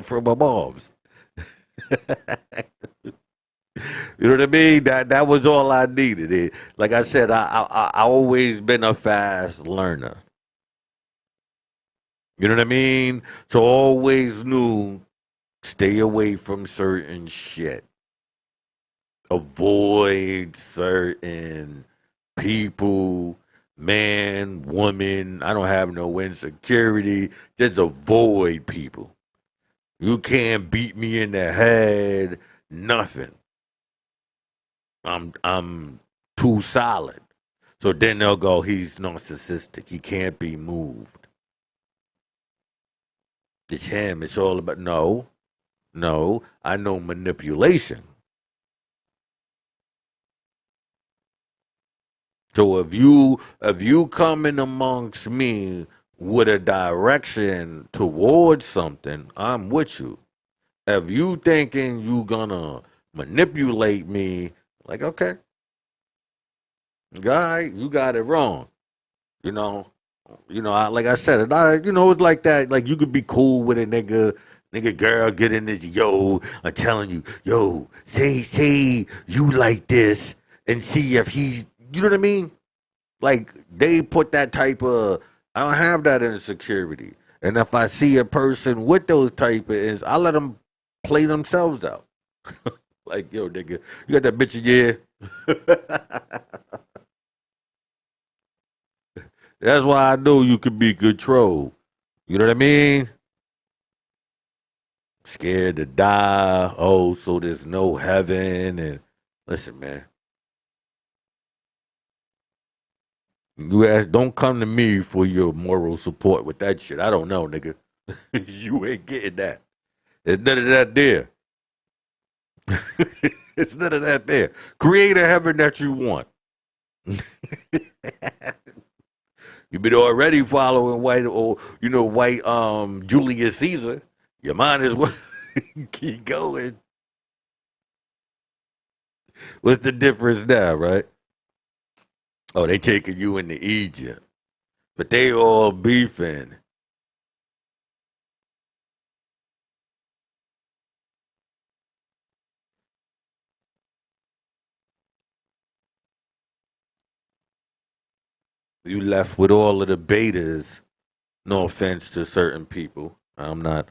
from my mom's. You know what I mean? That was all I needed. Like I said, I always been a fast learner. You know what I mean? So always knew stay away from certain shit. Avoid certain people, man, woman. I don't have no insecurity. Just avoid people. You can't beat me in the head. Nothing. I'm too solid. So then they'll go, he's narcissistic. He can't be moved. It's him. It's all about no, no. I know manipulation. So if you come in amongst me with a direction towards something, I'm with you. If you thinking you gonna manipulate me, like okay, guy, you got it wrong. You know, like I said, it's like that. Like you could be cool with a nigga, girl, get in this. Yo, I'm telling you, yo, say you like this, and see if he's. You know what I mean? Like they put that type of. I don't have that insecurity, and if I see a person with those type of is, I let them play themselves out. Like yo, nigga, you got that bitch in your. That's why I know you can be controlled. You know what I mean? Scared to die. Oh, so there's no heaven. And listen, man, you ask, don't come to me for your moral support with that shit. I don't know, nigga. You ain't getting that. There's none of that there. It's none of that there. Create a heaven that you want. You've been already following white or white Julius Caesar. You might as well keep going. What's the difference now, right? Oh, they taking you into Egypt, but they all beefing. You left with all of the betas. No offense to certain people. I'm not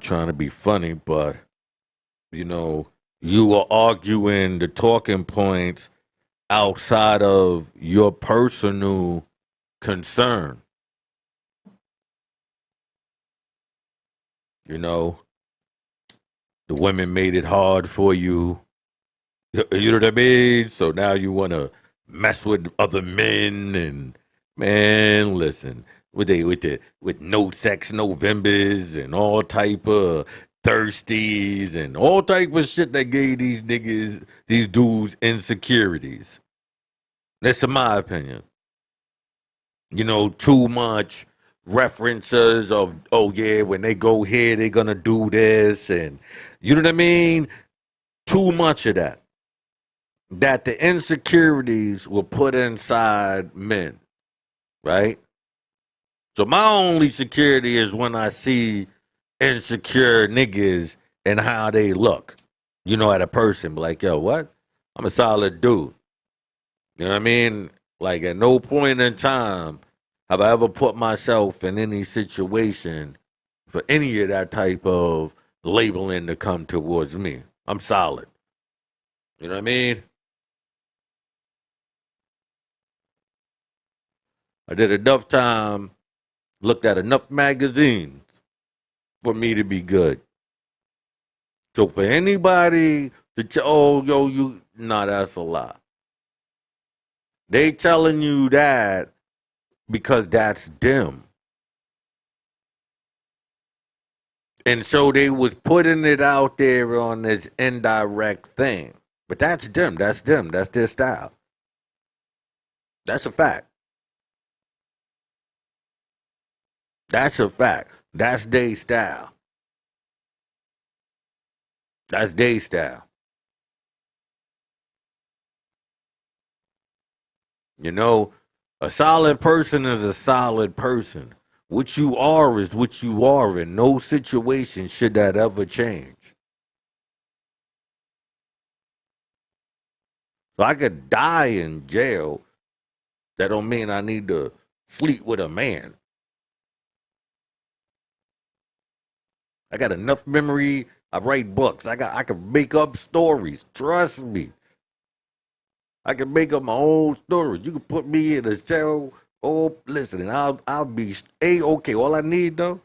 trying to be funny, but you know, you are arguing the talking points outside of your personal concern. You know, the women made it hard for you. You know what I mean? So now you want to mess with other men and man, listen. with no sex Novembers and all type of thirsties and all type of shit that gave these niggas, these dudes, insecurities. That's in my opinion. Too much references of, oh yeah, when they go here they're gonna do this, and you know what I mean. Too much of that. That the insecurities were put inside men, right? So my only security is when I see insecure niggas and how they look, at a person. Be like, yo, what? I'm a solid dude. You know what I mean? Like at no point in time have I ever put myself in any situation for any of that type of labeling to come towards me. I'm solid. You know what I mean? I did enough time, looked at enough magazines for me to be good. So for anybody to tell, oh, yo, nah, that's a lie. They telling you that because that's them. And so they was putting it out there on this indirect thing. But that's them. That's them. That's their style. That's a fact. That's a fact. That's their style. That's their style. You know, a solid person is a solid person. What you are is what you are, in no situation should that ever change. So I could die in jail. That don't mean I need to sleep with a man. I got enough memory. I write books. I can make up stories. Trust me. I can make up my own stories. You can put me in a cell. Oh, listen, and I'll be okay. All I need though,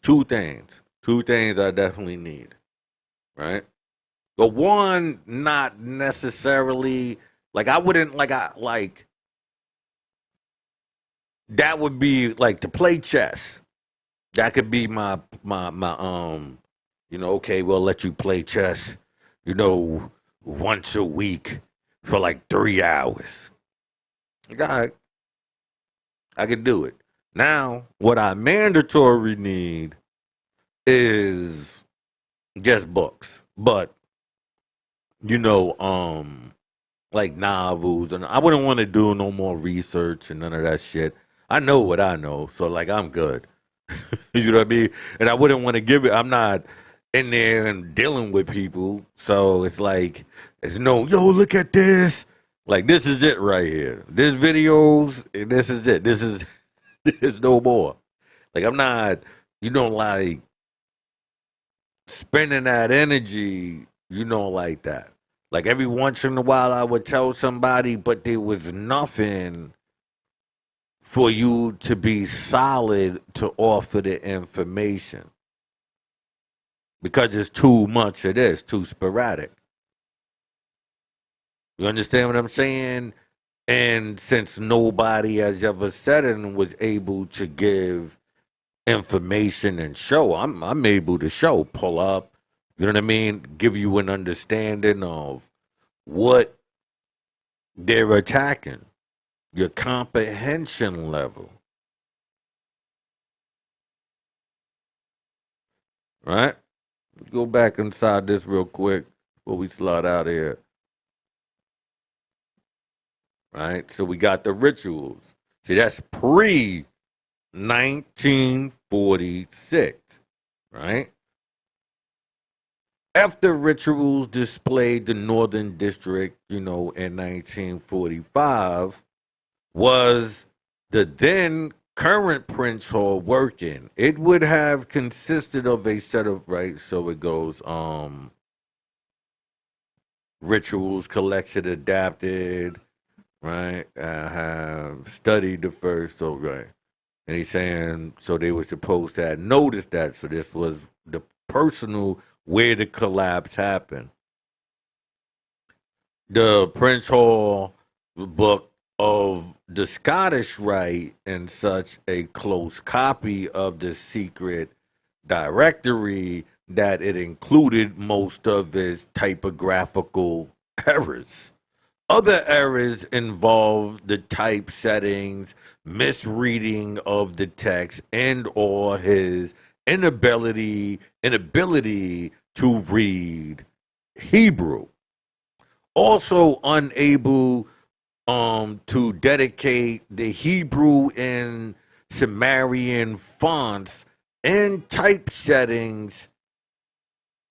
two things. Two things I definitely need. Right. The one, not necessarily like I wouldn't like I like that would be like to play chess. That could be my okay, we'll let you play chess, you know, once a week for like 3 hours. God, I could do it. Now, what I mandatory need is just books. But, you know, like novels, and I wouldn't want to do no more research and none of that shit. I know what I know, so like I'm good. You know what I mean? And I wouldn't want to give it. I'm not in there and dealing with people, so it's like it's no. Yo, look at this. Like this is it right here. This videos. And this is it. This is there's no more. Like I'm not. Like spending that energy. Like that. Like every once in a while, I would tell somebody, but there was nothing for you to be solid to offer the information because it's too much of this, too sporadic. You understand what I'm saying? And since nobody has ever said it and was able to give information and show, I'm able to show, pull up, you know what I mean? Give you an understanding of what they're attacking, your comprehension level, right? Go back inside this real quick before we slide out of here. Right? So we got the rituals. See, that's pre 1946, right? After rituals displayed the Northern District, in 1945, was the then current Prince Hall working? It would have consisted of a set of, right? So it goes, rituals collected, adapted, right? I have studied the first, okay. And he's saying, so they were supposed to have noticed that. So this was the personal where the collapse happened. The Prince Hall book of the Scottish Rite and such a close copy of the secret directory that it included most of its typographical errors. Other errors involve the type settings, misreading of the text, and or his inability to read Hebrew. Also unable to dedicate the Hebrew and Sumerian fonts and typesettings,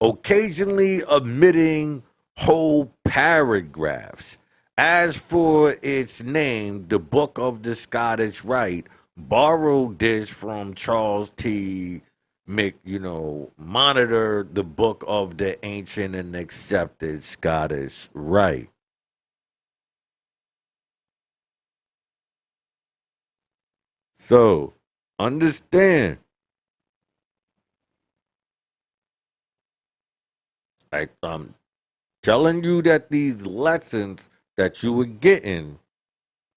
occasionally omitting whole paragraphs. As for its name, the Book of the Scottish Rite borrowed this from Charles T. Monitor, the Book of the Ancient and Accepted Scottish Rite. So, understand, I'm telling you that these lessons that you were getting,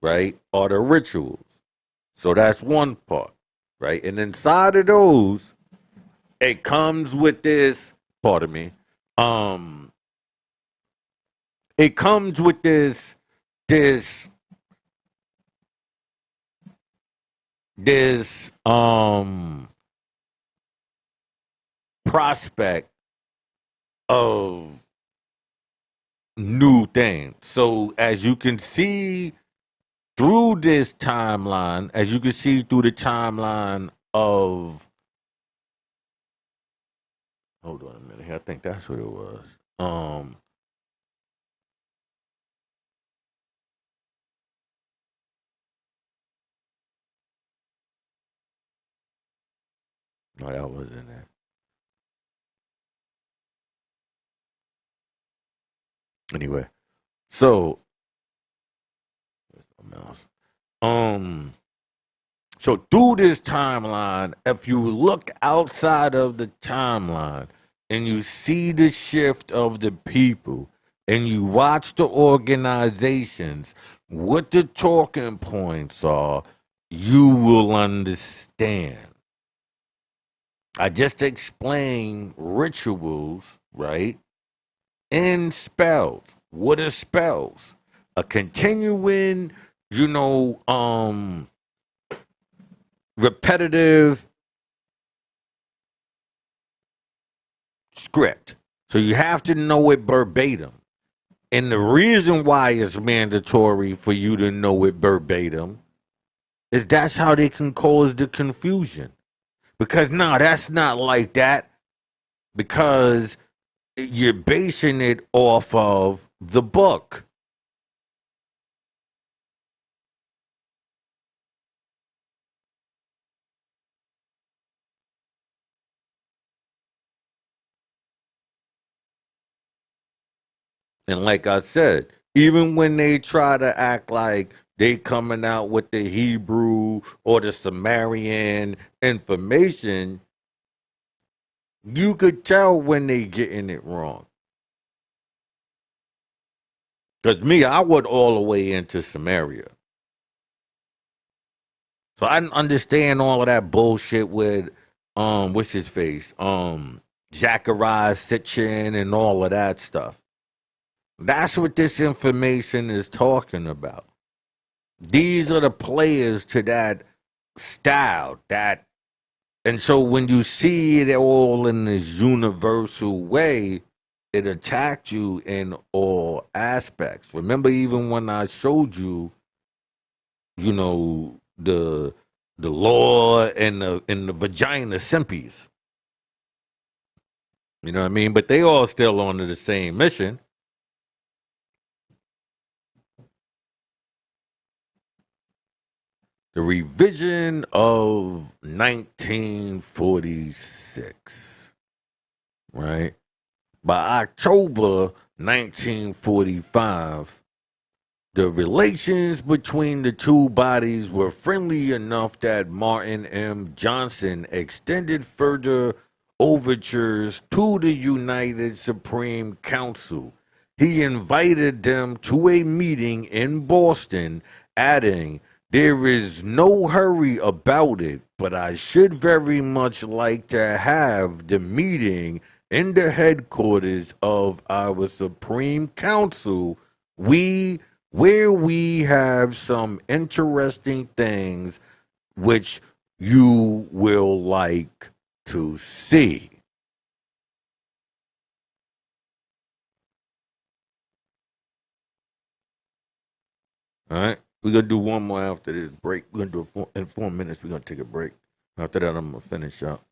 right, are the rituals. So that's one part, right? And inside of those, it comes with this, pardon me, um, it comes with this, this prospect of new things. So as you can see through this timeline, as you can see through the timeline of, hold on a minute here, I think that's what it was. No, that wasn't it. Anyway, so mouse. Um, so through this timeline, if you look outside of the timeline and you see the shift of the people and you watch the organizations, what the talking points are, you will understand. I just explained rituals, right? And spells. What are spells? A continuing, you know, repetitive script. So you have to know it verbatim. And the reason why it's mandatory for you to know it verbatim is that's how they can cause the confusion. Because no, that's not like that. Because you're basing it off of the book. And like I said, even when they try to act like they coming out with the Hebrew or the Sumerian information, you could tell when they getting it wrong. Cause me, I went all the way into Samaria. So I didn't understand all of that bullshit with what's his face? Zachariah Sitchin and all of that stuff. That's what this information is talking about. These are the players to that style, that, and so when you see it all in this universal way, it attacks you in all aspects. Remember, even when I showed you, you know, the law and the vagina simpies. You know what I mean? But they all still on to the same mission. The revision of 1946, right? By October 1945, the relations between the two bodies were friendly enough that Martin M. Johnson extended further overtures to the United Supreme Council. He invited them to a meeting in Boston adding, "There is no hurry about it, but I should very much like to have the meeting in the headquarters of our Supreme Council, we where we have some interesting things which you will like to see." All right. We're gonna do one more after this break. We're gonna do in 4 minutes. We're gonna take a break. After that, I'm gonna finish up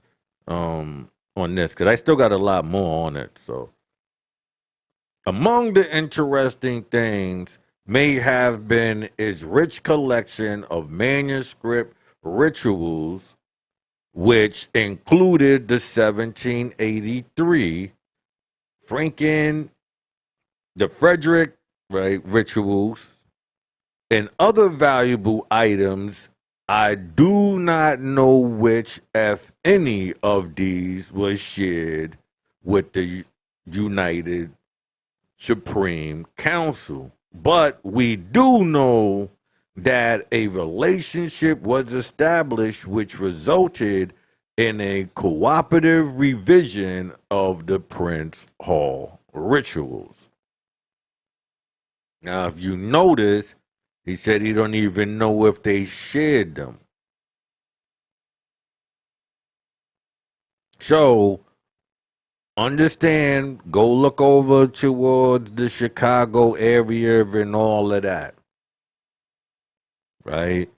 on this because I still got a lot more on it. So, among the interesting things may have been its rich collection of manuscript rituals, which included the 1783 Franken, the Frederick, right, rituals, and other valuable items. I do not know which, if any, of these was shared with the United Supreme Council. But we do know that a relationship was established which resulted in a cooperative revision of the Prince Hall rituals. Now, if you notice, he said he don't even know if they shared them. So understand, go look over towards the Chicago area and all of that, right?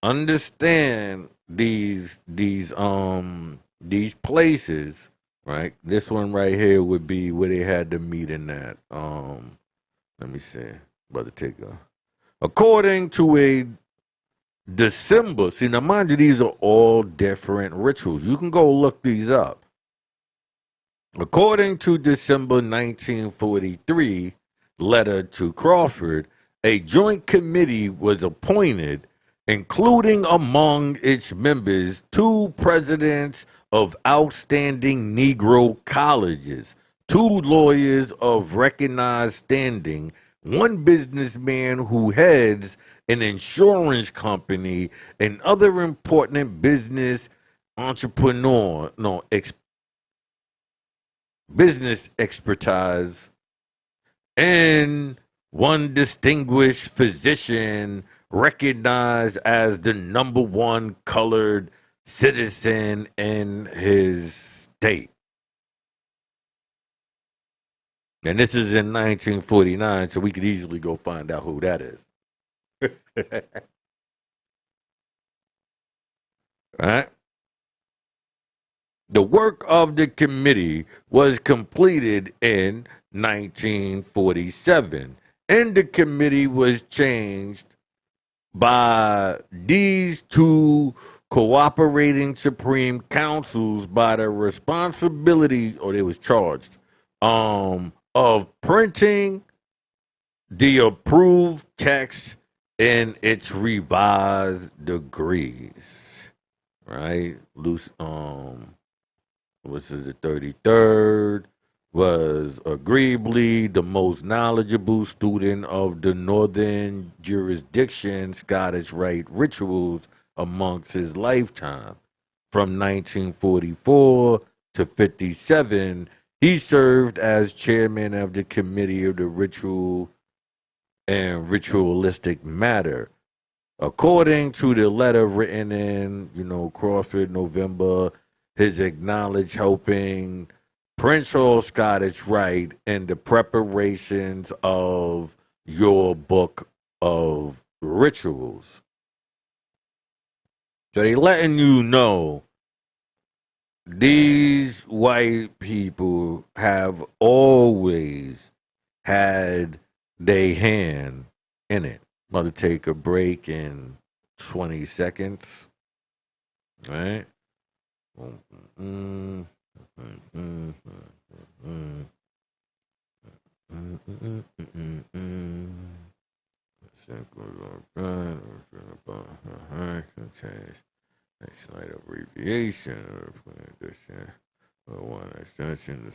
Understand these places, right? This one right here would be where they had the meeting at. Let me see. Brother Taker. According to a December, see now mind you, these are all different rituals. You can go look these up. According to December 1943 letter to Crawford, a joint committee was appointed, including among its members two presidents of outstanding Negro colleges, two lawyers of recognized standing, one businessman who heads an insurance company, and other important business entrepreneur, no, business expertise, and one distinguished physician recognized as the number one colored citizen in his state. And this is in 1949, so we could easily go find out who that is. All right. The work of the committee was completed in 1947, and the committee was changed by these two cooperating supreme councils by the responsibility, or they was charged, of printing the approved text in its revised degrees. Right? Loose which is the 33rd, was agreeably the most knowledgeable student of the northern jurisdiction Scottish Rite rituals amongst his lifetime. From 1944 to 57, he served as chairman of the Committee of the Ritual and Ritualistic Matter. According to the letter written in, Crawford, November, his acknowledged helping Prince Hall Scottish Rite in the preparations of your book of rituals. So they letting you know these white people have always had their hand in it. I'm about to take a break in 20 seconds. All right. A slight abbreviation of addition. One extension.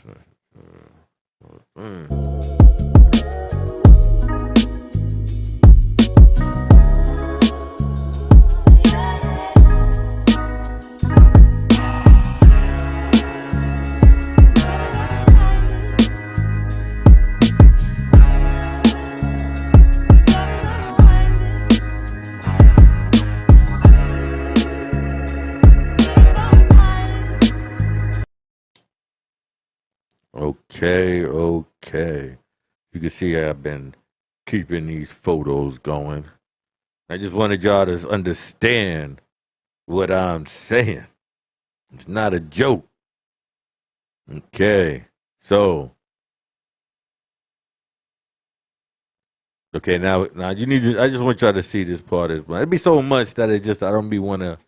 Okay. You can see I've been keeping these photos going. I just wanted y'all to understand what I'm saying. It's not a joke. Okay. So, okay, now you need to, I just want y'all to see this part as well. It'd be so much that it just I don't be wanna.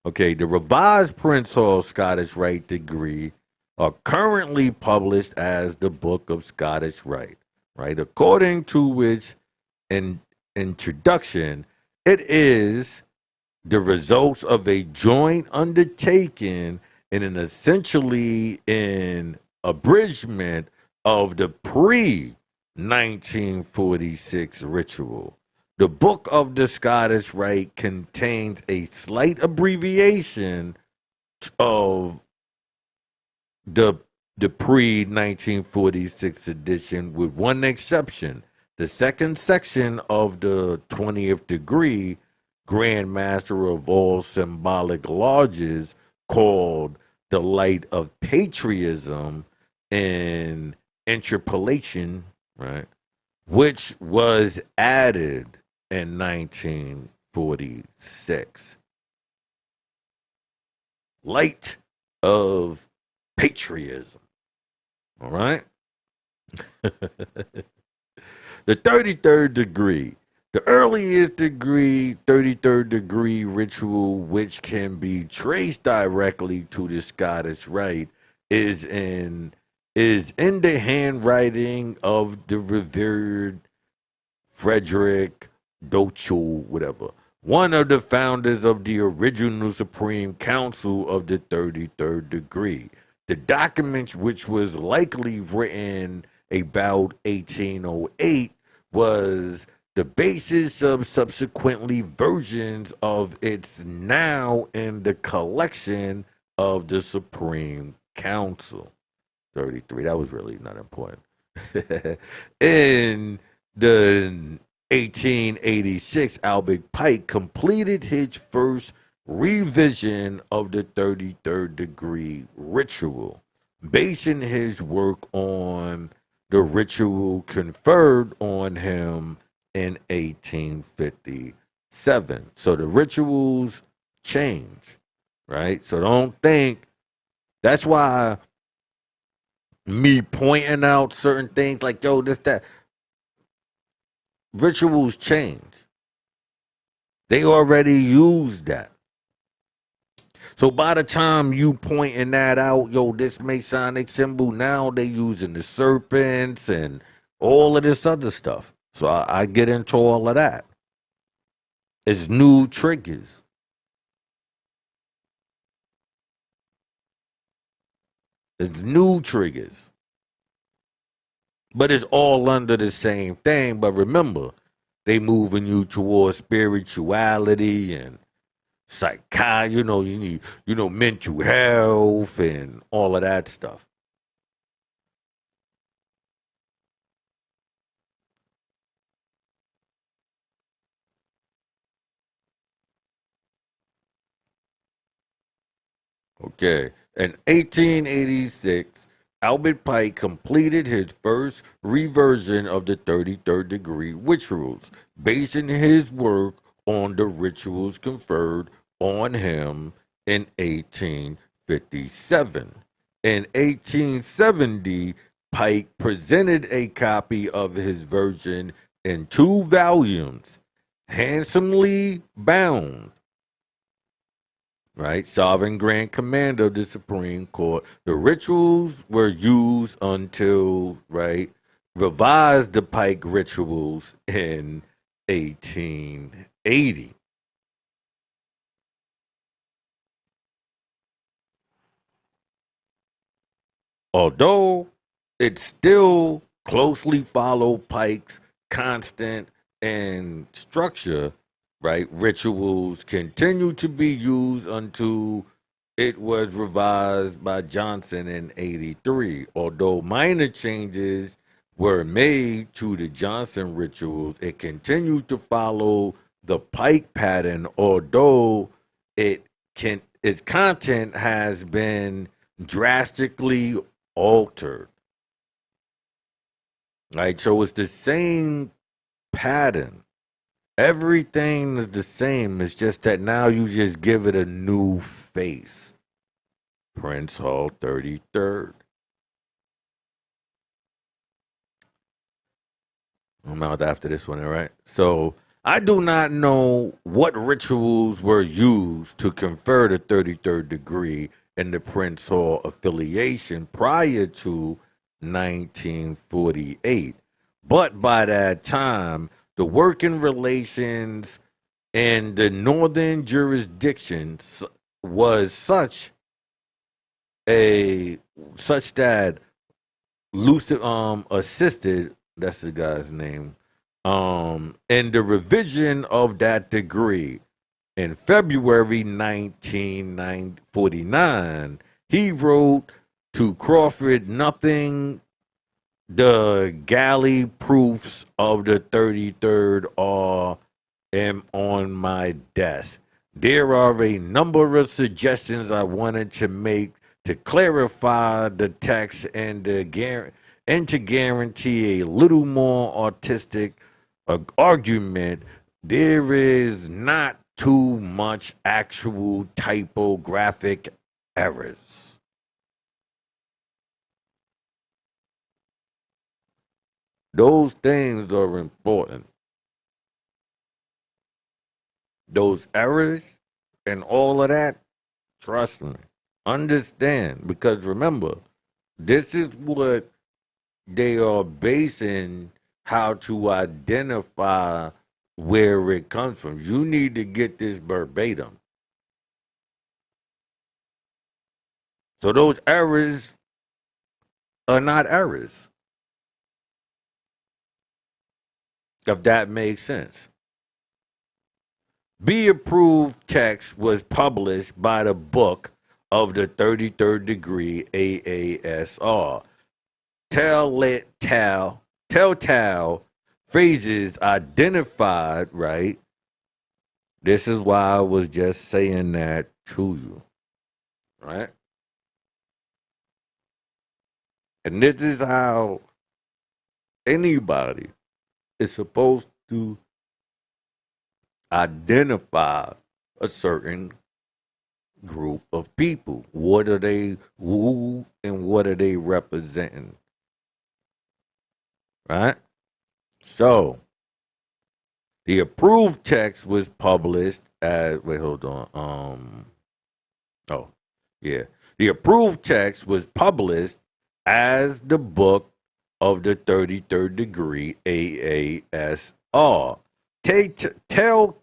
Okay, the revised Prince Hall Scottish Rite degree are currently published as the Book of Scottish Rite, right? According to which in introduction, it is the results of a joint undertaking in an essentially an abridgment of the pre 1946 ritual. The Book of the Scottish Rite contains a slight abbreviation of the the pre 1946 edition, with one exception. The second section of the 20th degree, Grand Master of all symbolic lodges, called the Light of Patriotism and Interpolation, right, which was added in 1946. Light of Patriotism. All right. The 33rd degree. The earliest degree, 33rd degree ritual, which can be traced directly to the Scottish Rite, is in the handwriting of the revered Frederick Dochel, whatever, one of the founders of the original Supreme Council of the 33rd degree. The document, which was likely written about 1808, was the basis of subsequently versions of its now in the collection of the Supreme Council. 33, that was really not important. In the 1886, Albert Pike completed his first revision of the 33rd degree ritual, basing his work on the ritual conferred on him in 1857. So the rituals change, right? So don't think that's why me pointing out certain things like, yo, this, that, rituals change. They already use that. So by the time you pointing that out, yo, this Masonic symbol, now they using the serpents and all of this other stuff. So I get into all of that. It's new triggers. It's new triggers. But it's all under the same thing. But remember, they moving you towards spirituality and psychiatry, you need, mental health and all of that stuff. Okay. In 1886, Albert Pike completed his first reversion of the 33rd degree rituals, basing his work on the rituals conferred on him in 1857. In 1870, Pike presented a copy of his version in two volumes, handsomely bound, right? Sovereign Grand Commander of the Supreme Court. The rituals were used until, right, revised the Pike rituals in 1880. Although it still closely followed Pike's constant and structure, right? Rituals continue to be used until it was revised by Johnson in 83. Although minor changes were made to the Johnson rituals, it continued to follow the Pike pattern, although its content has been drastically altered. Right? So it's the same pattern. Everything is the same. It's just that now you just give it a new face. Prince Hall 33rd. I'm out after this one, all right? So I do not know what rituals were used to confer the 33rd degree in the Prince Hall affiliation prior to 1948. But by that time, the working relations in the northern jurisdictions was a such that Lucid assisted, that's the guy's name, in the revision of that degree. In February 1949, he wrote to Crawford, nothing the galley proofs of the 33rd are on my desk. There are a number of suggestions I wanted to make to clarify the text and to guarantee a little more artistic argument. There is not too much actual typographic errors. Those things are important. Those errors and all of that, trust me, understand. Because remember, this is what they are basing how to identify where it comes from. You need to get this verbatim. So those errors are not errors, if that makes sense. B approved text was published by the book of the 33rd degree AASR. Telltale phrases identified, right? This is why I was just saying that to you, right? And this is how anybody is supposed to identify a certain group of people. What are they, who, and what are they representing, right? So, the approved text was published as, wait, hold on. Oh, yeah. The approved text was published as the book of the 33rd degree AASR. Telltale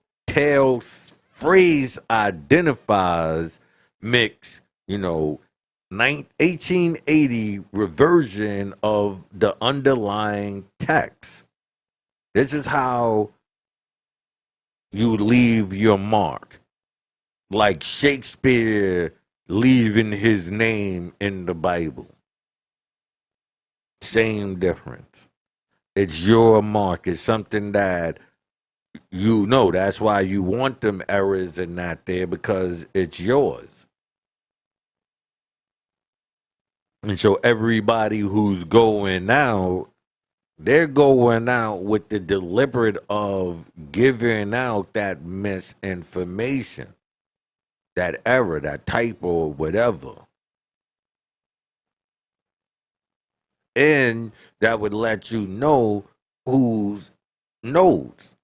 phrase identifies mix, 1880 reversion of the underlying text. This is how you leave your mark. Like Shakespeare leaving his name in the Bible. Same difference. It's your mark. It's something that you know. That's why you want them errors and not there because it's yours. And so everybody who's going out, they're going out with the deliberate of giving out that misinformation, that error, that typo, or whatever. And that would let you know who's knows,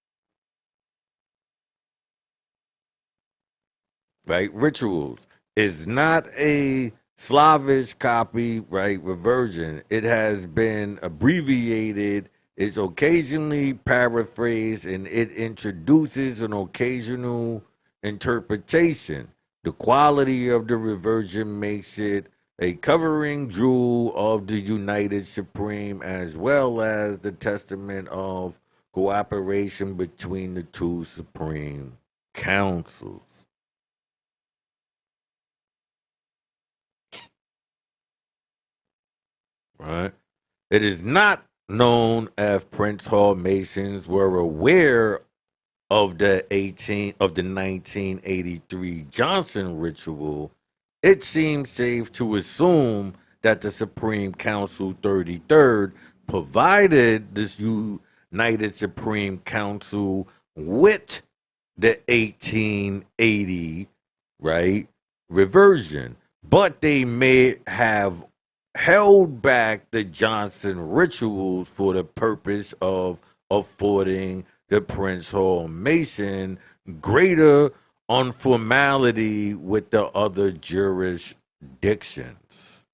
right? Rituals is not a Slavish copy, right? Reversion. It has been abbreviated. It's occasionally paraphrased, and it introduces an occasional interpretation. The quality of the reversion makes it a covering jewel of the United Supreme, as well as the testament of cooperation between the two supreme councils. Right? It is not known if Prince Hall Masons were aware of the 1983 Johnson ritual. It seems safe to assume that the Supreme Council 33rd provided this United Supreme Council with the 1880, right, reversion. But they may have held back the Johnson rituals for the purpose of affording the Prince Hall Mason greater informality with the other jurisdictions.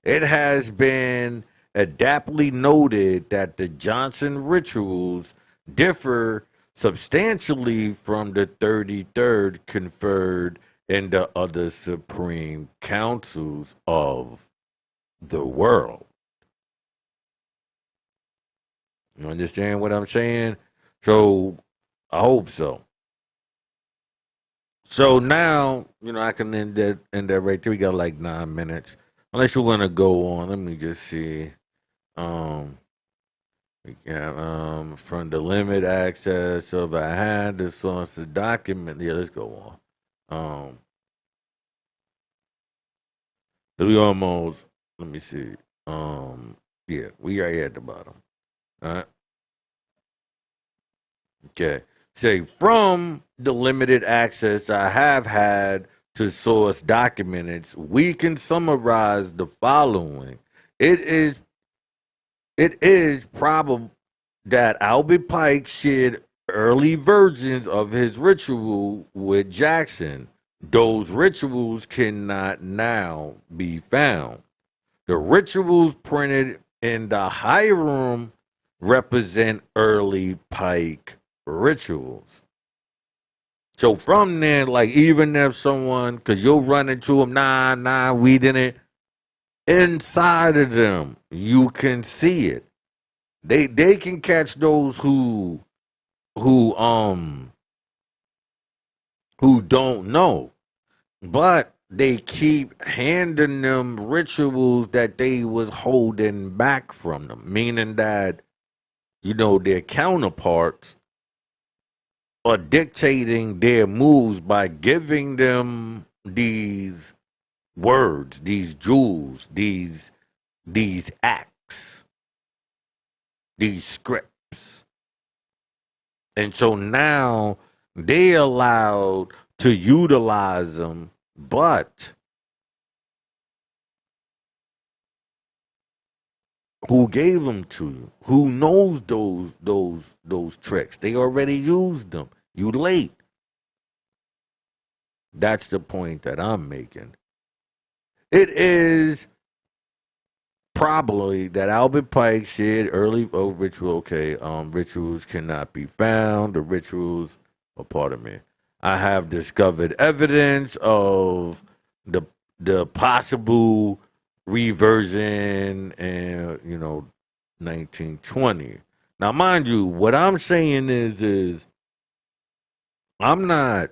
It has been adeptly noted that the Johnson rituals differ substantially from the 33rd conferred in the other supreme councils of the world. You understand what I'm saying? So I hope so. So now, I can end that right there. We got like 9 minutes. Unless you want to go on. Let me just see. Um from the limit access of I had the sources document. Yeah, let's go on. We almost let me see. Yeah, we are at the bottom. All right. Okay. Say from the limited access I have had to source documents, we can summarize the following. It is it is probable that Albert Pike shared early versions of his ritual with Jackson. Those rituals cannot now be found. The rituals printed in the Hiram represent early Pike rituals. So from there, like even if someone, because you'll run into them, nah, we didn't. Inside of them, you can see it. They can catch those who um who don't know, but they keep handing them rituals that they was holding back from them, meaning that their counterparts are dictating their moves by giving them these words, these jewels, these acts, these scripts. And so now they allowed to utilize them, but who gave them to you? Who knows those tricks? They already used them. You late. That's the point that I'm making. It is probably that Albert Pike shared early ritual. Okay, rituals cannot be found. The rituals, pardon me. I have discovered evidence of the the possible reversion and 1920. Now, mind you, what I'm saying is I'm not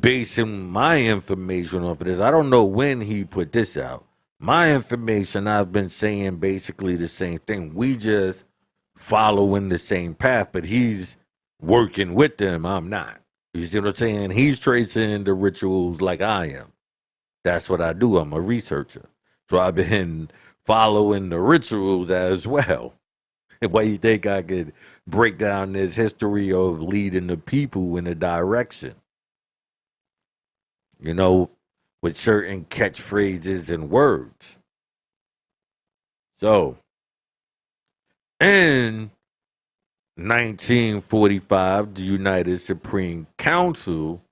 basing my information off of this. I don't know when he put this out. My information, I've been saying basically the same thing. We just following the same path, but he's working with them. I'm not. You see what I'm saying? He's tracing the rituals like I am. That's what I do. I'm a researcher. So I've been following the rituals as well. Why you think I could break down this history of leading the people in a direction? you know, with certain catchphrases and words. So, in 1945, the United Supreme Council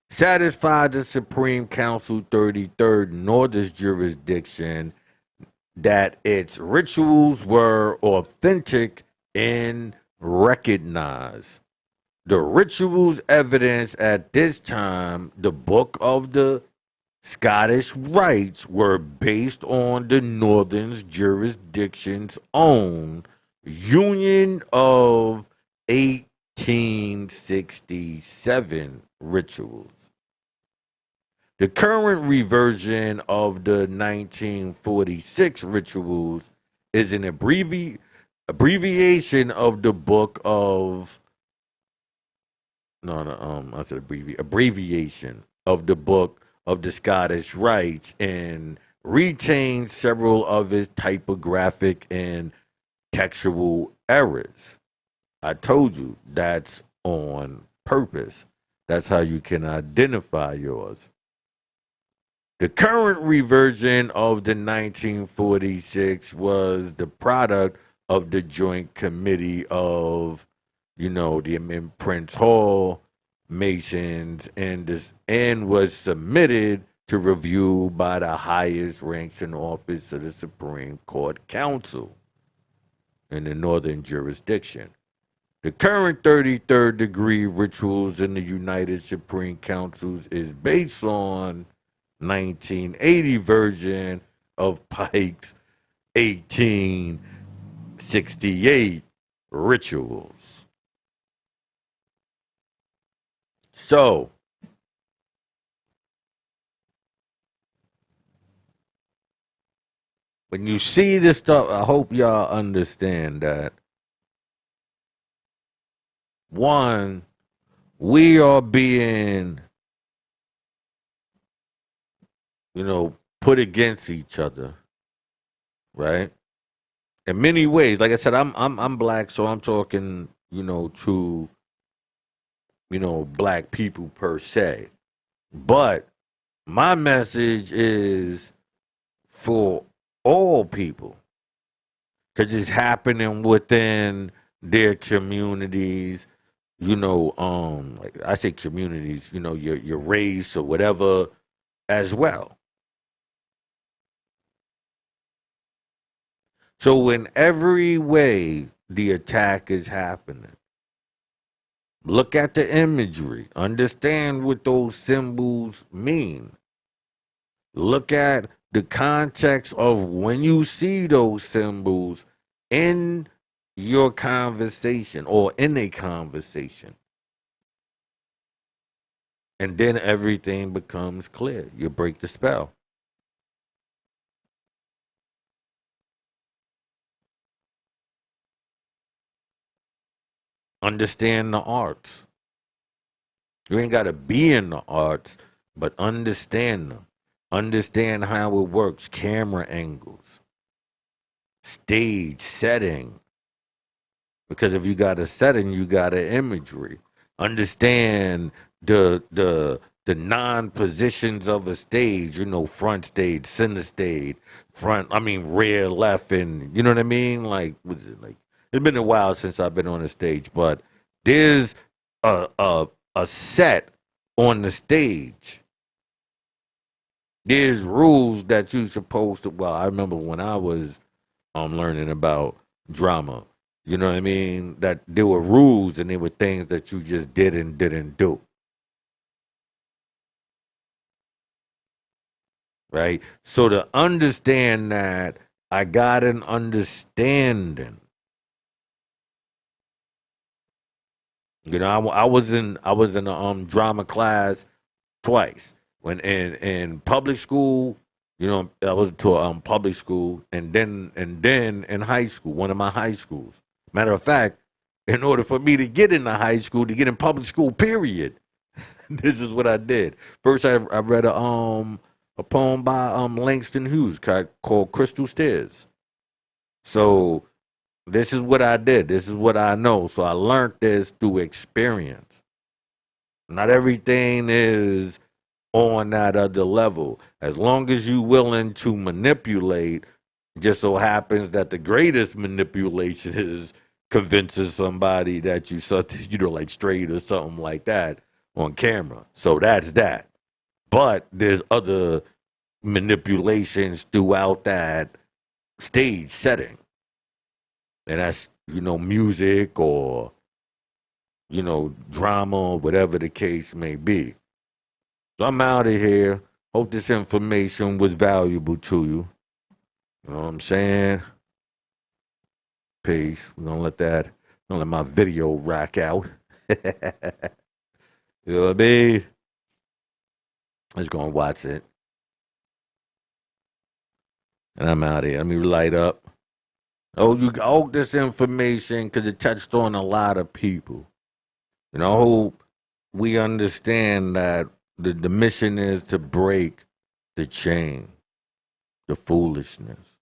satisfied the Supreme Council 33rd Northern jurisdiction that its rituals were authentic and recognized. The rituals evidence at this time, the Book of the Scottish Rites, were based on the Northern jurisdiction's own Union of 1867 rituals. The current reversion of the 1946 rituals is an abbreviation of the Book of I said abbreviation of the Book of the Scottish Rites and retains several of its typographic and textual errors. I told you that's on purpose. That's how you can identify yours. The current reversion of the 1946 was the product of the Joint Committee of, the Prince Hall Masons, and was submitted to review by the highest ranks in office of the Supreme Court Council in the Northern Jurisdiction. The current 33rd degree rituals in the United Supreme Councils is based on 1980 version of Pike's 1868 rituals. So, when you see this stuff, I hope y'all understand that one, we are being, put against each other, right? In many ways. Like I said, I'm black, so I'm talking, to black people per se. But my message is for all people, because it's happening within their communities. Like I say, communities. Your race or whatever, as well. So in every way, the attack is happening. Look at the imagery. Understand what those symbols mean. Look at the context of when you see those symbols in your conversation or in a conversation. And then everything becomes clear. You break the spell. Understand the arts. You ain't got to be in the arts, but understand them. Understand how it works, camera angles, stage setting. Because if you got a setting, you got an imagery. Understand the non-positions of a stage, front stage, center stage, rear, left, and you know what I mean? Like, what's it like? It's been a while since I've been on a stage, but there's a set on the stage. There's rules that you're supposed to. Well, I remember when I was learning about drama. You know what I mean? That there were rules and there were things that you just didn't do. Right? So to understand that, I got an understanding. I was in a drama class twice. When in public school, I was to public school, and then in high school, one of my high schools. Matter of fact, in order for me to get into high school, to get in public school, period, this is what I did. First, I read a poem by Langston Hughes called Crystal Stairs. So this is what I did. This is what I know. So I learned this through experience. Not everything is on that other level. As long as you willing to manipulate, just so happens that the greatest manipulation is convincing somebody that you something, like straight or something like that on camera. So that's that. But there's other manipulations throughout that stage setting. And that's, music or, drama, whatever the case may be. So I'm out of here. Hope this information was valuable to you. You know what I'm saying? Peace. We're gonna let my video rock out. You know what I mean? I'm just gonna watch it. And I'm out of here. Let me light up. Oh, you hope this information because it touched on a lot of people. I hope we understand that the mission is to break the chain, the foolishness.